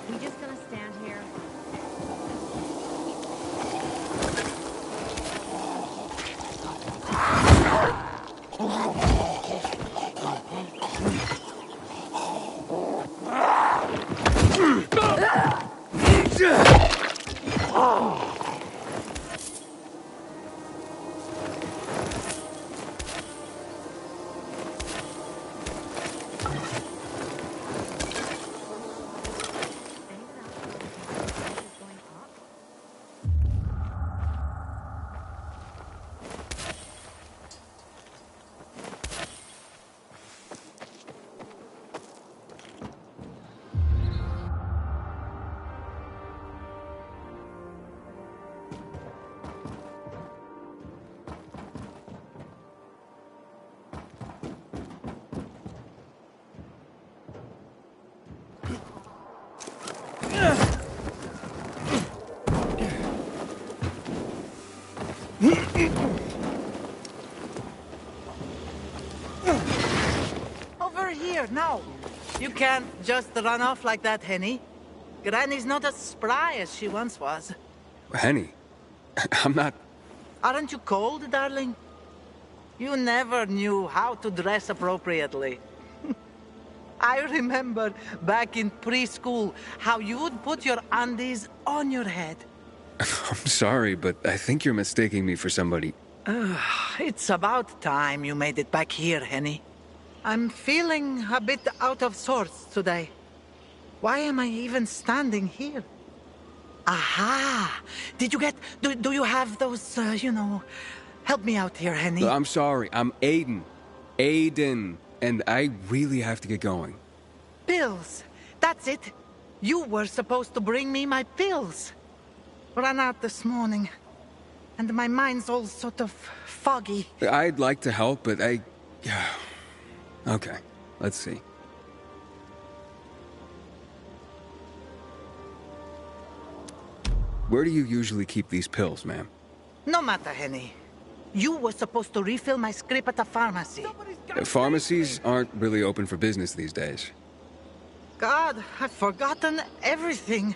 We just gonna stand here? Over here, now. You can't just run off like that, Henny. Granny's not as spry as she once was. Henny, I'm not... Aren't you cold, darling? You never knew how to dress appropriately. I remember back in preschool how you would put your undies on your head. I'm sorry, but I think you're mistaking me for somebody. It's about time you made it back here, Henny. I'm feeling a bit out of sorts today. Why am I even standing here? Aha! Did you get... Do you have those, Help me out here, Henny. I'm sorry, I'm Aiden. Aiden. And I really have to get going. Pills. That's it. You were supposed to bring me my pills. Ran out this morning. And my mind's all sort of foggy. I'd like to help, but I... Okay, let's see. Where do you usually keep these pills, ma'am? No matter, Henny. You were supposed to refill my script at the pharmacy. Pharmacies aren't really open for business these days. God, I've forgotten everything.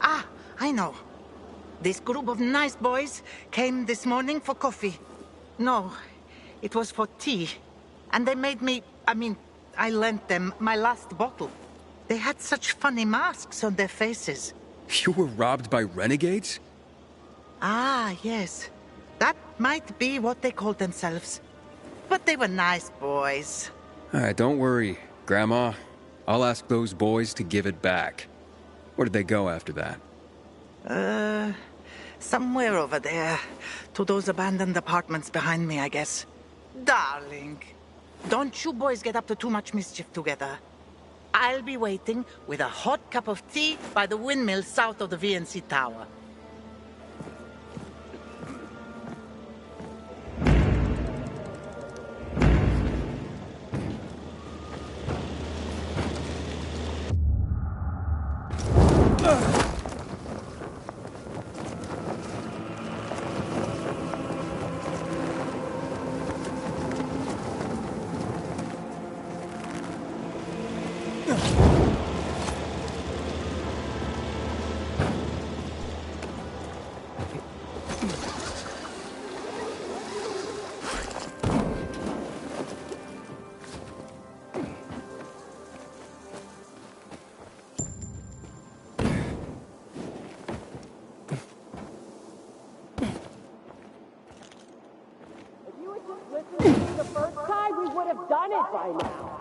Ah, I know. This group of nice boys came this morning for coffee. No, it was for tea. And they made me... I lent them my last bottle. They had such funny masks on their faces. You were robbed by renegades? Ah, yes. That might be what they called themselves. But they were nice boys. All right, don't worry, Grandma. I'll ask those boys to give it back. Where did they go after that? Somewhere over there. To those abandoned apartments behind me, I guess. Darling, don't you boys get up to too much mischief together. I'll be waiting with a hot cup of tea by the windmill south of the VNC Tower. the first time, we would have done it by now.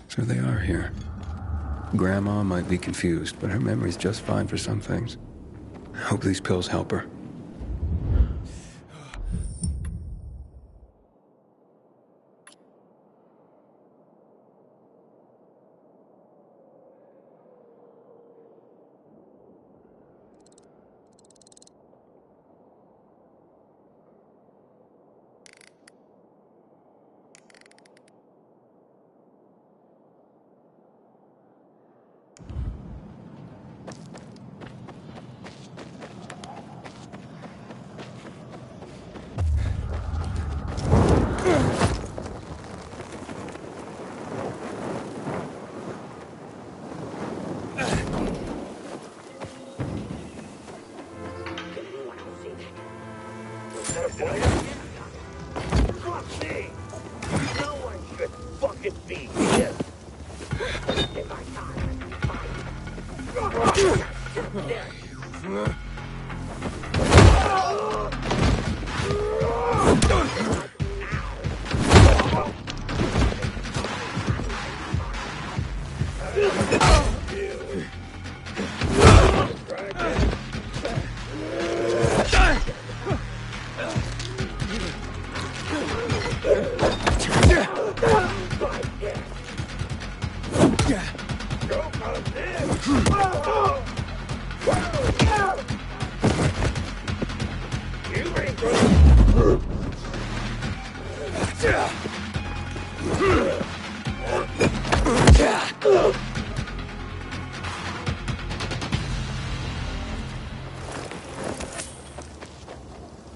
So they are here. Grandma might be confused, but her memory's just fine for some things. I hope these pills help her. No one should fucking be here. If I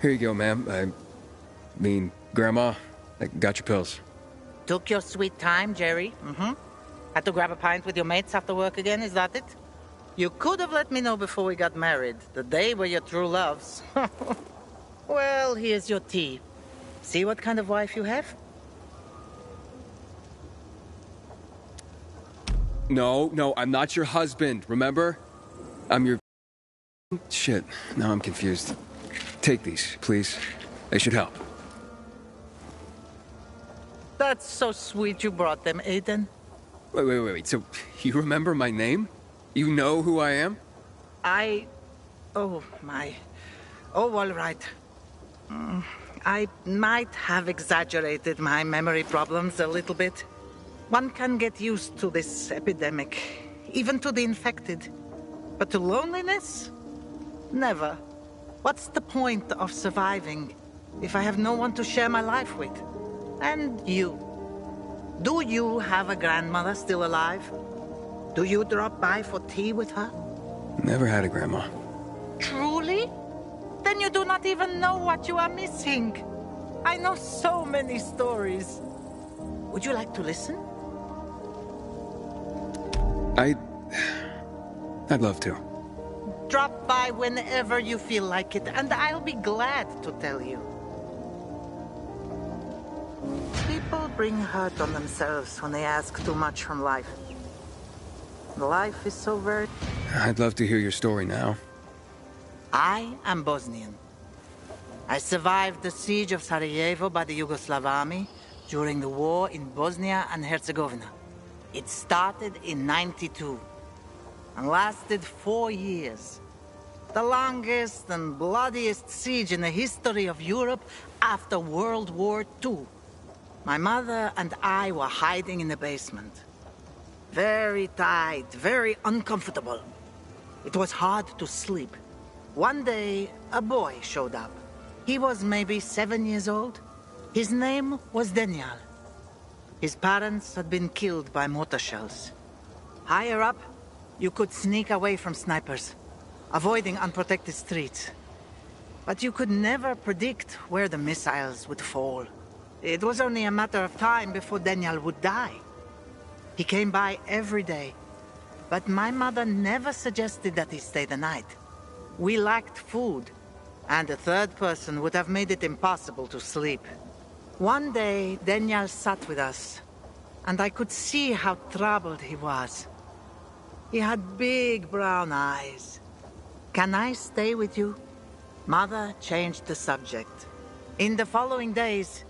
Here you go, ma'am. I mean, Grandma, I got your pills. Took your sweet time, Jerry. Had to grab a pint with your mates after work again, is that it? You could have let me know before we got married. The day were your true loves. Well, here's your tea. See what kind of wife you have? No, I'm not your husband, remember? I'm your... Shit, now I'm confused. Take these, please. They should help. That's so sweet you brought them, Aiden. Wait. So, you remember my name? You know who I am? Oh, my. Oh, all right. I might have exaggerated my memory problems a little bit. One can get used to this epidemic, even to the infected. But to loneliness? Never. What's the point of surviving if I have no one to share my life with? And you. Do you have a grandmother still alive? Do you drop by for tea with her? Never had a grandma. Truly? Then you do not even know what you are missing. I know so many stories. Would you like to listen? I'd love to. Drop by whenever you feel like it, and I'll be glad to tell you. People bring hurt on themselves when they ask too much from life. Life is so very... I'd love to hear your story now. I am Bosnian. I survived the siege of Sarajevo by the Yugoslav army during the war in Bosnia and Herzegovina. It started in '92 and lasted 4 years. The longest and bloodiest siege in the history of Europe after World War II. My mother and I were hiding in the basement. Very tight, very uncomfortable. It was hard to sleep. One day, a boy showed up. He was maybe 7 years old. His name was Daniel. His parents had been killed by mortar shells. Higher up, you could sneak away from snipers, avoiding unprotected streets. But you could never predict where the missiles would fall. It was only a matter of time before Daniel would die. He came by every day, but my mother never suggested that he stay the night. We lacked food, and a third person would have made it impossible to sleep. One day, Daniel sat with us, and I could see how troubled he was. He had big brown eyes. "Can I stay with you?" Mother changed the subject. In the following days,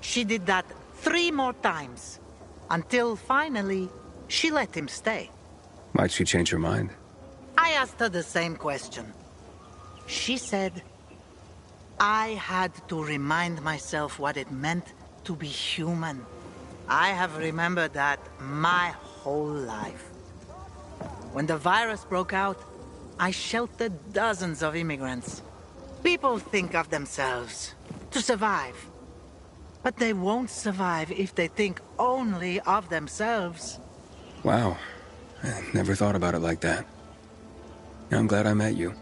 she did that 3 more times, until finally, she let him stay. Might she change her mind? I asked her the same question. She said, I had to remind myself what it meant to be human. I have remembered that my whole life. When the virus broke out, I sheltered dozens of immigrants. People think of themselves to survive. But they won't survive if they think only of themselves. Wow. I never thought about it like that. I'm glad I met you.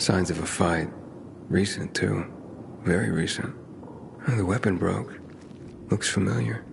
Signs of a fight. Recent, too. Very recent. Oh, the weapon broke. Looks familiar.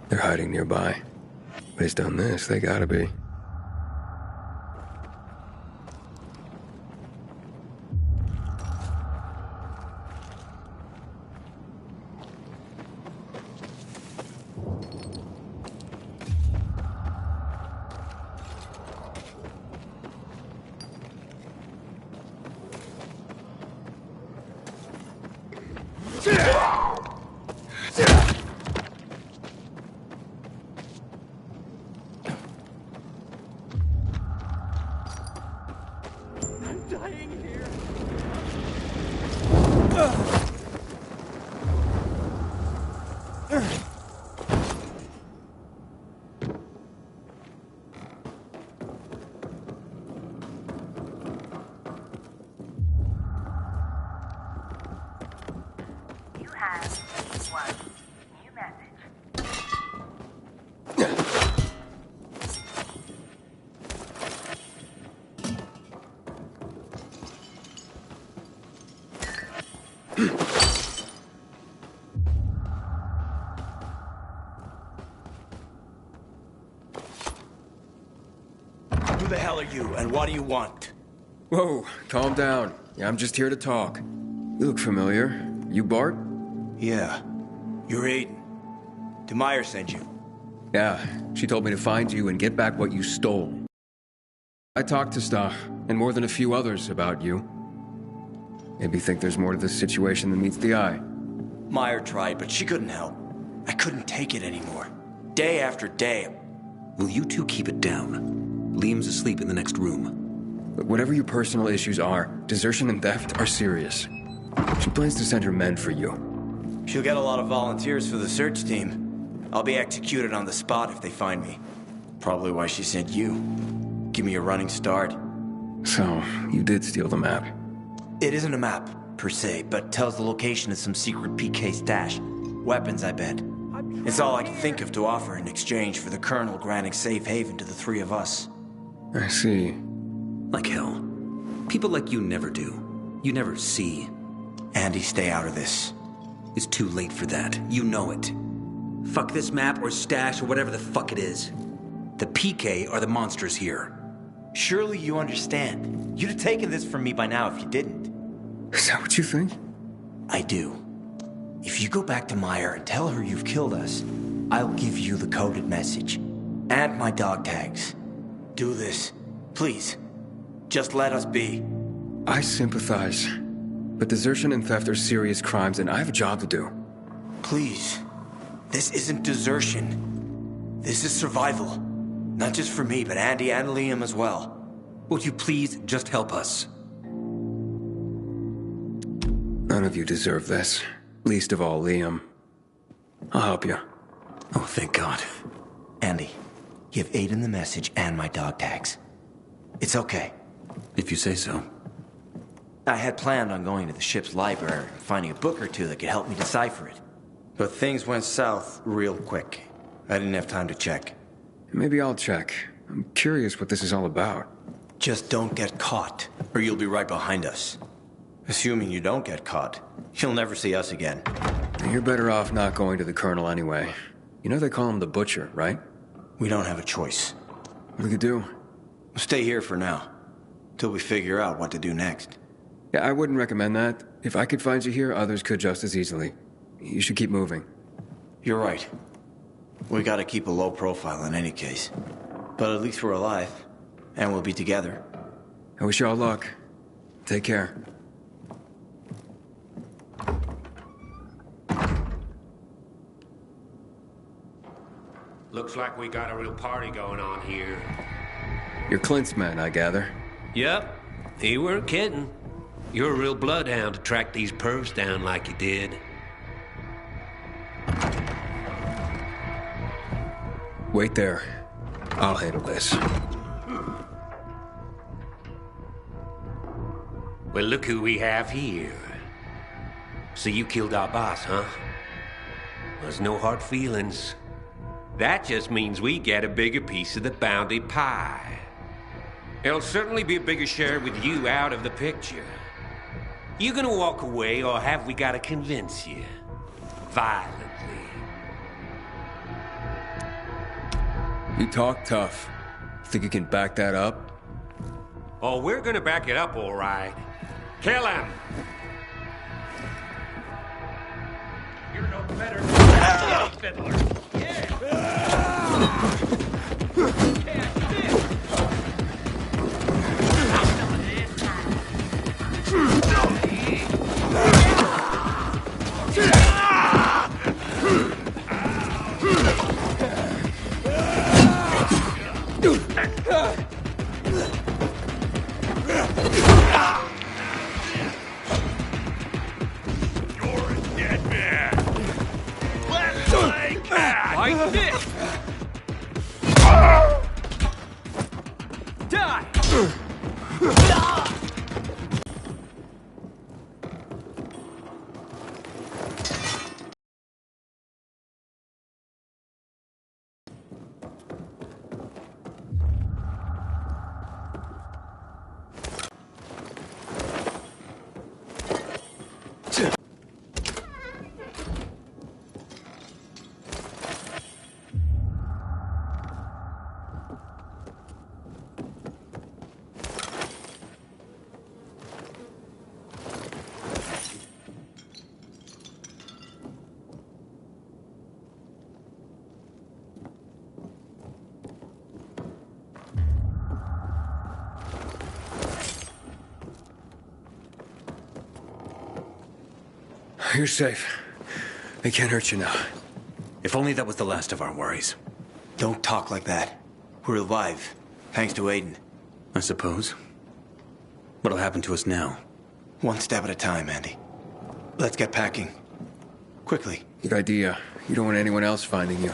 They're hiding nearby. Based on this, they gotta be. Who the hell are you, and what do you want? Whoa, calm down. Yeah, I'm just here to talk. You look familiar. You Bart? Yeah. You're Aiden. Demire sent you. Yeah, she told me to find you and get back what you stole. I talked to Stach, and more than a few others about you. Maybe think there's more to this situation than meets the eye. Meyer tried, but she couldn't help. I couldn't take it anymore. Day after day. Will you two keep it down? Liam's asleep in the next room. But whatever your personal issues are, desertion and theft are serious. She plans to send her men for you. She'll get a lot of volunteers for the search team. I'll be executed on the spot if they find me. Probably why she sent you. Give me a running start. So, you did steal the map. It isn't a map, per se, but tells the location of some secret PK stash. Weapons, I bet. It's all I can think of to offer in exchange for the Colonel granting safe haven to the three of us. I see. Like hell. People like you never do. You never see. Andy, stay out of this. It's too late for that. You know it. Fuck this map or stash or whatever the fuck it is. The PK are the monsters here. Surely you understand. You'd have taken this from me by now if you didn't. Is that what you think? I do. If you go back to Meyer and tell her you've killed us, I'll give you the coded message. And my dog tags. Do this. Please. Just let us be. I sympathize. But desertion and theft are serious crimes, and I have a job to do. Please. This isn't desertion. This is survival. Not just for me, but Andy and Liam as well. Would you please just help us? None of you deserve this. Least of all, Liam. I'll help you. Oh, thank God. Andy, give Aiden the message and my dog tags. It's okay. If you say so. I had planned on going to the ship's library and finding a book or two that could help me decipher it. But things went south real quick. I didn't have time to check. Maybe I'll check. I'm curious what this is all about. Just don't get caught, or you'll be right behind us. Assuming you don't get caught, you'll never see us again. You're better off not going to the Colonel anyway. You know they call him the Butcher, right? We don't have a choice. What do you do? We'll stay here for now, till we figure out what to do next. Yeah, I wouldn't recommend that. If I could find you here, others could just as easily. You should keep moving. You're right. We gotta keep a low profile in any case. But at least we're alive, and we'll be together. I wish you all luck. Take care. Looks like we got a real party going on here. You're Clint's man, I gather. Yep, he weren't kidding. You're a real bloodhound to track these pervs down like you did. Wait there. I'll handle this. Well, look who we have here. So you killed our boss, huh? There's no hard feelings. That just means we get a bigger piece of the bounty pie. It'll certainly be a bigger share with you out of the picture. You gonna walk away, or have we gotta convince you? Violently. You talk tough. Think you can back that up? Oh, we're gonna back it up, all right. Kill him! You're no better than fiddler. You're safe. They can't hurt you now. If only that was the last of our worries. Don't talk like that. We're alive, thanks to Aiden. I suppose. What'll happen to us now? One step at a time, Andy. Let's get packing. Quickly. Good idea. You don't want anyone else finding you.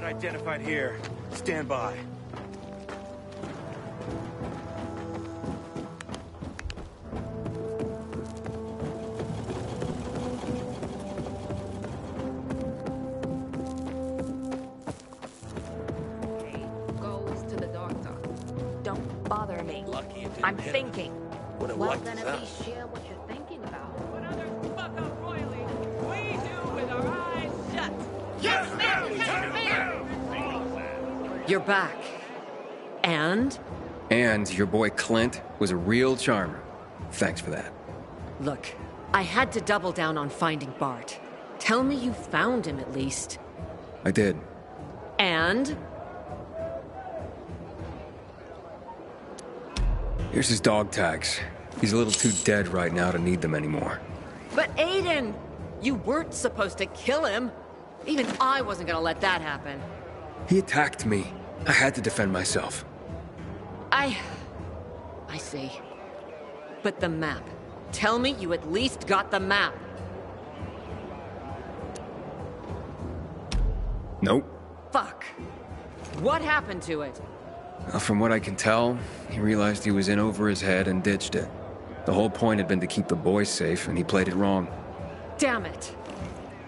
Threat identified here. Stand by. Goes to the doctor. Don't bother me. Lucky it didn't I'm hit him. thinking. Would have Well, liked then us at out. least share what you're thinking about. What others fuck up royally, we do with our eyes shut. Yes, ma'am! Yes, ma'am! You're back. And? And your boy Clint was a real charmer. Thanks for that. Look, I had to double down on finding Bart. Tell me you found him at least. I did. And? Here's his dog tags. He's a little too dead right now to need them anymore. But Aiden! You weren't supposed to kill him. Even I wasn't gonna let that happen. He attacked me. I had to defend myself. I see. But the map. Tell me you at least got the map. Nope. Fuck. What happened to it? From what I can tell, he realized he was in over his head and ditched it. The whole point had been to keep the boys safe, and he played it wrong. Damn it.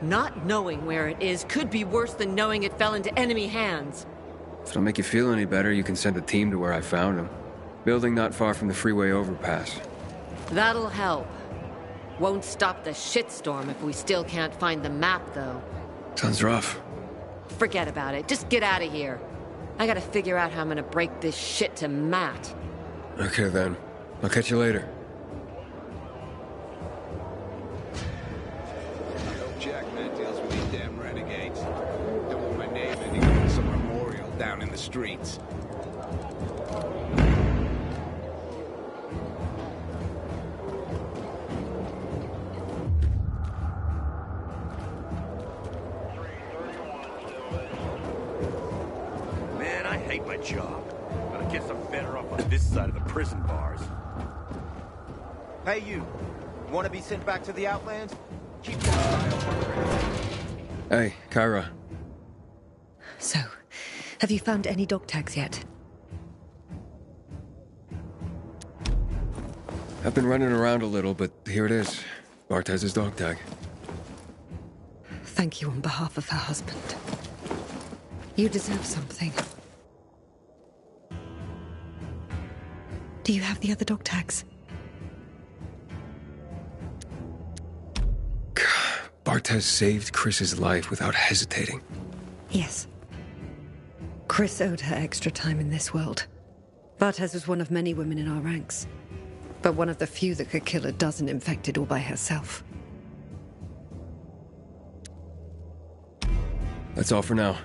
Not knowing where it is could be worse than knowing it fell into enemy hands. If it'll make you feel any better, you can send a team to where I found him. Building not far from the freeway overpass. That'll help. Won't stop the shitstorm if we still can't find the map, though. Sounds rough. Forget about it. Just get out of here. I gotta figure out how I'm gonna break this shit to Matt. Okay then. I'll catch you later. Jackman deals with these damn renegades. Don't want my name ending up in some memorial down in the streets. Man, I hate my job. But I guess I'm better off on this side of the prison bars. Hey, you. Want to be sent back to the Outlands? Keep that Hey, Kyra. So, have you found any dog tags yet? I've been running around a little, but here it is. Bart has his dog tag. Thank you on behalf of her husband. You deserve something. Do you have the other dog tags? Bartez saved Chris's life without hesitating. Yes. Chris owed her extra time in this world. Bartez was one of many women in our ranks, but one of the few that could kill a dozen infected all by herself. That's all for now.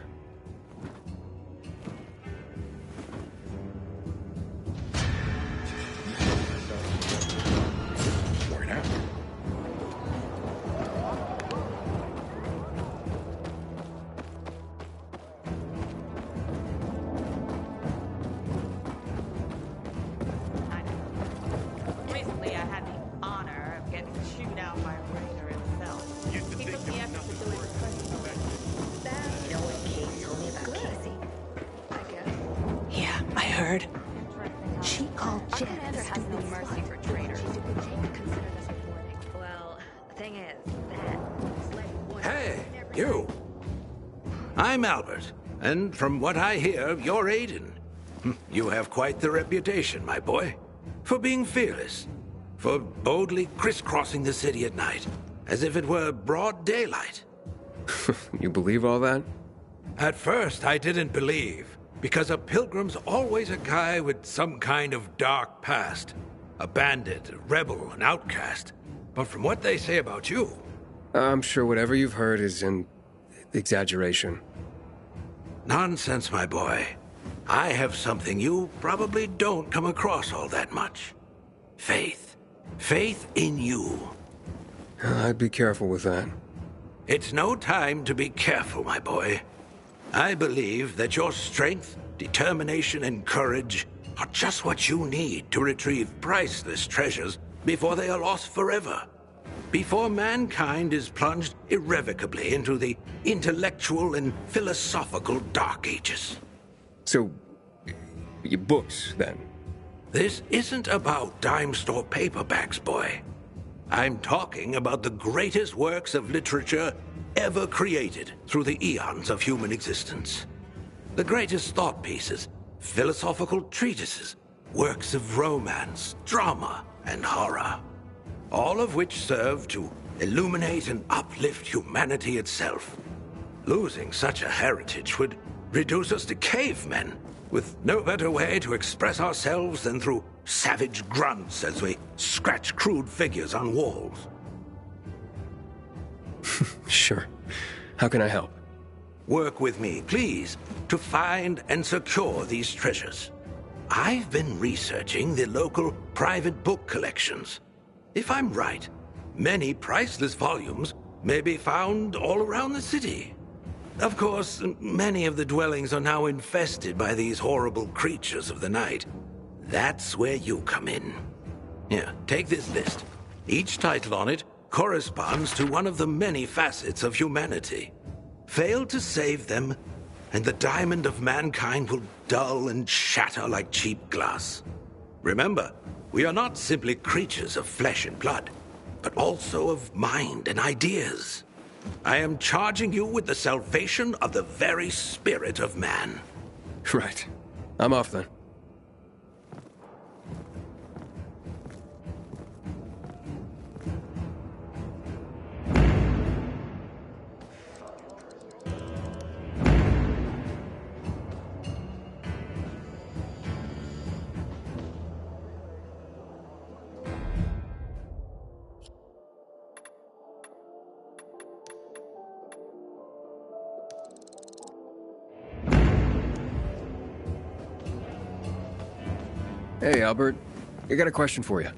Recently, I had the honor of getting chewed out by Rainer himself. He took the effort to do it. You know what Casey told me about Casey? I guess. Yeah, I heard. She called Jeff there has no mercy for traitors. Well, the thing is that... Hey, you. I'm Albert, and from what I hear, you're Aiden. You have quite the reputation, my boy, for being fearless, for boldly crisscrossing the city at night, as if it were broad daylight. You believe all that? At first, I didn't believe, because a pilgrim's always a guy with some kind of dark past. A bandit, a rebel, an outcast. But from what they say about you... I'm sure whatever you've heard is an exaggeration. Nonsense, my boy. I have something you probably don't come across all that much. Faith. Faith in you. I'd be careful with that. It's no time to be careful, my boy. I believe that your strength, determination, and courage are just what you need to retrieve priceless treasures before they are lost forever. before mankind is plunged irrevocably into the intellectual and philosophical Dark Ages. So, your books, then? This isn't about dime store paperbacks, boy. I'm talking about the greatest works of literature ever created through the eons of human existence. The greatest thought pieces, philosophical treatises, works of romance, drama, and horror. All of which serve to illuminate and uplift humanity itself. Losing such a heritage would reduce us to cavemen, with no better way to express ourselves than through savage grunts as we scratch crude figures on walls. Sure. How can I help? Work with me, please, to find and secure these treasures. I've been researching the local private book collections. If I'm right, many priceless volumes may be found all around the city. Of course, many of the dwellings are now infested by these horrible creatures of the night. That's where you come in. Here, take this list. Each title on it corresponds to one of the many facets of humanity. Fail to save them, and the diamond of mankind will dull and shatter like cheap glass. Remember, we are not simply creatures of flesh and blood, but also of mind and ideas. I am charging you with the salvation of the very spirit of man. Right. I'm off then. Hey, Albert. I got a question for you.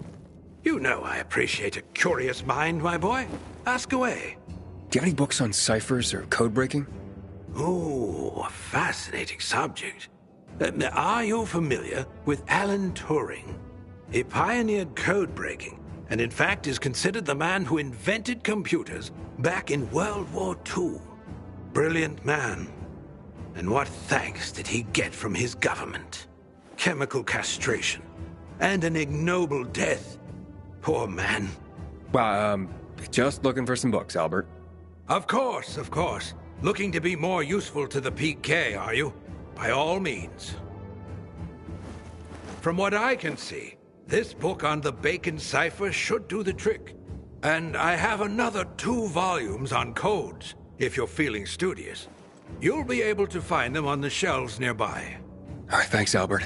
You know I appreciate a curious mind, my boy. Ask away. Do you have any books on ciphers or code breaking? Oh, a fascinating subject. Are you familiar with Alan Turing? He pioneered code breaking, and in fact is considered the man who invented computers back in World War II. Brilliant man. And what thanks did he get from his government? Chemical castration, and an ignoble death. Poor man. Well, just looking for some books, Albert. Of course, of course. Looking to be more useful to the PK, are you? By all means. From what I can see, this book on the Bacon cipher should do the trick. And I have another 2 volumes on codes, if you're feeling studious. You'll be able to find them on the shelves nearby. All right, thanks, Albert.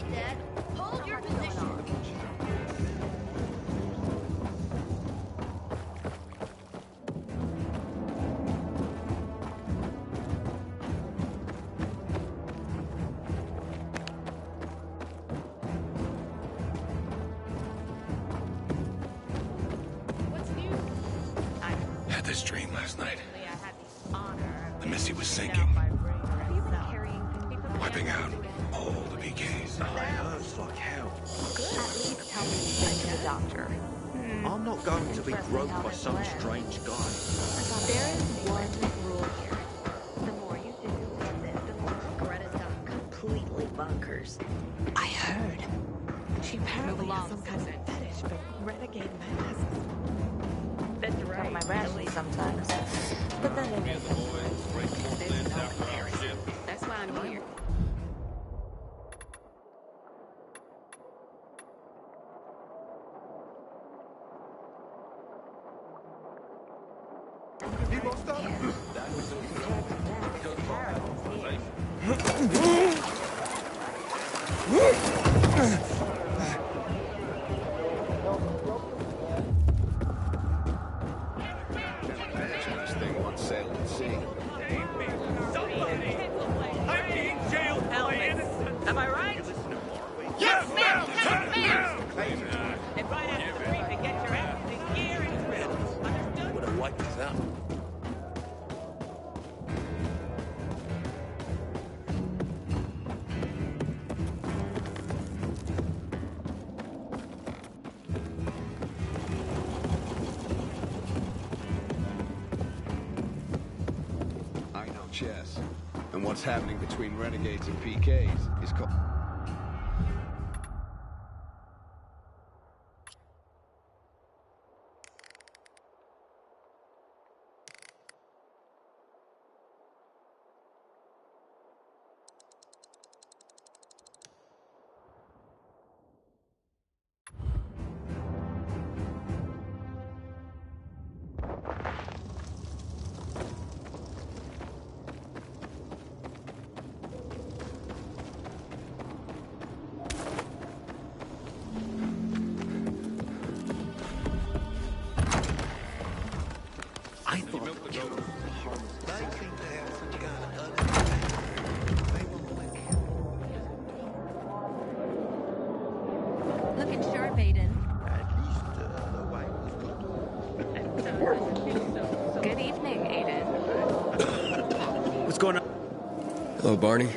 right, Dad. Hold your position. Had this dream last night. I had the honor The Missy was sinking, wiping out all the PKs. It hurts like hell. At least tell me you've been to the doctor. I'm not going to be groped by some strange guy. There is one rule here. The more you do, the more Greta's gone completely bonkers. I heard. She apparently has some kind of fetish for renegade masks. That's right. My rashes sometimes. But then That's why I'm here. Imagine this thing once sailed at sea. I'm being jailed for innocent. Am I right? Yes, ma'am! Yes, ma'am! And right after the briefing, get your asses in gear and drill. Understood? Would have wiped us out. I know chess. And what's happening between renegades and PKs is called... I thought the killer was harmless. They seem to have some kind of Looking sharp, Aiden. At least the wife was good. Good evening, Aiden. What's going on? Hello, Barney.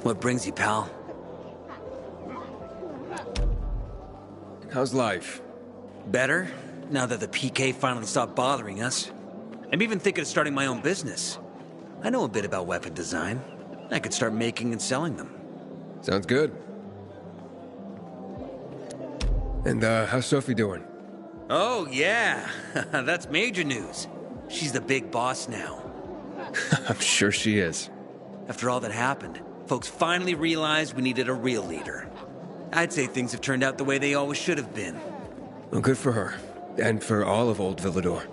What brings you, pal? How's life? Better, now that the PK finally stopped bothering us. I'm even thinking of starting my own business. I know a bit about weapon design. I could start making and selling them. Sounds good. And, how's Sophie doing? Oh, yeah. That's major news. She's the big boss now. I'm sure she is. After all that happened, folks finally realized we needed a real leader. I'd say things have turned out the way they always should have been. Well, good for her. And for all of Old Villador.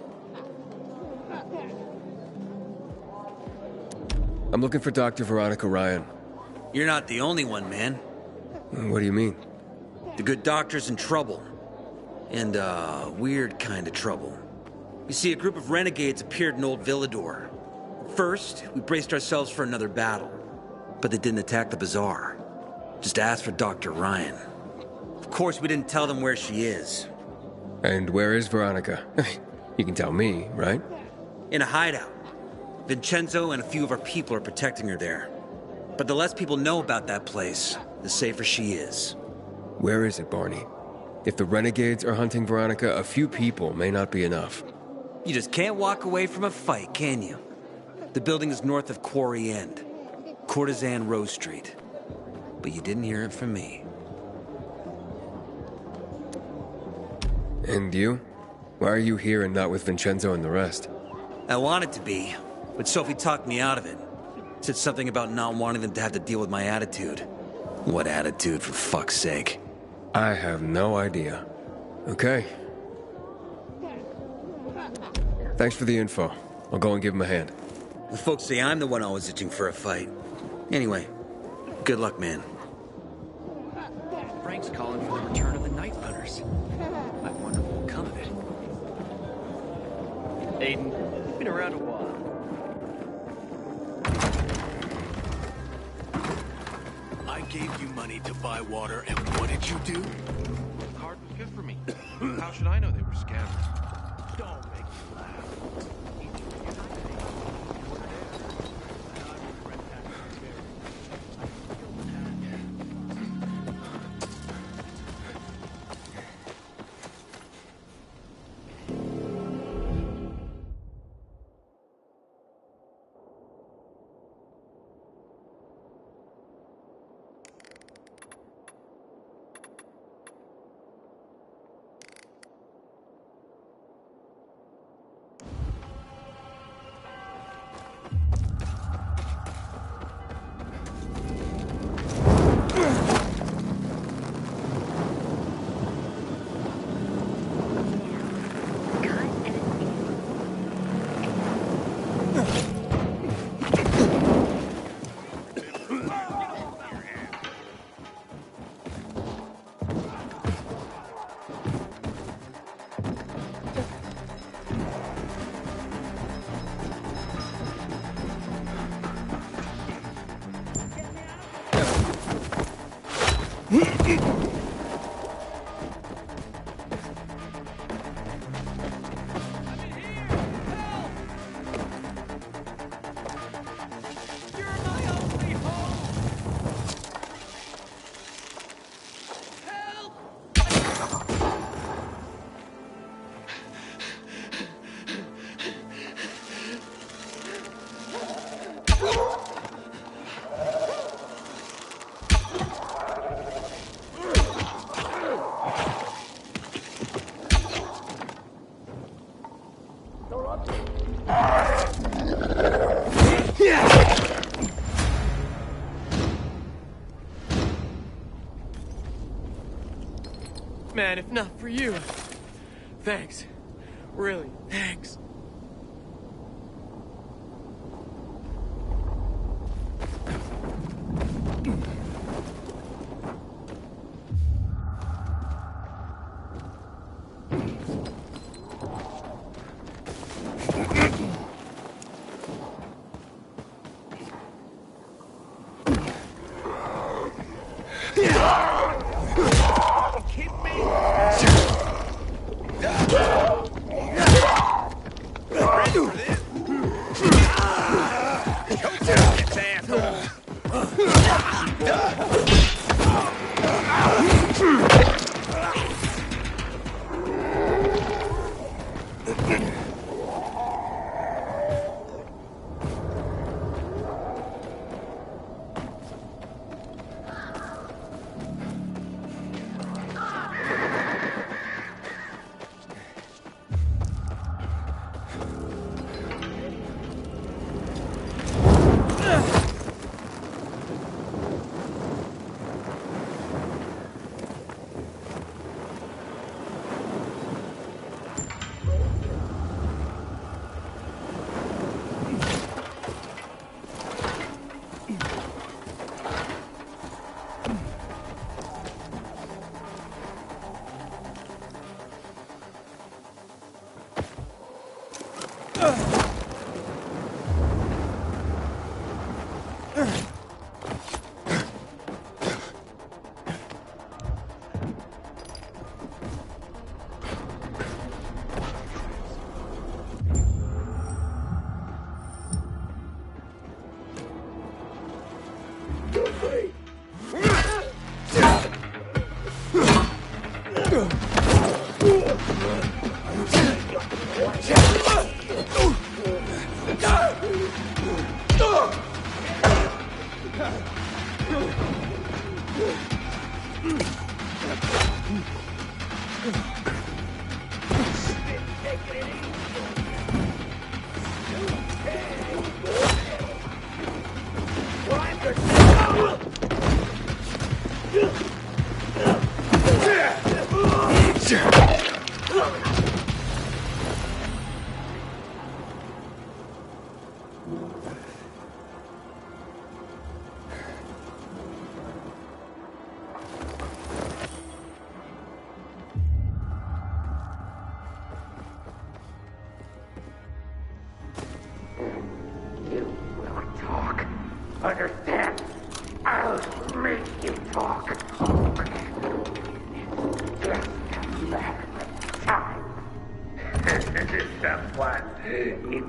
I'm looking for Dr. Veronica Ryan. You're not the only one, man. What do you mean? The good doctor's in trouble. And, weird kind of trouble. You see, a group of renegades appeared in Old Villador. First, we braced ourselves for another battle. But they didn't attack the bazaar. Just asked for Dr. Ryan. Of course, we didn't tell them where she is. And where is Veronica? You can tell me, right? In a hideout. Vincenzo and a few of our people are protecting her there. But the less people know about that place, the safer she is. Where is it, Barney? If the renegades are hunting Veronica, a few people may not be enough. You just can't walk away from a fight, can you? The building is north of Quarry End. Courtesan Rose Street. But you didn't hear it from me. And you? Why are you here and not with Vincenzo and the rest? I wanted to be, but Sophie talked me out of it. Said something about not wanting them to have to deal with my attitude. What attitude, for fuck's sake? I have no idea. Okay. Thanks for the info. I'll go and give him a hand. The folks say I'm the one always itching for a fight. Anyway, good luck, man. Frank's calling for the return of the Night Runners. I wonder what will come of it. Aiden, been around a while. I gave you money to buy water, and what did you do? The card was good for me. How should I know they were scammers? Don't make me laugh. Man, if not for you. Thanks. Really, thanks.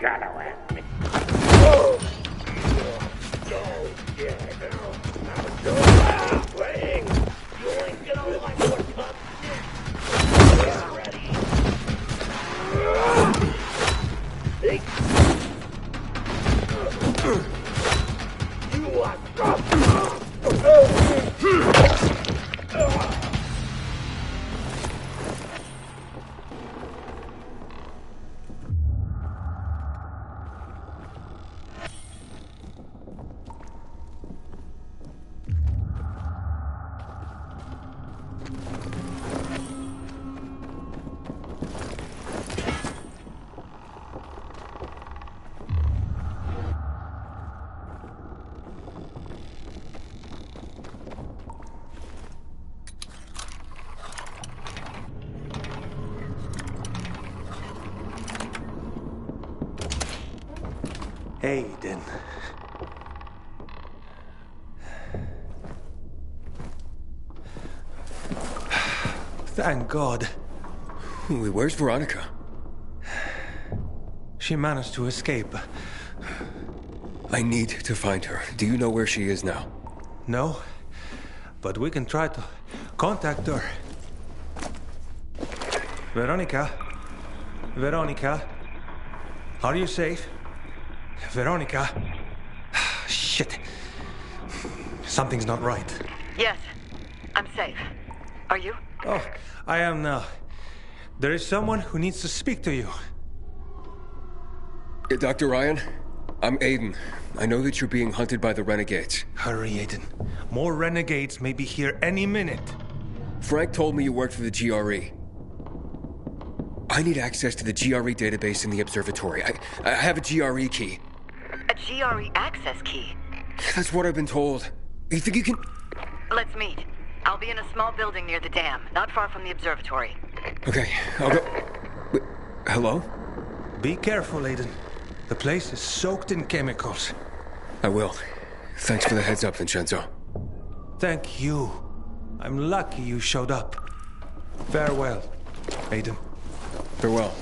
gotta ask me. Playing. You ain't gonna like what's up next. Get ready. You are Aiden. Thank God. Where's Veronica? She managed to escape. I need to find her. Do you know where she is now? No, but we can try to contact her. Veronica? Veronica? Are you safe? Veronica? Shit. Something's not right. Yes, I'm safe. Are you? Oh, I am now. There is someone who needs to speak to you. Dr. Ryan, I'm Aiden. I know that you're being hunted by the renegades. Hurry, Aiden. More renegades may be here any minute. Frank told me you worked for the GRE. I need access to the GRE database in the observatory. I have a GRE key. A GRE access key? That's what I've been told. You think you can... Let's meet. I'll be in a small building near the dam, not far from the observatory. Okay, I'll go... Wait, hello? Be careful, Aiden. The place is soaked in chemicals. I will. Thanks for the heads up, Vincenzo. Thank you. I'm lucky you showed up. Farewell, Aiden. Farewell.